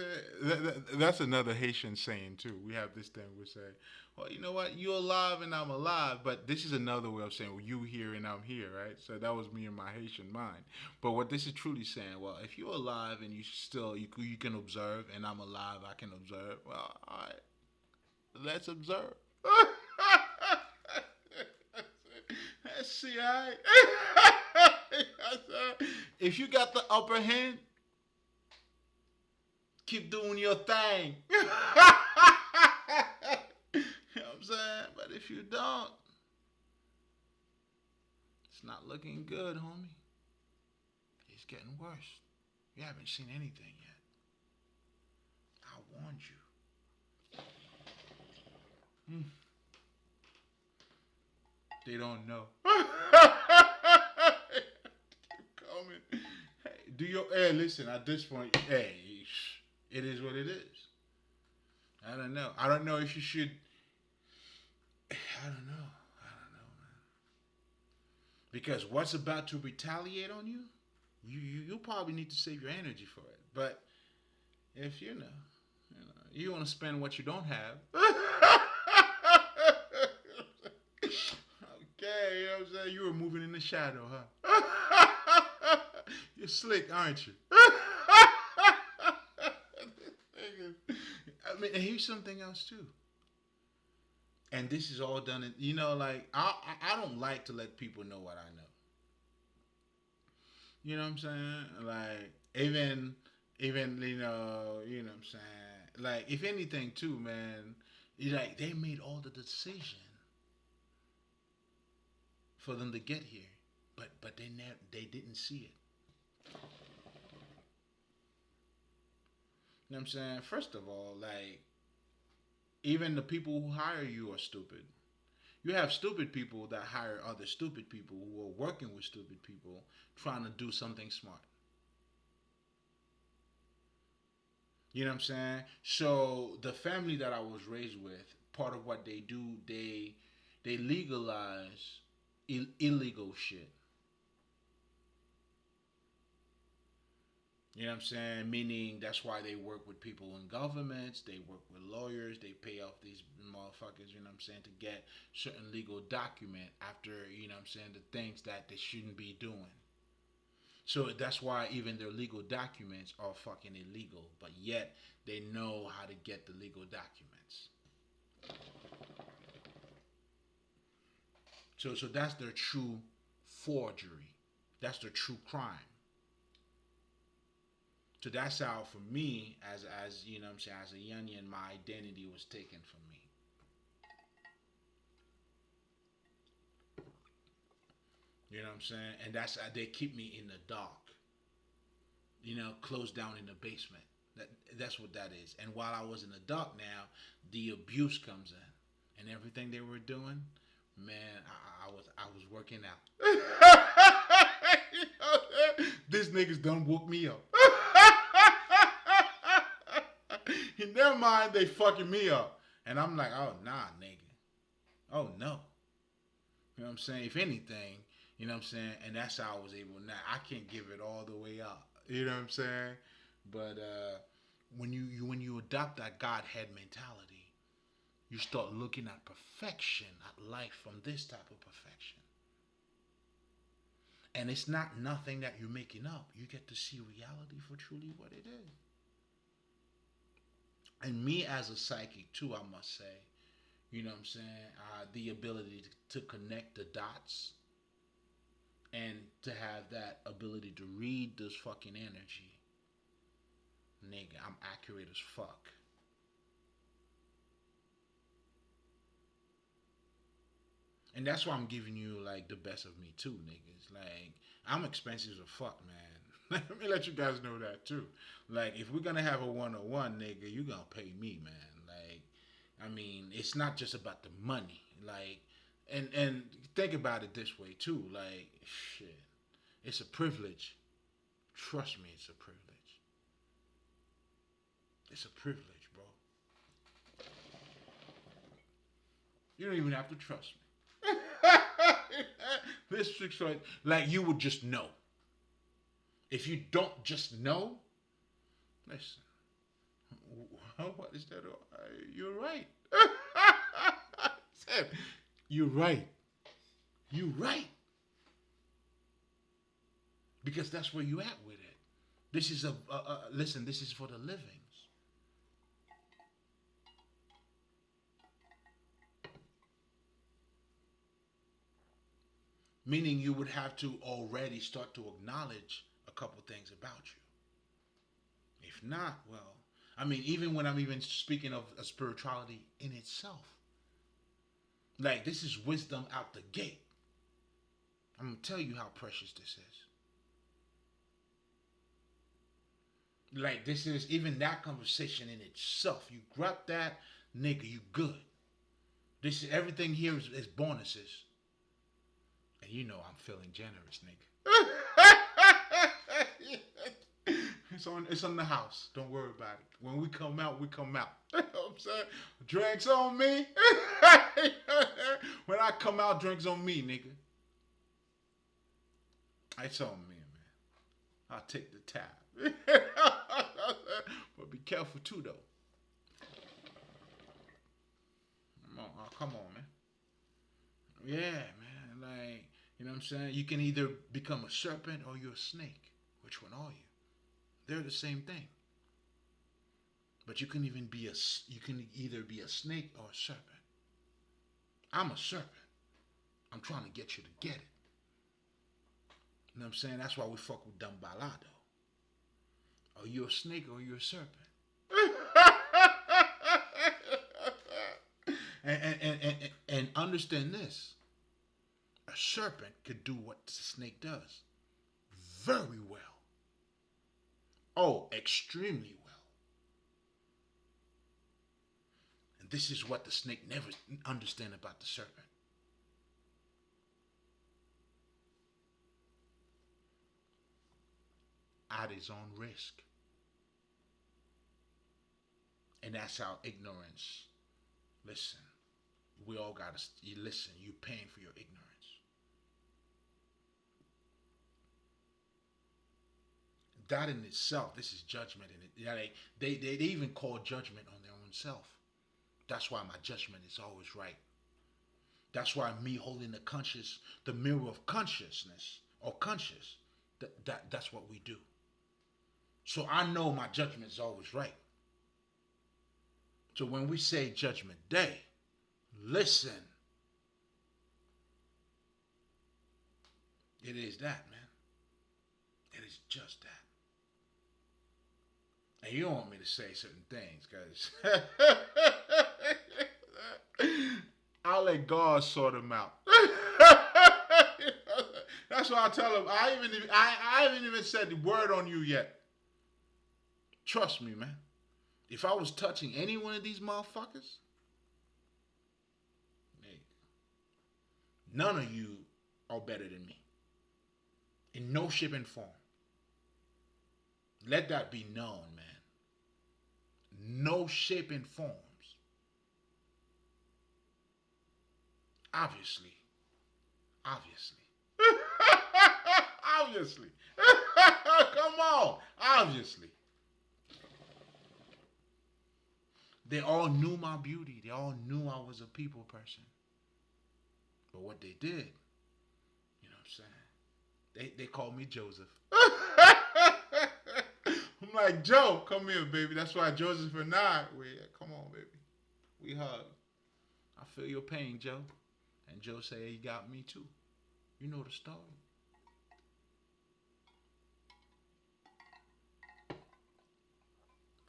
I'm saying? That's another Haitian saying, too. We have this thing we say, well, you know what? You're alive and I'm alive. But this is another way of saying, well, you here and I'm here, right? So that was me in my Haitian mind. But what this is truly saying, well, if you're alive and you can observe and I'm alive, I can observe. Well, all right. Let's observe. Let's see, all right? If you got the upper hand, keep doing your thing. You know what I'm saying? But if you don't, it's not looking good, homie. It's getting worse. You haven't seen anything yet. I warned you. Mm. They don't know. Coming. Hey, do your hey, listen, at this point, hey, it is what it is. I don't know. I don't know if you should. I don't know. I don't know, man. Because what's about to retaliate on you, you probably need to save your energy for it. But if you want to spend what you don't have. Okay, you know what I'm saying? You were moving in the shadow, huh? You're slick, aren't you? I mean, and here's something else too. And this is all done in, like I don't like to let people know what I know. You know what I'm saying? Like even what I'm saying. Like if anything too, man, like they made all the decision for them to get here, but they didn't see it. You know what I'm saying? First of all, like even the people who hire you are stupid. You have stupid people that hire other stupid people who are working with stupid people trying to do something smart. You know what I'm saying? So the family that I was raised with, part of what they do, they legalize illegal shit. You know what I'm saying? Meaning that's why they work with people in governments, they work with lawyers, they pay off these motherfuckers, you know what I'm saying, to get certain legal document after, you know what I'm saying, the things that they shouldn't be doing. So that's why even their legal documents are fucking illegal, but yet they know how to get the legal documents. So that's their true forgery. That's their true crime. So that's how for me, as you know what I'm saying, as a youngin, my identity was taken from me. You know what I'm saying? And that's they keep me in the dark. Closed down in the basement. That's what that is. And while I was in the dark now, the abuse comes in, and everything they were doing, man, I was working out. These niggas done woke me up. In their mind, they fucking me up, and I'm like, oh nah, nigga, oh no. You know what I'm saying? If anything, you know what I'm saying, and that's how I was able. Now I can't give it all the way up. You know what I'm saying? But when you adopt that Godhead mentality, you start looking at perfection, at life from this type of perfection. And it's not nothing that you're making up. You get to see reality for truly what it is. And me as a psychic too, I must say, you know what I'm saying, the ability to connect the dots and to have that ability to read this fucking energy. Nigga, I'm accurate as fuck. And that's why I'm giving you like the best of me too, niggas. Like I'm expensive as fuck, man. Let me let you guys know that too. Like if we're gonna have a 101, nigga, you gonna pay me, man. Like, I mean, it's not just about the money. Like, and think about it this way too. Like, shit, it's a privilege. Trust me, it's a privilege. It's a privilege, bro. You don't even have to trust me. This fix like you would just know. If you don't just know, listen. What is that? You're right. You're right. You're right. Because that's where you at with it. This is listen. This is for the livings. Meaning you would have to already start to acknowledge a couple things about you. If not, well, I mean, even when I'm even speaking of a spirituality in itself, like this is wisdom out the gate. I'm gonna tell you how precious this is. Like this is even that conversation in itself. You grab that, nigga, you good. This is everything here is bonuses. And you know I'm feeling generous, nigga. It's on the house. Don't worry about it. When we come out, we come out. You know what I'm saying? Drinks on me. When I come out, drinks on me, nigga. It's on me, man. I'll take the tab. But be careful too, though. Come on, man. Yeah, man. Like, you know what I'm saying? You can either become a serpent or you're a snake. Which one are you? They're the same thing. But you can either be a snake or a serpent. I'm a serpent. I'm trying to get you to get it. You know what I'm saying? That's why we fuck with Dumbalado. Are you a snake or are you a serpent? and understand this. A serpent could do what the snake does very well. Oh, extremely well. And this is what the snake never understand about the serpent. At his own risk. And that's our ignorance. Listen, we all gotta listen. You're paying for your ignorance. That in itself, this is judgment in it. Yeah, they even call judgment on their own self. That's why my judgment is always right. That's why me holding the mirror of consciousness or conscious, that's what we do. So I know my judgment is always right. So when we say judgment day, listen. It is that, man. It is just that. And you don't want me to say certain things, because I'll let God sort them out. That's why I tell him, I haven't even said the word on you yet. Trust me, man. If I was touching any one of these motherfuckers, none of you are better than me. In no shape and form. Let that be known, man. No shape and forms. Obviously. Obviously. Come on. Obviously. They all knew my beauty. They all knew I was a people person. But what they did, you know what I'm saying? They called me Joseph. I'm like, Joe, come here, baby. That's why Joseph and I, come on, baby. We hug. I feel your pain, Joe. And Joe said, hey, you got me too. You know the story.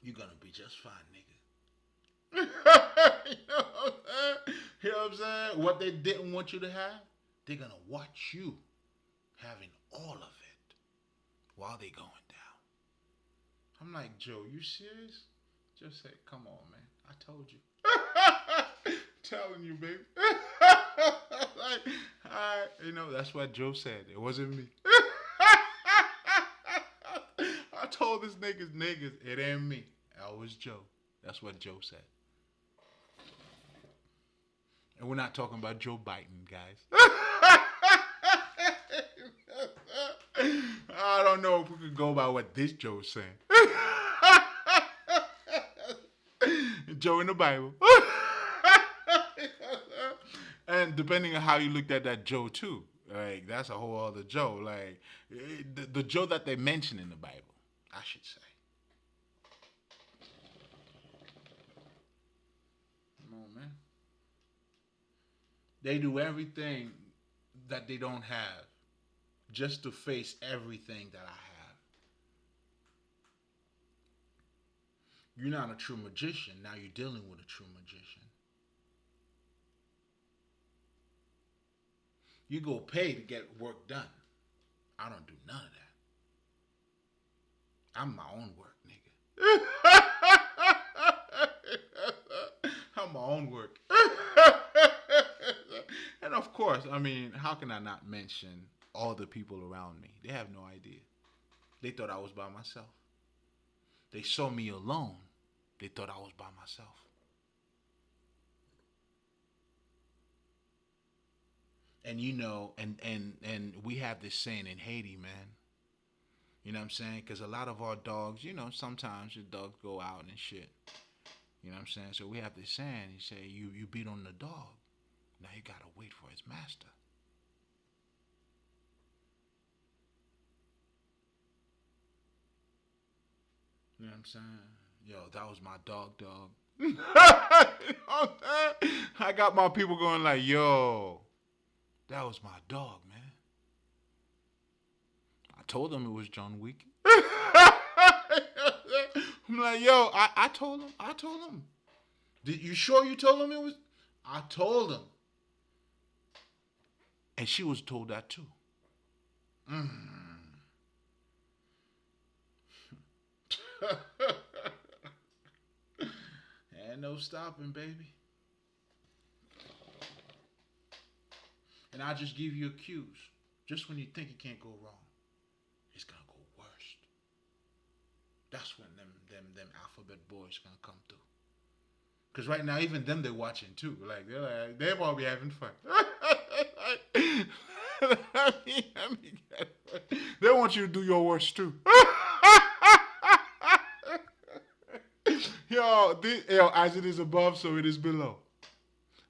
You're gonna be just fine, nigga. You know what I'm saying? You know what I'm saying? What they didn't want you to have, they're gonna watch you having all of it while they going down. I'm like, Joe, you serious? Just say, come on, man. I told you. Telling you, baby. Like, you know, that's what Joe said. It wasn't me. I told this niggas, it ain't me. That was Joe. That's what Joe said. And we're not talking about Joe Biden, guys. I don't know if we could go by what this Joe's saying. Joe in the Bible. And depending on how you looked at that Joe too, like that's a whole other Joe. Like the Joe that they mention in the Bible, I should say. Come on, man. They do everything that they don't have just to face everything that I have. You're not a true magician. Now you're dealing with a true magician. You go pay to get work done. I don't do none of that. I'm my own work, nigga. I'm my own work. And of course, I mean, how can I not mention all the people around me? They have no idea. They thought I was by myself. They saw me alone. They thought I was by myself. And and we have this saying in Haiti, man. You know what I'm saying? Because a lot of our dogs, sometimes the dogs go out and shit. You know what I'm saying? So we have this saying. He say, you beat on the dog. Now you gotta wait for his master. You know what I'm saying? Yo, that was my dog. You know what I'm saying? I got my people going like, yo, that was my dog, man. I told them it was John Wick. I'm like, yo, I told him. I told him. Did you sure you told him it was? I told him. And she was told that too. Mm. And no stopping, baby. And I just give you a cues. Just when you think it can't go wrong, it's gonna go worst. That's when them alphabet boys gonna come through. Cause right now, even them they're watching too. Like they're probably having fun. They want you to do your worst too. Yo, as it is above, so it is below.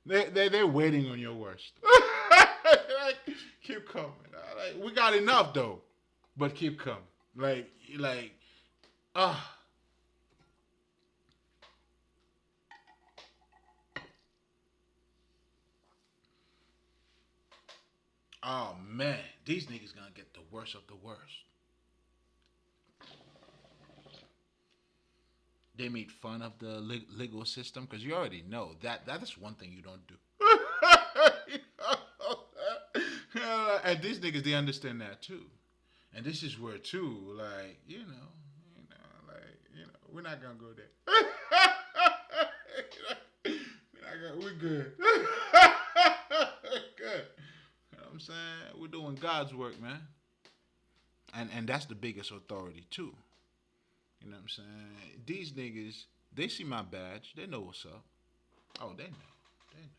They're waiting on your worst. Like, keep coming. Like, we got enough though, but keep coming. Like, ah. Oh man, these niggas gonna get the worst of the worst. They made fun of the legal system because you already know that is one thing you don't do. And these niggas they understand that too, and this is where too, like we're not gonna go there. We're good. Good. You know what I'm saying? We're doing God's work, man, and that's the biggest authority too. You know what I'm saying? These niggas, they see my badge. They know what's up. Oh, they know. They know.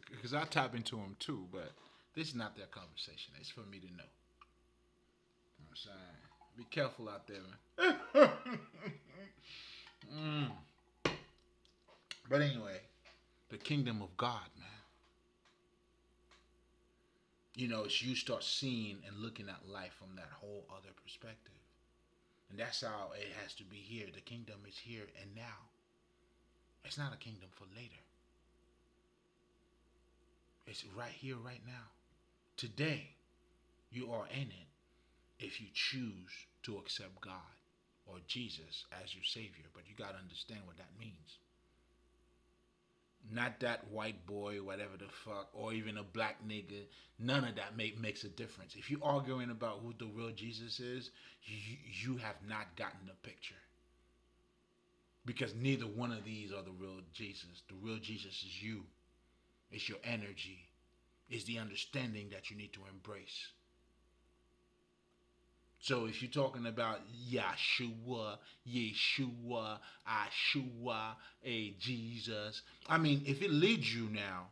Because I tap into them too, but this is not their conversation. It's for me to know. You know what I'm saying? Be careful out there, man. But anyway, the kingdom of God, man. It's you start seeing and looking at life from that whole other perspective. And that's how it has to be here. The kingdom is here and now. It's not a kingdom for later. It's right here, right now. Today, you are in it if you choose to accept God or Jesus as your Savior. But you got to understand what that means. Not that white boy, whatever the fuck, or even a black nigga. None of that makes a difference. If you're arguing about who the real Jesus is, you have not gotten the picture. Because neither one of these are the real Jesus. The real Jesus is you. It's your energy. It's the understanding that you need to embrace. So if you're talking about Yeshua, Ashua, Jesus, I mean, if it leads you now,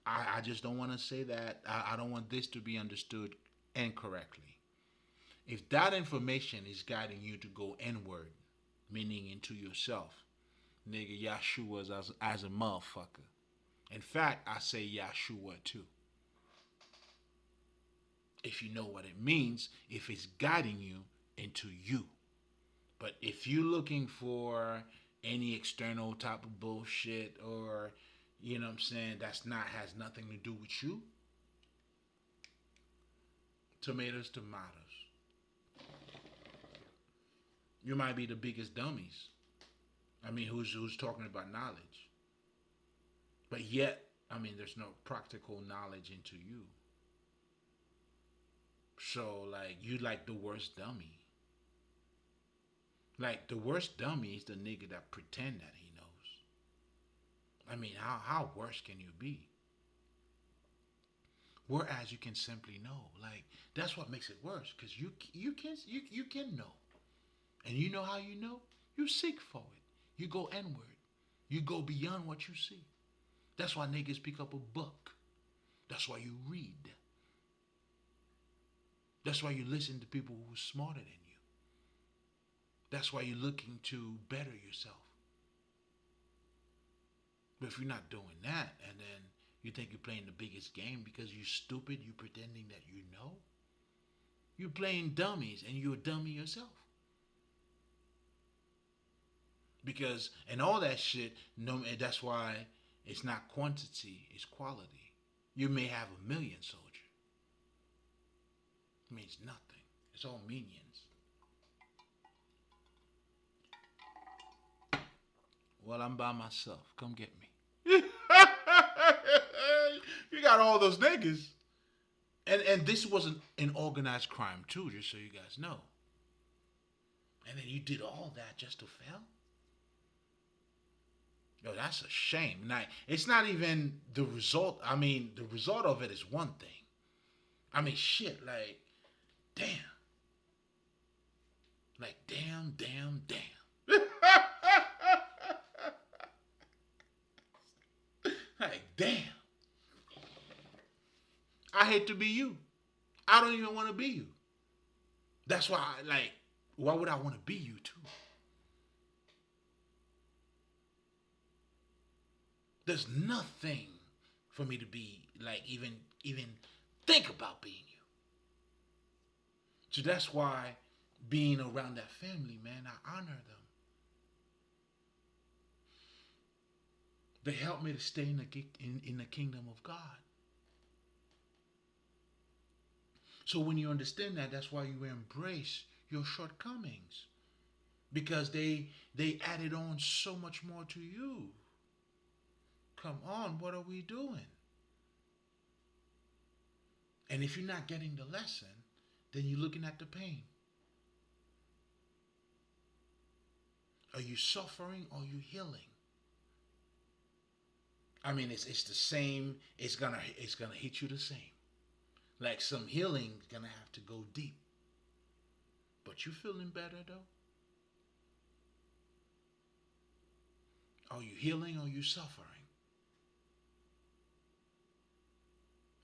I just don't want to say that. I don't want this to be understood incorrectly. If that information is guiding you to go inward, meaning into yourself, nigga, Yeshua's as a motherfucker. In fact, I say Yeshua too. If you know what it means, if it's guiding you into you. But if you're looking for any external type of bullshit or, you know what I'm saying, has nothing to do with you, tomatoes. You might be the biggest dummies. I mean, who's talking about knowledge? But yet, I mean, there's no practical knowledge into you. So like you like the worst dummy. Like the worst dummy is the nigga that pretend that he knows. I mean, how worse can you be? Whereas you can simply know. Like that's what makes it worse because you can know, and you know how you know. You seek for it. You go inward. You go beyond what you see. That's why niggas pick up a book. That's why you read. That's why you listen to people who are smarter than you. That's why you're looking to better yourself. But if you're not doing that, and then you think you're playing the biggest game because you're stupid, you pretending that you know, you're playing dummies and you're a dummy yourself. Because and all that shit, no, that's why it's not quantity, it's quality. You may have a million soldiers. It means nothing. It's all minions. Well, I'm by myself. Come get me. You got all those niggas. And this was an organized crime too, just so you guys know. And then you did all that just to fail? Yo, that's a shame. Now, it's not even the result. I mean, the result of it is one thing. I mean, shit, like, damn. Like, damn, damn, damn. Like, damn. I hate to be you. I don't even want to be you. That's why, like, why would I want to be you too? There's nothing for me to be like even think about being you. So that's why being around that family, man, I honor them. They help me to stay in the kingdom of God. So when you understand that, that's why you embrace your shortcomings because they added on so much more to you. Come on, what are we doing? And if you're not getting the lesson, then you're looking at the pain. Are you suffering or are you healing? I mean, it's the same. It's gonna hit you the same. Like some healing is gonna have to go deep. But you feeling better though? Are you healing or are you suffering?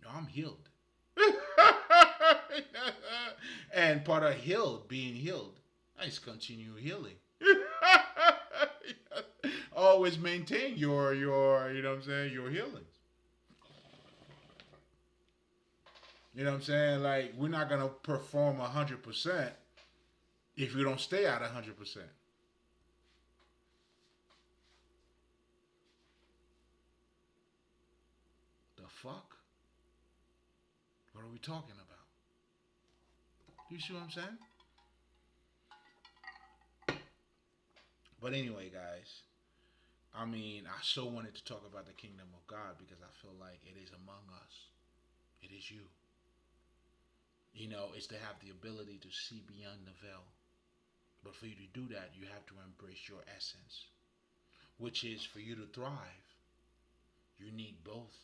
No, I'm healed. And part of healed, being healed, I just continue healing. Always maintain your you know what I'm saying, your healing. You know what I'm saying? Like we're not gonna perform 100% if you don't stay at 100%. The fuck? What are we talking about? You see what I'm saying? But anyway, guys, I mean, I so wanted to talk about the kingdom of God because I feel like it is among us. It is you. You know, it's to have the ability to see beyond the veil. But for you to do that, you have to embrace your essence, which is for you to thrive, you need both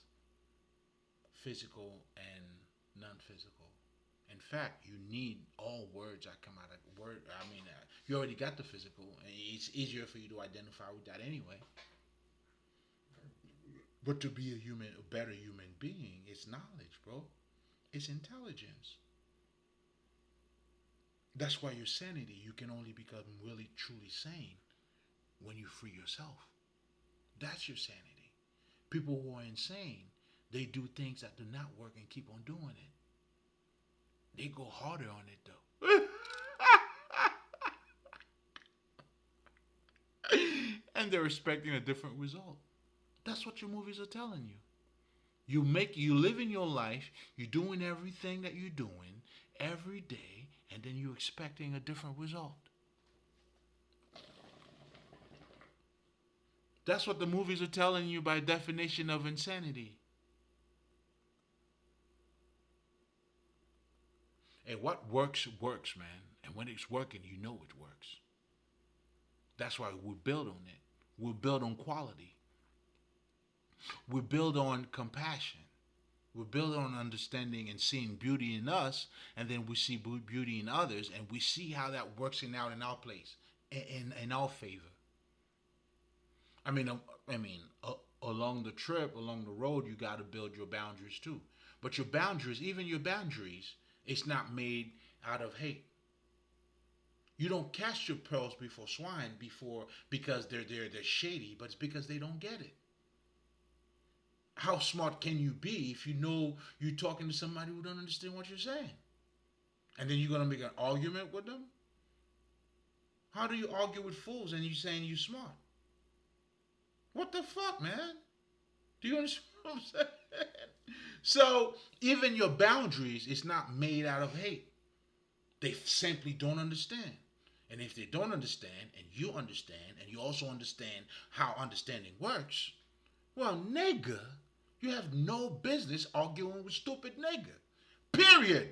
physical and non-physical. In fact, you need all words that come out of word. I mean, you already got the physical, and it's easier for you to identify with that anyway. But to be a human, a better human being, it's knowledge, bro. It's intelligence. That's why your sanity, you can only become really truly sane when you free yourself. That's your sanity. People who are insane, they do things that do not work and keep on doing it. They go harder on it though. And they're expecting a different result. That's what your movies are telling you. You live in your life, you're doing everything that you're doing every day, and then you're expecting a different result. That's what the movies are telling you by definition of insanity. Hey, what works works, man. And when it's working, you know it works. That's why we build on it. We build on quality. We build on compassion. We build on understanding and seeing beauty in us, and then we see beauty in others, and we see how that works out in our place, in our favor. I mean, along the trip, along the road, you got to build your boundaries too. But your boundaries, even your boundaries, it's not made out of hate. You don't cast your pearls before swine before because they're shady, but it's because they don't get it. How smart can you be if you know you're talking to somebody who don't understand what you're saying? And then you're gonna make an argument with them? How do you argue with fools and you saying you smart? What the fuck, man? Do you understand what I'm saying? So even your boundaries is not made out of hate. They simply don't understand. And if they don't understand and you understand and you also understand how understanding works, well, nigga, you have no business arguing with stupid nigga. Period.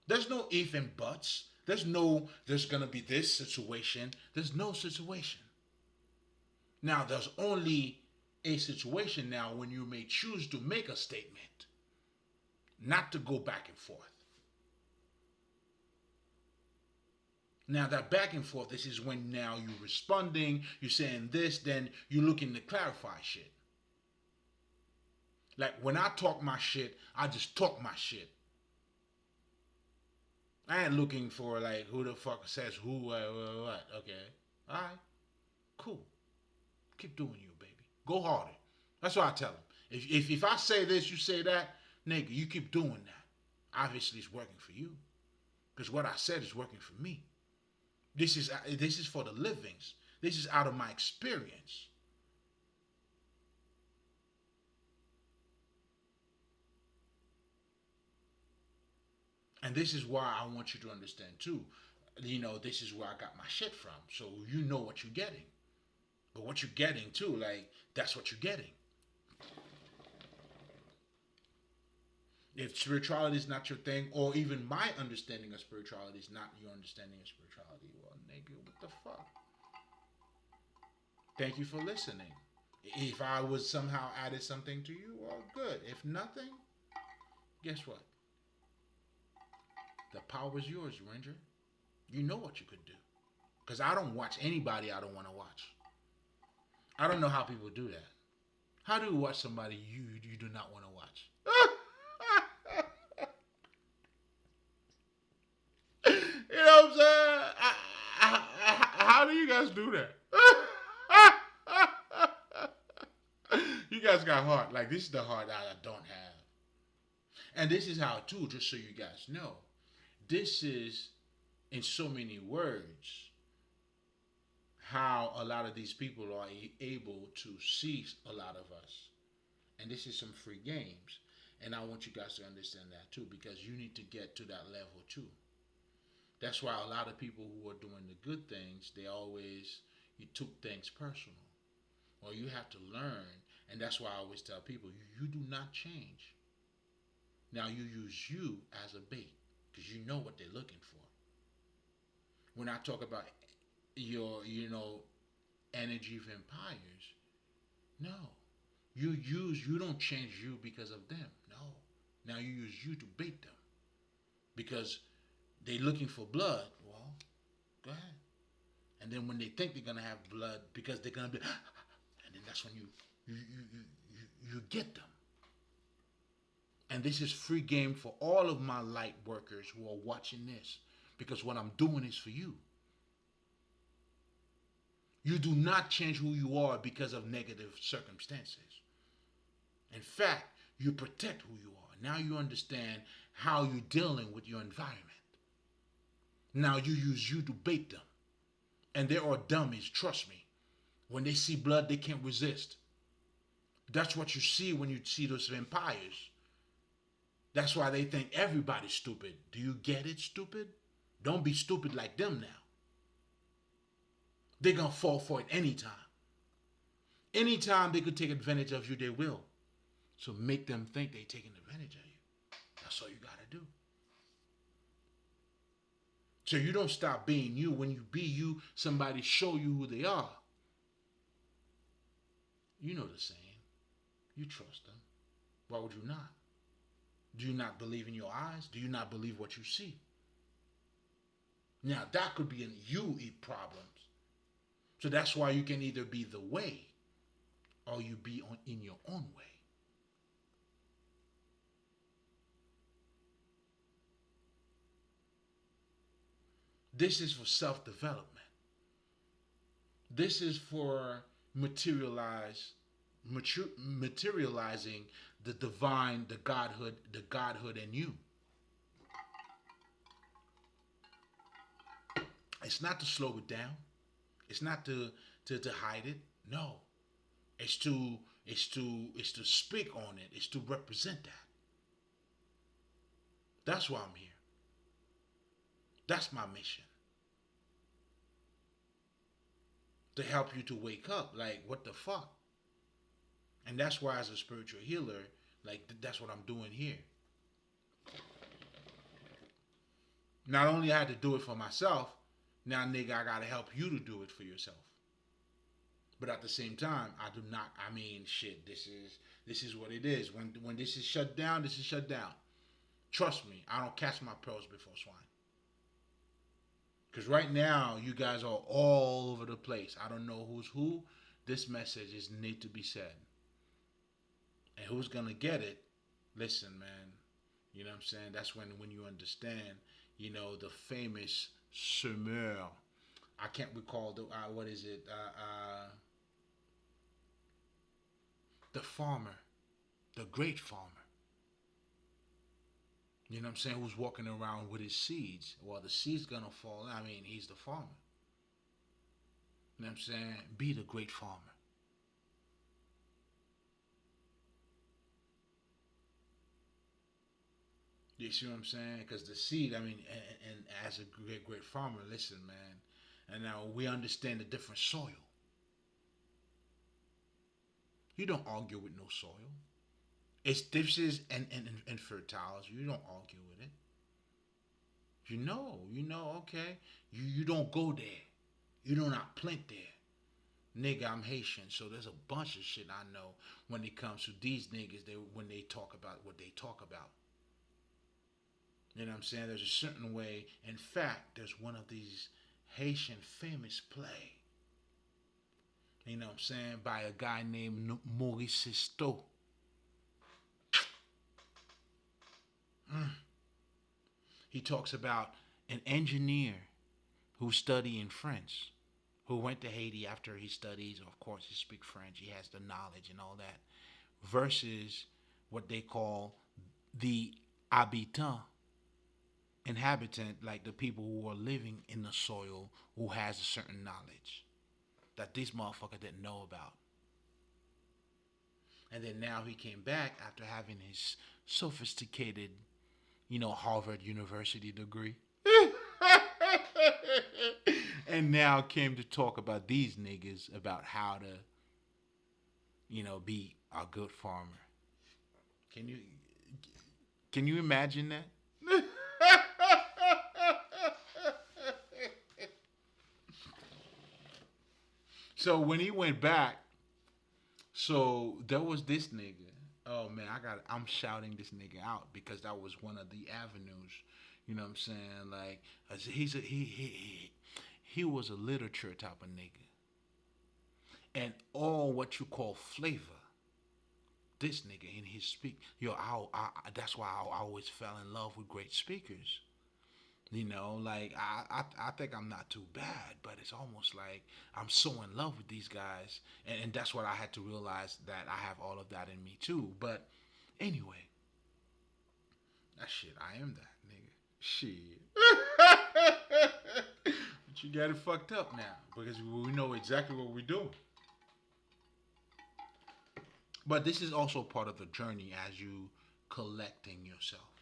There's no if and buts. There's gonna be this situation. There's no situation. Now, there's only a situation now when you may choose to make a statement, not to go back and forth. Now, that back and forth, this is when now you're responding, you're saying this, then you're looking to clarify shit. Like when I talk my shit, I just talk my shit. I ain't looking for like who the fuck says who, what. Okay, all right, cool. Keep doing you, baby. Go harder. That's what I tell them. If I say this, you say that, nigga, you keep doing that. Obviously, it's working for you because what I said is working for me. This is for the livings. This is out of my experience. And this is why I want you to understand too. This is where I got my shit from. So you know what you're getting. But what you're getting too, like, that's what you're getting. If spirituality is not your thing, or even my understanding of spirituality is not your understanding of spirituality, well, nigga, what the fuck? Thank you for listening. If I was somehow added something to you, well, good. If nothing, guess what? The power is yours, Ranger. You know what you could do. Because I don't watch anybody I don't want to watch. I don't know how people do that. How do you watch somebody you do not want to watch? You know what I'm saying? How do you guys do that? You guys got heart. Like, this is the heart that I don't have. And this is how, too, just so you guys know. This is, in so many words, how a lot of these people are able to see a lot of us. And this is some free games. And I want you guys to understand that, too, because you need to get to that level, too. That's why a lot of people who are doing the good things, you took things personal. Or you have to learn, and that's why I always tell people, you do not change. Now you use you as a bait, because you know what they're looking for. When I talk about your energy vampires, no. You don't change you because of them. No. Now you use you to bait them. Because they're looking for blood. Well, go ahead. And then when they think they're gonna have blood, because they're gonna be, and then that's when you get them. And this is free game for all of my light workers who are watching this, because what I'm doing is for you. You do not change who you are because of negative circumstances. In fact, you protect who you are. Now you understand how you're dealing with your environment. Now you use you to bait them. And they are dummies, trust me. When they see blood, they can't resist. That's what you see when you see those vampires. That's why they think everybody's stupid. Do you get it, stupid? Don't be stupid like them now. They're going to fall for it anytime. Anytime they could take advantage of you, they will. So make them think they're taking advantage of you. That's all you gotta do. So you don't stop being you. When you be you, somebody show you who they are. You know the saying. You trust them. Why would you not? Do you not believe in your eyes? Do you not believe what you see? Now that could be an you problems. So that's why you can either be the way or you be in your own way. This is for self-development. This is for materializing the divine, the Godhood in you. It's not to slow it down. It's not to hide it. No. It's to speak on it. It's to represent that. That's why I'm here. That's my mission. To help you to wake up. Like, what the fuck? And that's why, as a spiritual healer, like, that's what I'm doing here. Not only I had to do it for myself, now, nigga, I gotta help you to do it for yourself. But at the same time, I do not. I mean, shit. This is what it is. When this is shut down, this is shut down. Trust me, I don't catch my pearls before swine. Because right now, you guys are all over the place. I don't know who's who. This message is need to be said. And who's going to get it? Listen, man. You know what I'm saying? That's when you understand, the famous semeur. I can't recall what is it? The farmer. The great farmer. You know what I'm saying? Who's walking around with his seeds. Well, the seed's gonna fall. I mean, he's the farmer. You know what I'm saying? Be the great farmer. You see what I'm saying? Because the seed, I mean, and as a great farmer, listen, man. And now we understand the different soil. You don't argue with no soil. It's this is and fertile. You don't argue with it. Okay. You don't go there. You do not plant there. Nigga, I'm Haitian, so there's a bunch of shit I know when it comes to these niggas. When they talk about what they talk about. You know what I'm saying? There's a certain way. In fact, there's one of these Haitian famous play. You know what I'm saying? By a guy named Maurice Sisto. He talks about an engineer who studied in France, who went to Haiti after he studies. Of course, he speaks French. He has the knowledge and all that. Versus what they call the inhabitant, like the people who are living in the soil, who has a certain knowledge that this motherfucker didn't know about. And then now he came back after having his sophisticated, Harvard University degree. And now came to talk about these niggas, about how to, be a good farmer. Can you imagine that? So when he went back, so there was this nigga. Oh man, I'm shouting this nigga out because that was one of the avenues. You know what I'm saying? Like he was a literature type of nigga, and all what you call flavor. This nigga in his speak, that's why I always fell in love with great speakers. Like I think I'm not too bad, but it's almost like I'm so in love with these guys, and that's what I had to realize, that I have all of that in me too. But anyway, that shit, I am that nigga. Shit. But you got it fucked up now because we know exactly what we're doing. But this is also part of the journey as you collecting yourself,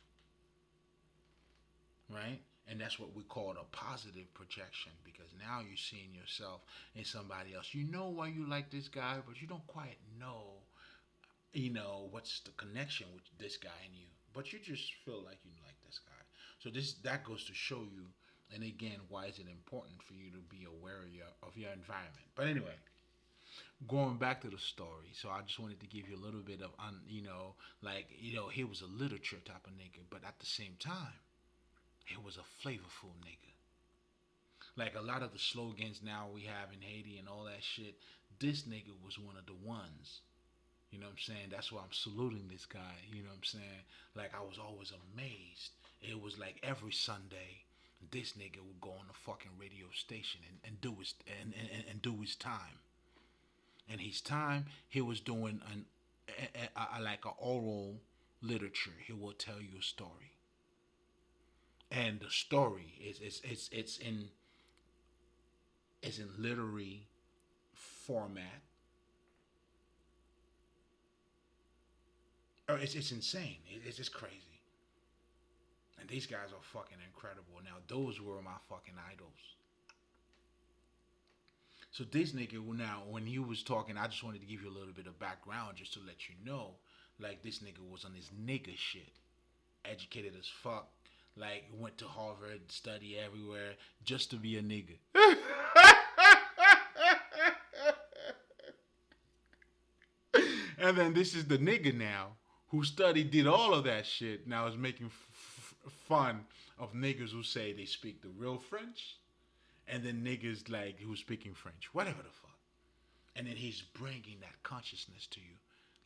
right? And that's what we call a positive projection, because now you're seeing yourself in somebody else. You know why you like this guy, but you don't quite know, what's the connection with this guy and you. but you just feel like you like this guy. So that goes to show you, and again, why is it important for you to be aware of your environment. But anyway, going back to the story, so I just wanted to give you a little bit of, he was a literature type of nigga, but at the same time, he was a flavorful nigga. Like a lot of the slogans now we have in Haiti and all that shit, this nigga was one of the ones. You know what I'm saying? That's why I'm saluting this guy. You know what I'm saying? Like I was always amazed. It was like every Sunday, this nigga would go on the fucking radio station and do his and do his time. And his time, he was doing like a oral literature. He will tell you a story, and the story is in literary format. Oh, it's insane. It's just crazy. And these guys are fucking incredible. Now, those were my fucking idols. So this nigga, now, when he was talking, I just wanted to give you a little bit of background just to let you know, like, this nigga was on his nigga shit. Educated as fuck. Like, went to Harvard, study everywhere, just to be a nigga. And then this is the nigga now who studied, did all of that shit. Now is making fun of niggas who say they speak the real French, and then niggas like who speaking French, whatever the fuck. And then he's bringing that consciousness to you,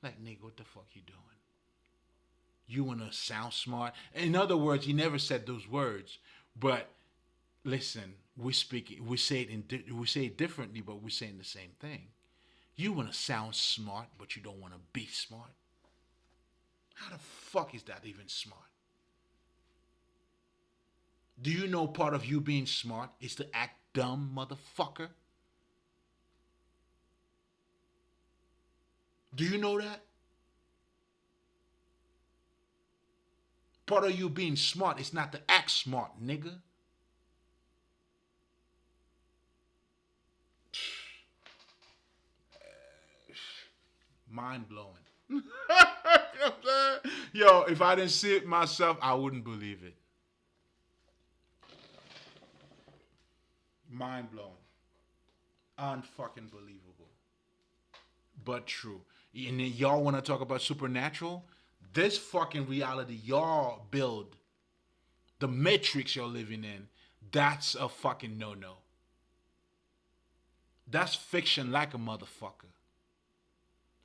like nigga, what the fuck you doing? You wanna sound smart? In other words, he never said those words, but listen, we speak it, we say it differently, but we're saying the same thing. You want to sound smart, but you don't want to be smart. How the fuck is that even smart? Do you know part of you being smart is to act dumb, motherfucker? Do you know that? Part of you being smart is not to act smart, nigga. Mind blowing. You know what I'm saying? Yo, if I didn't see it myself, I wouldn't believe it. Mind blowing. Unfucking believable. But true. And then y'all want to talk about supernatural? This fucking reality y'all build, the matrix you're living in, that's a fucking no-no. That's fiction like a motherfucker.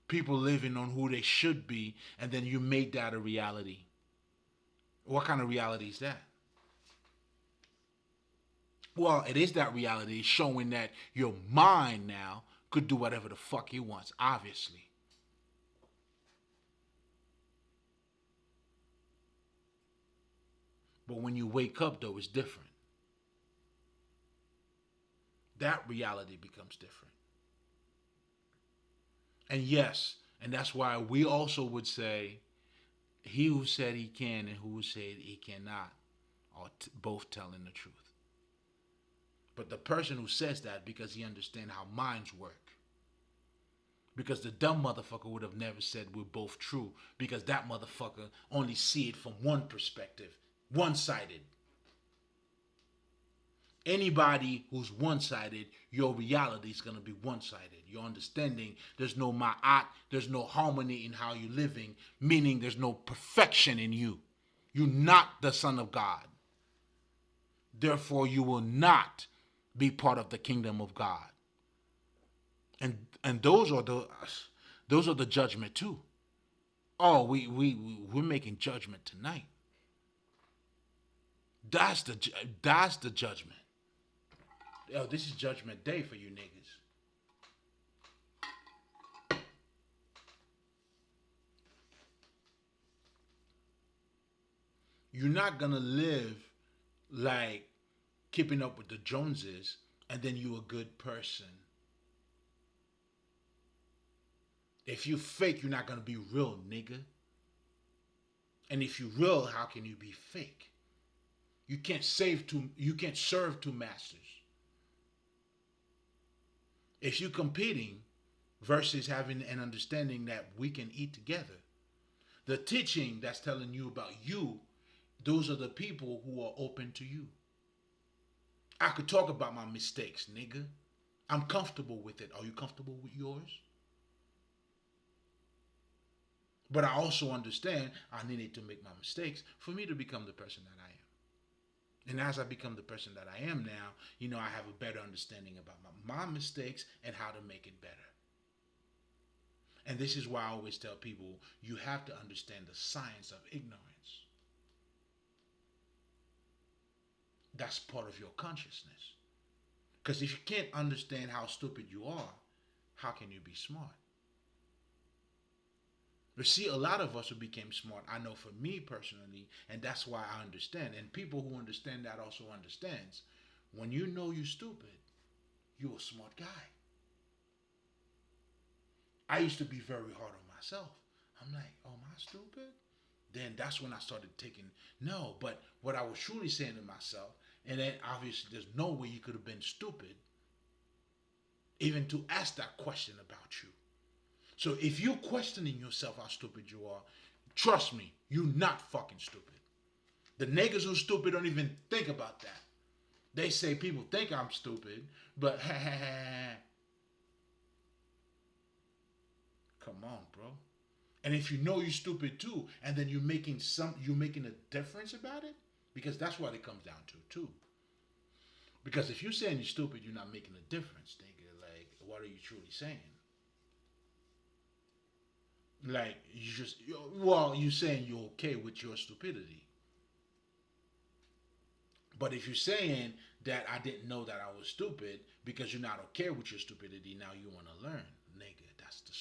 People living on who they should be, and then you make that a reality. What kind of reality is that? Well, it is that reality showing that your mind now could do whatever the fuck it wants, obviously. But when you wake up, though, it's different. That reality becomes different. And yes, and that's why we also would say, he who said he can and who said he cannot are both telling the truth. But the person who says that because he understands how minds work. Because the dumb motherfucker would have never said we're both true, because that motherfucker only see it from one perspective, one-sided. Anybody who's one-sided, your reality is going to be one-sided. Your understanding, there's no ma'at, there's no harmony in how you're living, meaning there's no perfection in you. You're not the son of God. Therefore, you will not be part of the kingdom of God. And those are the judgment too. Oh, we're making judgment tonight. That's the judgment. Yo, this is judgment day for you niggas. You're not gonna live like keeping up with the Joneses and then you a good person. If you fake, you're not gonna be real, nigga. And if you real, how can you be fake? You can't serve two masters. If you're competing versus having an understanding that we can eat together, The teaching that's telling you about you, those are the people who are open to you. I could talk about my mistakes, nigga. I'm comfortable with it. Are you comfortable with yours? But I also understand I needed to make my mistakes for me to become the person that I am. And as I become the person that I am now, I have a better understanding about my mistakes and how to make it better. And this is why I always tell people you have to understand the science of ignorance. That's part of your consciousness. Because if you can't understand how stupid you are, how can you be smart? But see, a lot of us who became smart, I know for me personally, and that's why I understand. And people who understand that also understands. When you know you're stupid, you're a smart guy. I used to be very hard on myself. I'm like, oh, am I stupid? Then that's when I started taking, no, but what I was truly saying to myself, and then obviously there's no way you could have been stupid even to ask that question about you. So if you're questioning yourself how stupid you are, trust me, you're not fucking stupid. The niggas who stupid don't even think about that. They say people think I'm stupid, but come on, bro. And if you know you're stupid too, and then you're making a difference about it, because that's what it comes down to too. Because if you're saying you're stupid, you're not making a difference, nigga. Like, what are you truly saying? Like, you're saying you're okay with your stupidity. But if you're saying that I didn't know that I was stupid because you're not okay with your stupidity, now you want to learn, nigga. That's the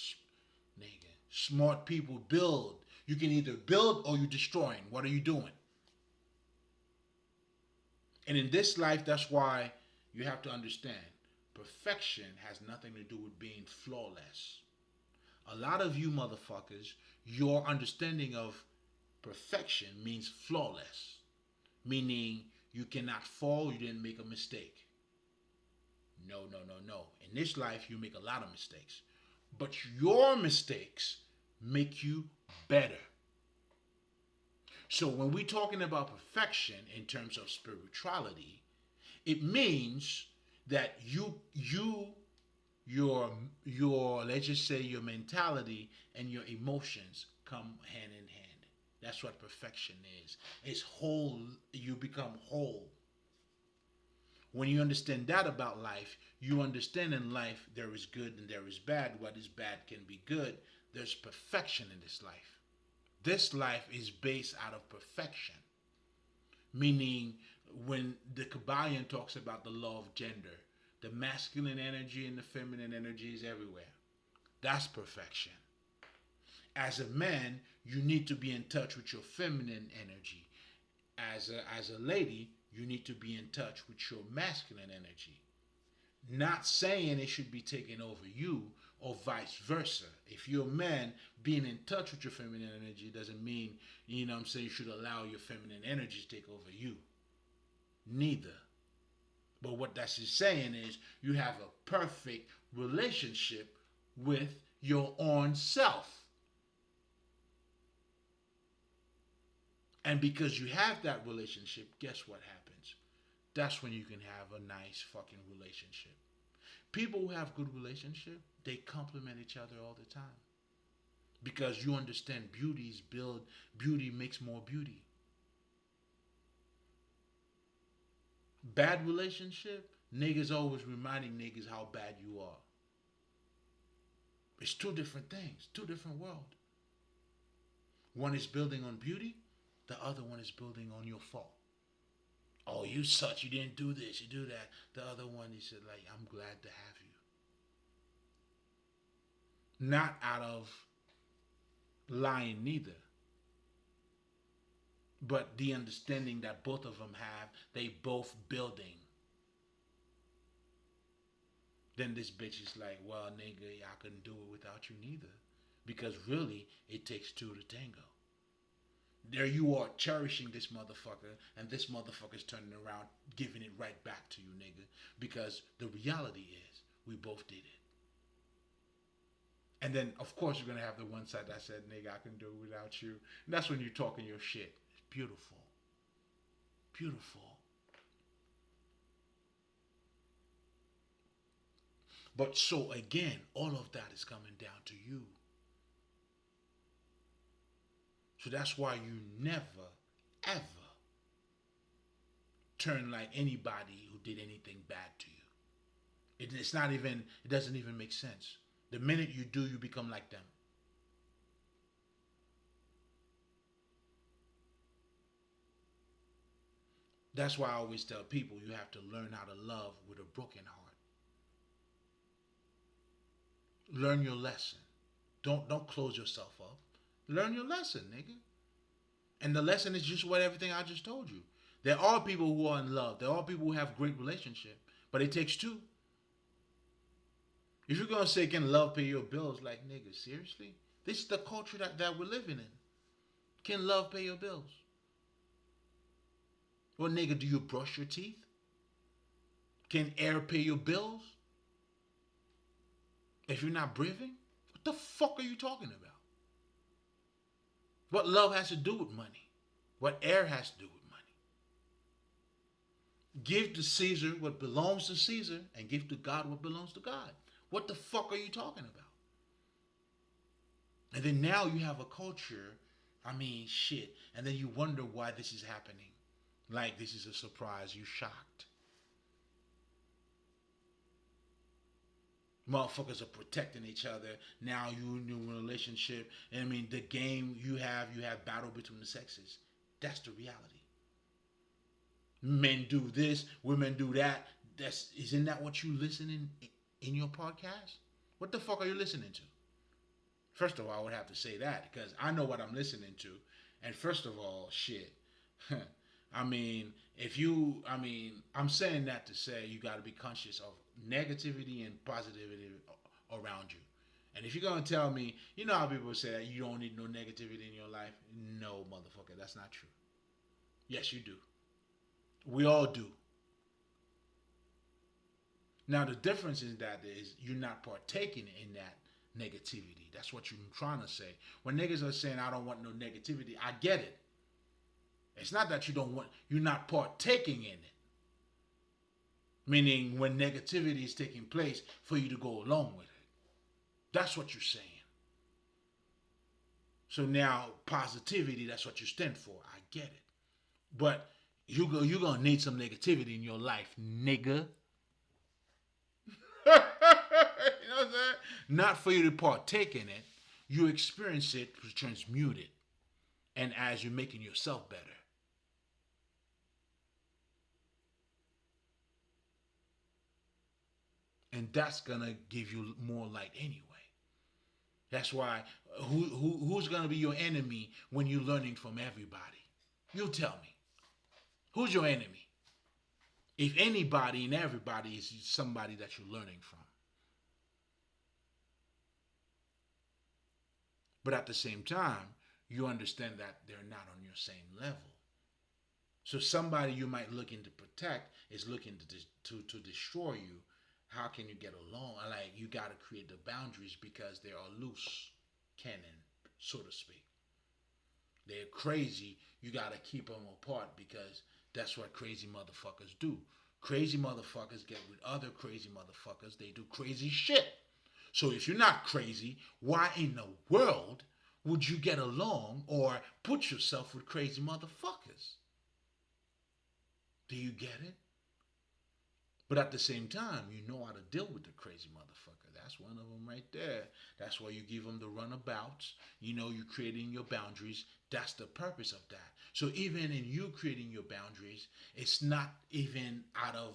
nigga. Smart people build. You can either build or you're destroying. What are you doing? And in this life, that's why you have to understand perfection has nothing to do with being flawless. A lot of you motherfuckers, your understanding of perfection means flawless, meaning you cannot fall, you didn't make a mistake. No, no, no, no. In this life, you make a lot of mistakes. But your mistakes make you better. So when we're talking about perfection in terms of spirituality, it means that your let's just say your mentality and your emotions come hand in hand. That's what perfection is. It's whole. You become whole. When you understand that about life, you understand in life there is good and there is bad. What is bad can be good. There's perfection in this life. This life is based out of perfection. Meaning, when the Kabbalion talks about the law of gender, the masculine energy and the feminine energy is everywhere. That's perfection. As a man, you need to be in touch with your feminine energy. As a lady, you need to be in touch with your masculine energy. Not saying it should be taken over you or vice versa. If you're a man, being in touch with your feminine energy doesn't mean, you should allow your feminine energy to take over you. Neither. But what that's just saying is you have a perfect relationship with your own self. And because you have that relationship, guess what happens? That's when you can have a nice fucking relationship. People who have good relationship, they complement each other all the time. Because you understand beauty makes more beauty. Bad relationship, niggas always reminding niggas how bad you are. It's two different things, two different worlds. One is building on beauty, the other one is building on your fault. Oh, you such, you didn't do this, you do that. The other one, he said, like, I'm glad to have you. Not out of lying neither. But the understanding that both of them have, they both building. Then this bitch is like, well, nigga, I couldn't do it without you neither. Because really, it takes two to tango. There you are cherishing this motherfucker, and this motherfucker's turning around, giving it right back to you, nigga. Because the reality is, we both did it. And then, of course, you're gonna have the one side that said, "Nigga, I can do it without you." And that's when you're talking your shit. It's beautiful, beautiful. But so again, all of that is coming down to you. So that's why you never, ever turn like anybody who did anything bad to you. It's not even. It doesn't even make sense. The minute you do, you become like them. That's why I always tell people you have to learn how to love with a broken heart. Learn your lesson. Don't close yourself up. Learn your lesson, nigga. And the lesson is just what everything I just told you. There are people who are in love. There are people who have great relationship, but it takes two. If you're gonna say can love pay your bills, like nigga, seriously? This is the culture that we're living in. Can love pay your bills? Well, nigga, do you brush your teeth? Can air pay your bills? If you're not breathing, what the fuck are you talking about? What love has to do with money? What air has to do with money? Give to Caesar what belongs to Caesar and give to God what belongs to God. What the fuck are you talking about? And then now you have a culture, I mean, shit. And then you wonder why this is happening. Like this is a surprise. You shocked. Motherfuckers are protecting each other. Now you in your relationship. And I mean, the game you have battle between the sexes. That's the reality. Men do this, women do that. Isn't that what you listening in your podcast? What the fuck are you listening to? First of all, I would have to say that because I know what I'm listening to. And first of all, shit. I mean, I'm saying that to say you got to be conscious of negativity and positivity around you. And if you're going to tell me, you know how people say that you don't need no negativity in your life? No, motherfucker, that's not true. Yes, you do. We all do. Now, the difference is that is you're not partaking in that negativity. That's what you're trying to say. When niggas are saying, I don't want no negativity, I get it. It's not that you're not partaking in it. Meaning when negativity is taking place for you to go along with it. That's what you're saying. So now positivity, that's what you stand for. I get it. But you're going to need some negativity in your life, nigga. You know what I'm saying? Not for you to partake in it. You experience it to transmute it. And as you're making yourself better. And that's gonna give you more light anyway. That's why who's gonna be your enemy when you're learning from everybody? You tell me. Who's your enemy? If anybody and everybody is somebody that you're learning from. But at the same time, you understand that they're not on your same level. So somebody you might looking to protect is looking to destroy you. How can you get along? Like you got to create the boundaries because they are loose cannon, so to speak. They're crazy. You got to keep them apart because that's what crazy motherfuckers do. Crazy motherfuckers get with other crazy motherfuckers. They do crazy shit. So if you're not crazy, why in the world would you get along or put yourself with crazy motherfuckers? Do you get it? But at the same time, you know how to deal with the crazy motherfucker. That's one of them right there. That's why you give them the runabouts. You know, you're creating your boundaries. That's the purpose of that. So even in you creating your boundaries, it's not even out of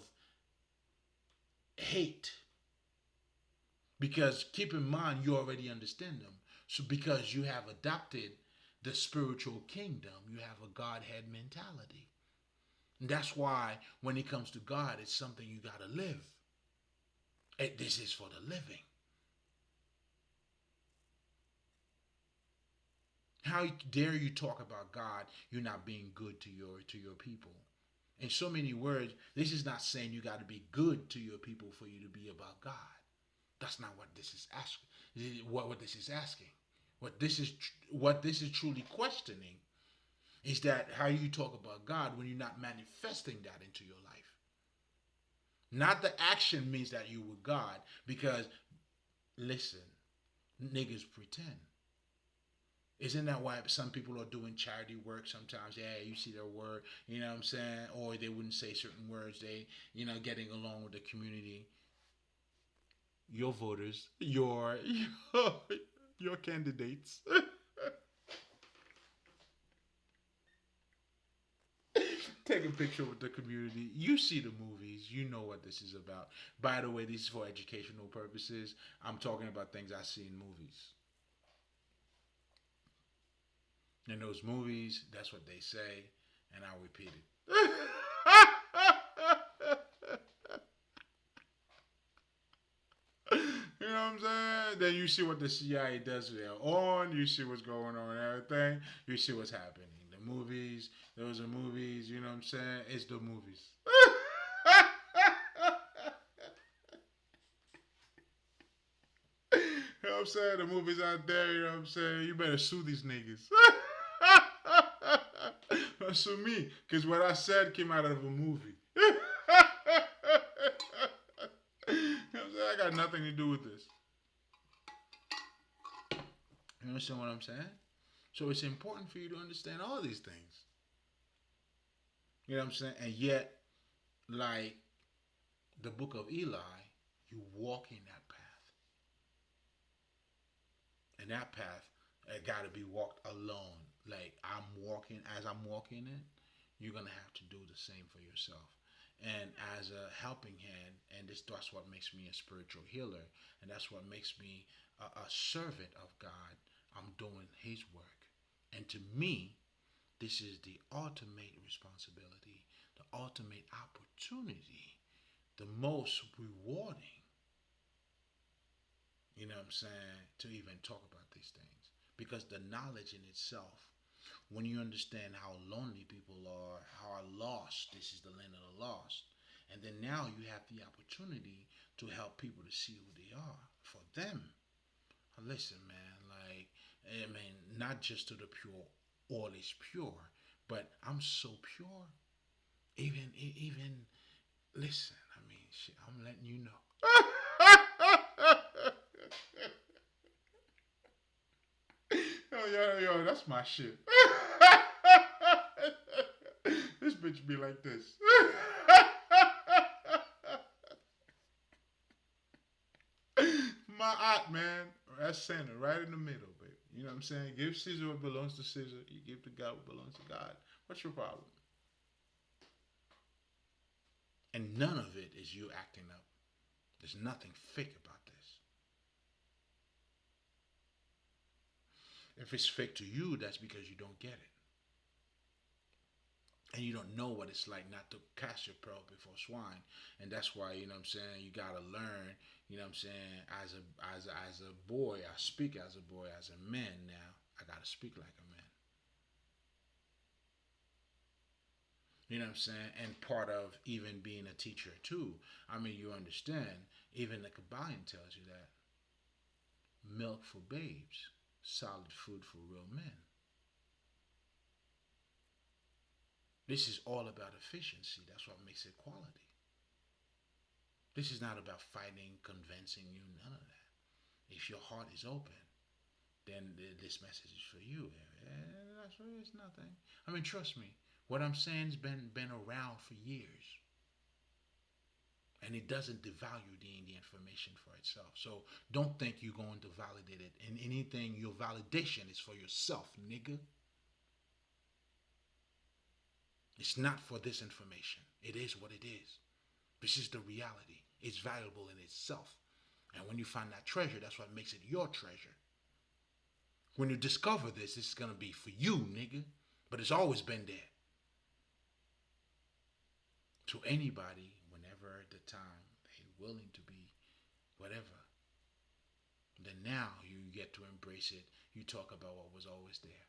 hate. Because keep in mind, you already understand them. So because you have adopted the spiritual kingdom, you have a Godhead mentality. And that's why when it comes to God, it's something you got to live. This is for the living. How dare you talk about God? You're not being good to your people. In so many words, this is not saying you got to be good to your people for you to be about God. That's not what this is asking. What this is asking. What this is truly questioning is that how you talk about God when you're not manifesting that into your life. Not the action means that you were God, because listen, niggas pretend. Isn't that why some people are doing charity work sometimes? Yeah, you see their word, you know what I'm saying? Or they wouldn't say certain words. They, getting along with the community. Your voters, your candidates. Take a picture with the community. You see the movies. You know what this is about. By the way, this is for educational purposes. I'm talking about things I see in movies. In those movies, that's what they say, and I'll repeat it. You know what I'm saying? Then you see what the CIA does there on. You see what's going on and everything. You see what's happening. The movies, those are movies. You know what I'm saying? It's the movies. You know what I'm saying? The movies out there, you know what I'm saying? You better sue these niggas. Sue me, because what I said came out of a movie. You know what I'm saying? I got nothing to do with this. You understand what I'm saying? So it's important for you to understand all these things. You know what I'm saying? And yet, like the book of Eli, you walk in that path. And that path got to be walked alone. Like as I'm walking it, you're going to have to do the same for yourself. And as a helping hand, and that's what makes me a spiritual healer, and that's what makes me a servant of God. I'm doing His work. And to me, this is the ultimate responsibility, the ultimate opportunity, the most rewarding, you know what I'm saying, to even talk about these things. Because the knowledge in itself, when you understand how lonely people are, how lost, this is the land of the lost, and then now you have the opportunity to help people to see who they are for them. Listen, man, like, I mean, not just to the pure, all is pure, but I'm so pure. Even, listen, I mean, shit, I'm letting you know. Yo, that's my shit. This bitch be like this. My aunt, man, that's center, right in the middle, baby. You know what I'm saying? Give Caesar what belongs to Caesar. You give to God what belongs to God. What's your problem? And none of it is you acting up. There's nothing fake about this. If it's fake to you, that's because you don't get it. And you don't know what it's like not to cast your pearl before swine. And that's why, you know what I'm saying, you gotta learn, you know what I'm saying, as a boy, I speak as a boy, as a man now, I gotta speak like a man. You know what I'm saying? And part of even being a teacher too, I mean, you understand, even the Kabbalah tells you that. Milk for babes, solid food for real men. This is all about efficiency. That's what makes it quality. This is not about fighting, convincing you, none of that. If your heart is open, then this message is for you. It's nothing. I mean, trust me. What I'm saying has been around for years. And it doesn't devalue the information for itself. So don't think you're going to validate it. In anything, your validation is for yourself, nigga. It's not for this information. It is what it is. This is the reality. It's valuable in itself. And when you find that treasure, that's what makes it your treasure. When you discover this, it's going to be for you, nigga. But it's always been there. To anybody, whenever the time they're willing to be whatever, then now you get to embrace it. You talk about what was always there.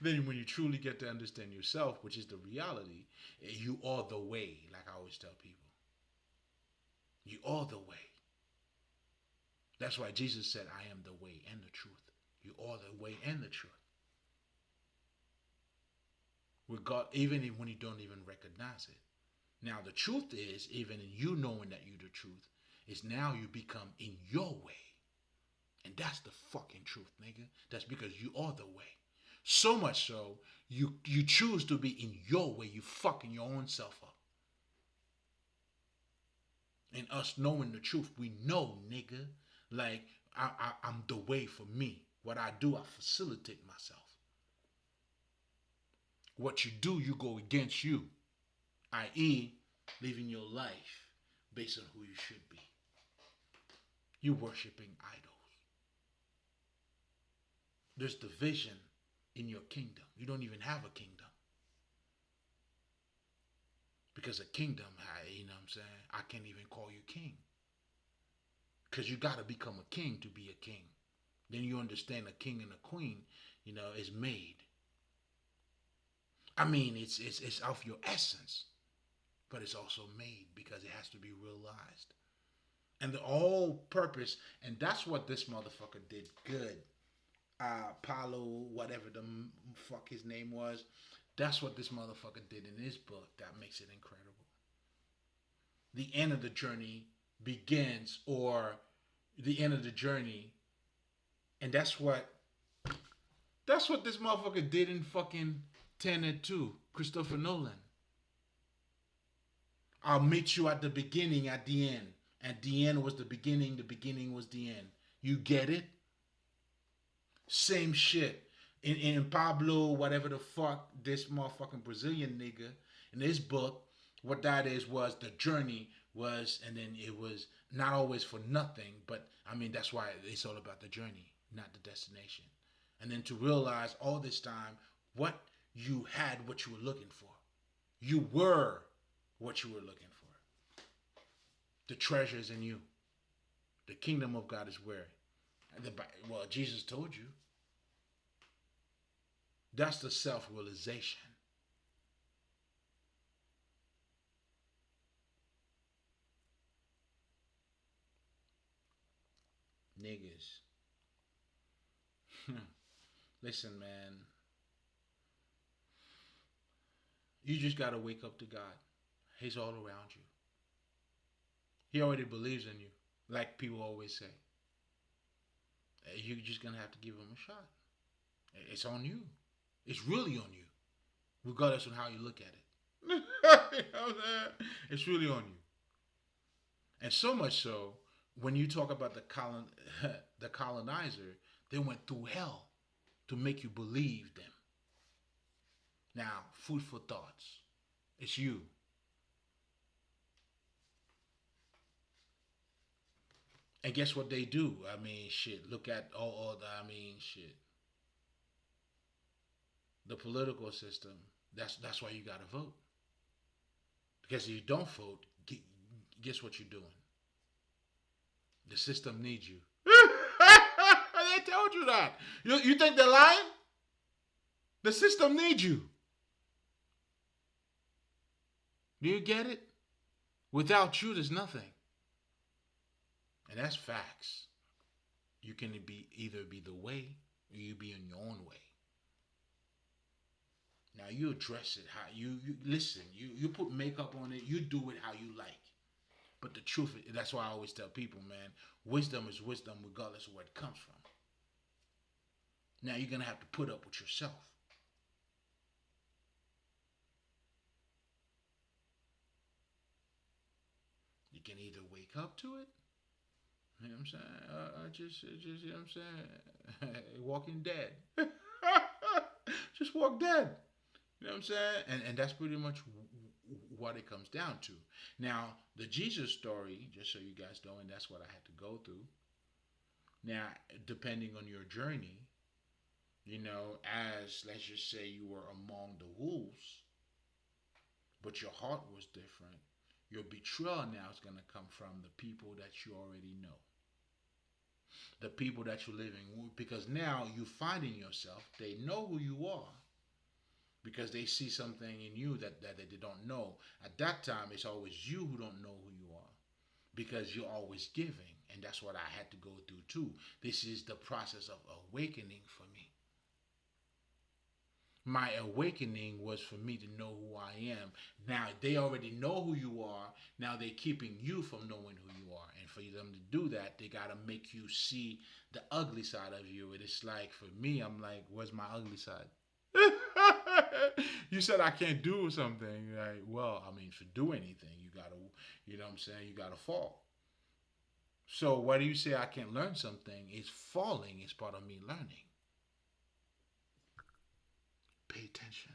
Then when you truly get to understand yourself, which is the reality, you are the way, like I always tell people. You are the way. That's why Jesus said, I am the way and the truth. You are the way and the truth. With God, even when you don't even recognize it. Now, the truth is, even in you knowing that you're the truth, is now you become in your way. And that's the fucking truth, nigga. That's because you are the way. So much so, you choose to be in your way. You fucking your own self up. And us knowing the truth, we know, nigga. Like, I'm the way for me. What I do, I facilitate myself. What you do, you go against you. I.e., living your life based on who you should be. You're worshiping idols. There's division in your kingdom. You don't even have a kingdom. Because a kingdom, you know what I'm saying? I can't even call you king. Because you got to become a king to be a king. Then you understand a king and a queen, you know, is made. I mean, it's of your essence, but it's also made because it has to be realized. And the whole purpose, and that's what this motherfucker did good. Paulo, whatever the fuck his name was, that's what this motherfucker did in his book that makes it incredible. The end of the journey begins, or the end of the journey, and that's what this motherfucker did in fucking Tenet 2, Christopher Nolan. I'll meet you at the beginning, at the end. At the end was the beginning was the end. You get it? Same shit. In Pablo, whatever the fuck, this motherfucking Brazilian nigga, in this book, what that is was the journey was, and then it was not always for nothing, but I mean, that's why it's all about the journey, not the destination. And then to realize all this time what you had, what you were looking for. You were what you were looking for. The treasure is in you. The kingdom of God is where? Well, Jesus told you. That's the self-realization. Niggas. Listen, man. You just gotta wake up to God. He's all around you. He already believes in you. Like people always say. You're just gonna have to give him a shot. It's on you. It's really on you. Regardless of how you look at it. You know what I'm saying? It's really on you. And so much so, when you talk about the colonizer, they went through hell to make you believe them. Now, food for thoughts. It's you. And guess what they do? I mean, shit. Look at all the, I mean, shit. The political system. That's why you gotta vote. Because if you don't vote, guess what you're doing? The system needs you. They told you that. You think they're lying? The system needs you. Do you get it? Without you, there's nothing. And that's facts. You can either be the way or you be in your own way. Now you address it how you listen. You put makeup on it. You do it how you like. But the truth is, that's why I always tell people, man, wisdom is wisdom regardless of where it comes from. Now you're gonna have to put up with yourself. You can either wake up to it. You know what I'm saying? Just you know what I'm saying? Walking dead. Just walk dead. You know what I'm saying? And that's pretty much what it comes down to. Now, the Jesus story, just so you guys know, and that's what I had to go through. Now, depending on your journey, you know, as let's just say you were among the wolves, but your heart was different, your betrayal now is going to come from the people that you already know. The people that you're living with, because now you find in yourself, they know who you are. Because they see something in you that they don't know. At that time, it's always you who don't know who you are. because you're always giving, and that's what I had to go through too. This is the process of awakening for me. My awakening was for me to know who I am. Now they already know who you are. Now they're keeping you from knowing who you are. And for them to do that, they gotta make you see the ugly side of you. And it's like for me, I'm like, where's my ugly side? You said I can't do something. Like, well, I mean, to do anything, you gotta, you know what I'm saying? You gotta fall. So why do you say I can't learn something? It's falling is part of me learning. Pay attention.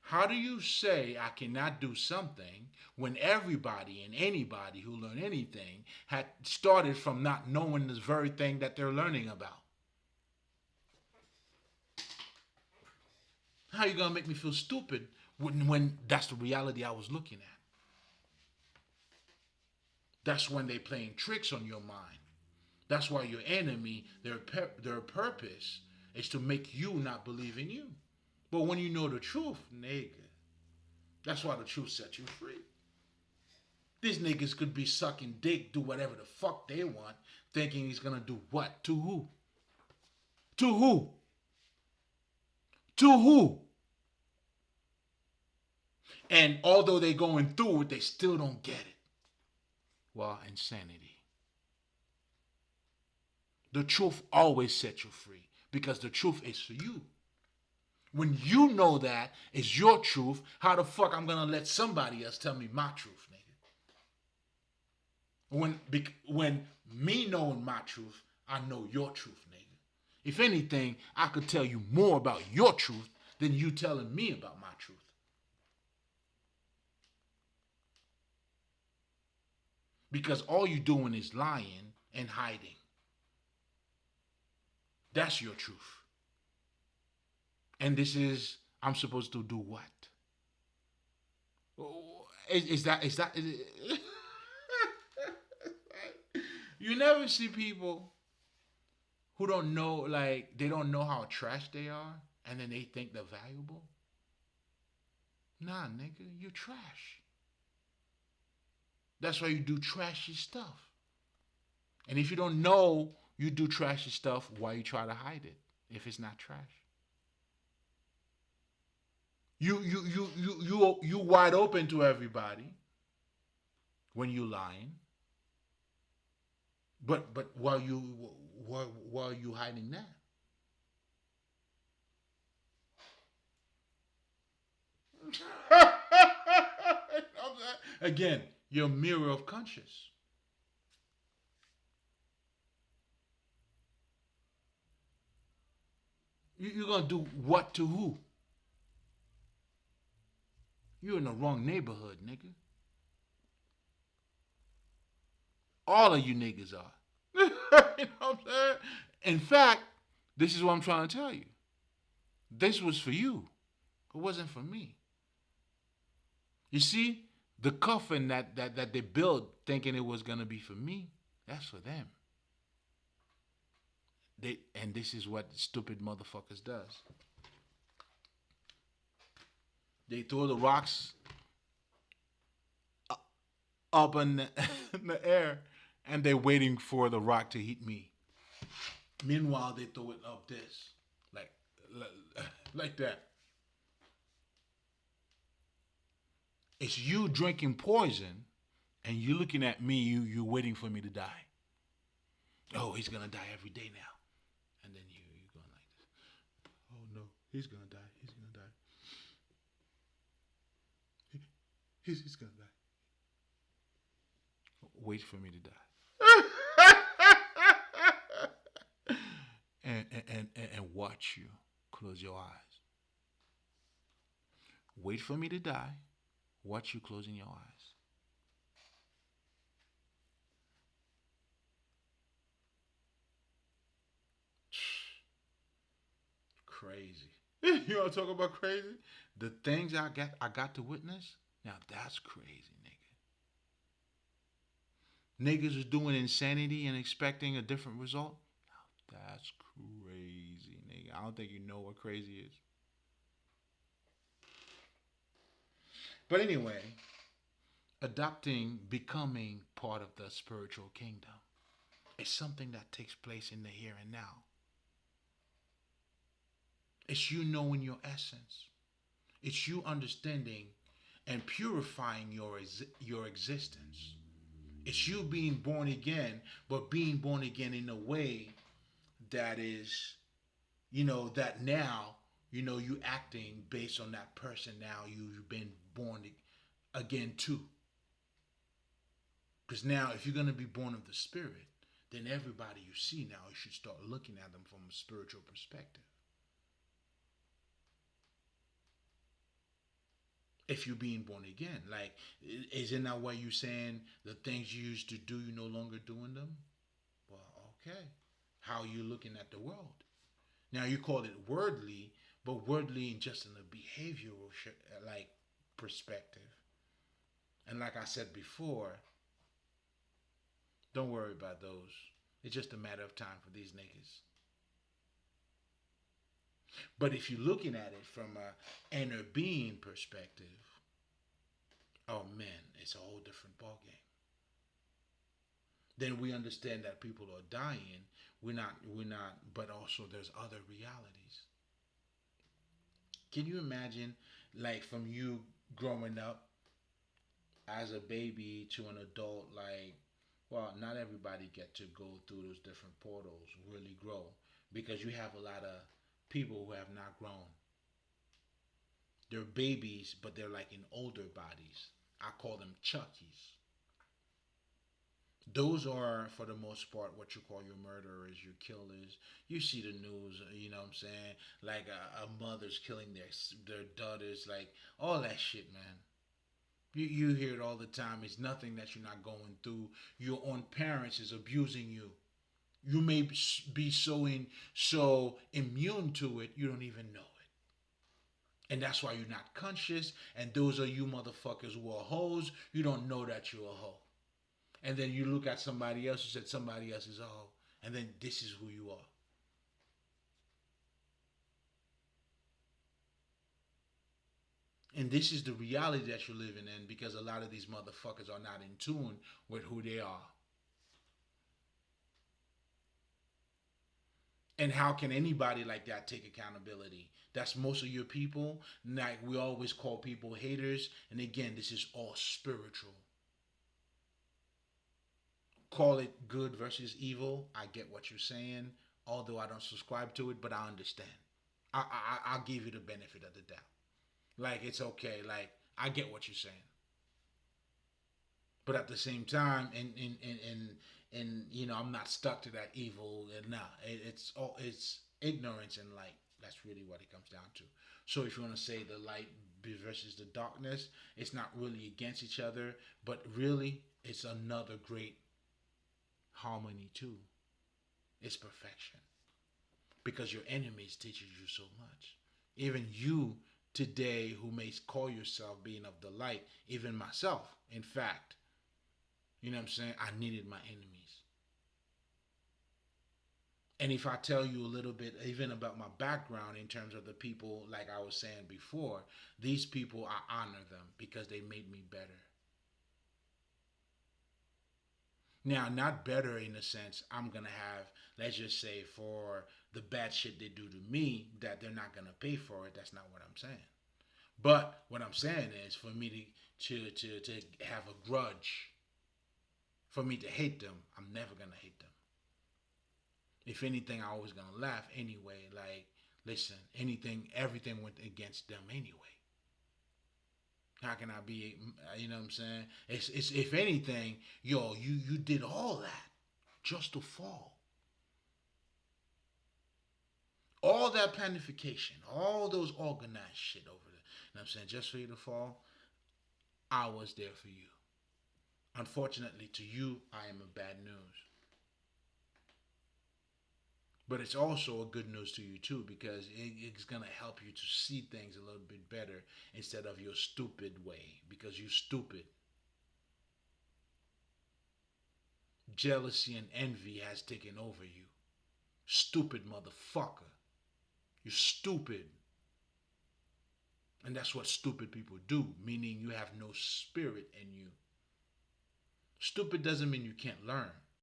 How do you say I cannot do something when everybody and anybody who learned anything had started from not knowing this very thing that they're learning about? How are you gonna make me feel stupid when that's the reality I was looking at? That's when they playing tricks on your mind. That's why your enemy, their purpose is to make you not believe in you. But when you know the truth, nigga, that's why the truth sets you free. These niggas could be sucking dick, do whatever the fuck they want, thinking he's gonna do what? To who? To who? To who? And although they going through it, they still don't get it. Well, insanity. The truth always sets you free because the truth is for you. When you know that is your truth, how the fuck I'm gonna let somebody else tell me my truth, nigga? When me knowing my truth, I know your truth, nigga. If anything, I could tell you more about your truth than you telling me about my truth. Because all you doing is lying and hiding. That's your truth. And this is I'm supposed to do what? Is that you never see people who don't know, like they don't know how trash they are and then they think they're valuable? Nah, nigga, you trash. That's why you do trashy stuff. And if you don't know you do trashy stuff, why you try to hide it if it's not trash? You wide open to everybody when you lying. But while you hiding that? Again, your mirror of conscience. You're gonna do what to who? You're in the wrong neighborhood, nigga. All of you niggas are. You know what I'm saying? In fact, this is what I'm trying to tell you. This was for you. It wasn't for me. You see, the coffin that they built thinking it was gonna be for me, that's for them. And this is what stupid motherfuckers does. They throw the rocks up in the, in the air and they're waiting for the rock to hit me. Meanwhile, they throw it up this, like, like that. It's you drinking poison, and you looking at me. You waiting for me to die. Oh, he's gonna die every day now, and then you going like this. Oh no, he's gonna die. He's gonna die. He's gonna die. Wait for me to die. And watch you close your eyes. Wait for me to die. Watch you closing your eyes. Crazy. You want to talk about crazy? The things I got to witness. Now that's crazy, nigga. Niggas is doing insanity and expecting a different result. Now that's crazy, nigga. I don't think you know what crazy is. But anyway, Adopting, becoming part of the spiritual kingdom. It's something that takes place in the here and now. It's you knowing your essence. It's you understanding and purifying your existence. It's you being born again, but being born again in a way that is, that now, you acting based on that person now you've been born again too. Because now, if you're going to be born of the Spirit, then everybody you see now, you should start looking at them from a spiritual perspective. If you're being born again, like, isn't that why you're saying the things you used to do, you're no longer doing them? Well, okay. How are you looking at the world? Now, you call it worldly, but worldly just in a behavioral like perspective. And like I said before, don't worry about those. It's just a matter of time for these niggas. But if you're looking at it from a inner being perspective, oh man, it's a whole different ballgame. Then we understand that people are dying. We're not, but also there's other realities. Can you imagine, like, from you growing up as a baby to an adult, like, well, not everybody get to go through those different portals, really grow, because you have a lot of people who have not grown. They're babies, but they're like in older bodies. I call them Chuckies. Those are, for the most part, what you call your murderers, your killers. You see the news, you know what I'm saying? Like a mother's killing their daughters, like all that shit, man. You hear it all the time. It's nothing that you're not going through. Your own parents is abusing you. You may be so immune to it, you don't even know it. And that's why you're not conscious. And those are you motherfuckers who are hoes. You don't know that you're a hoe. And then you look at somebody else who said somebody else is a hoe. And then this is who you are. And this is the reality that you're living in because a lot of these motherfuckers are not in tune with who they are. And how can anybody like that take accountability? That's most of your people. Like we always call people haters. And again, this is all spiritual. Call it good versus evil. I get what you're saying, although I don't subscribe to it, but I understand. I'll give you the benefit of the doubt. Like it's okay. Like I get what you're saying, but at the same time, and I'm not stuck to that evil. And nah, it's ignorance and light. That's really what it comes down to. So if you want to say the light versus the darkness, it's not really against each other, but really it's another great harmony too. It's perfection because your enemies teaches you so much. Even you today, who may call yourself being of the light, even myself, in fact, you know what I'm saying? I needed my enemies. And if I tell you a little bit, even about my background in terms of the people, like I was saying before, these people, I honor them because they made me better. Now, not better in the sense I'm going to have, let's just say, for the bad shit they do to me, that they're not going to pay for it. That's not what I'm saying. But what I'm saying is for me to have a grudge, for me to hate them, I'm never going to hate them. If anything, I'm always going to laugh anyway. Like, listen, everything went against them anyway. How can I be? You know what I'm saying? It's if anything, yo, you did all that just to fall. All that planification, all those organized shit over there. You know what I'm saying? Just for you to fall, I was there for you. Unfortunately, to you, I am a bad news. But it's also a good news to you too because it's gonna help you to see things a little bit better instead of your stupid way because you're stupid. Jealousy and envy has taken over you. Stupid motherfucker. You're stupid. And that's what stupid people do, meaning you have no spirit in you. Stupid doesn't mean you can't learn.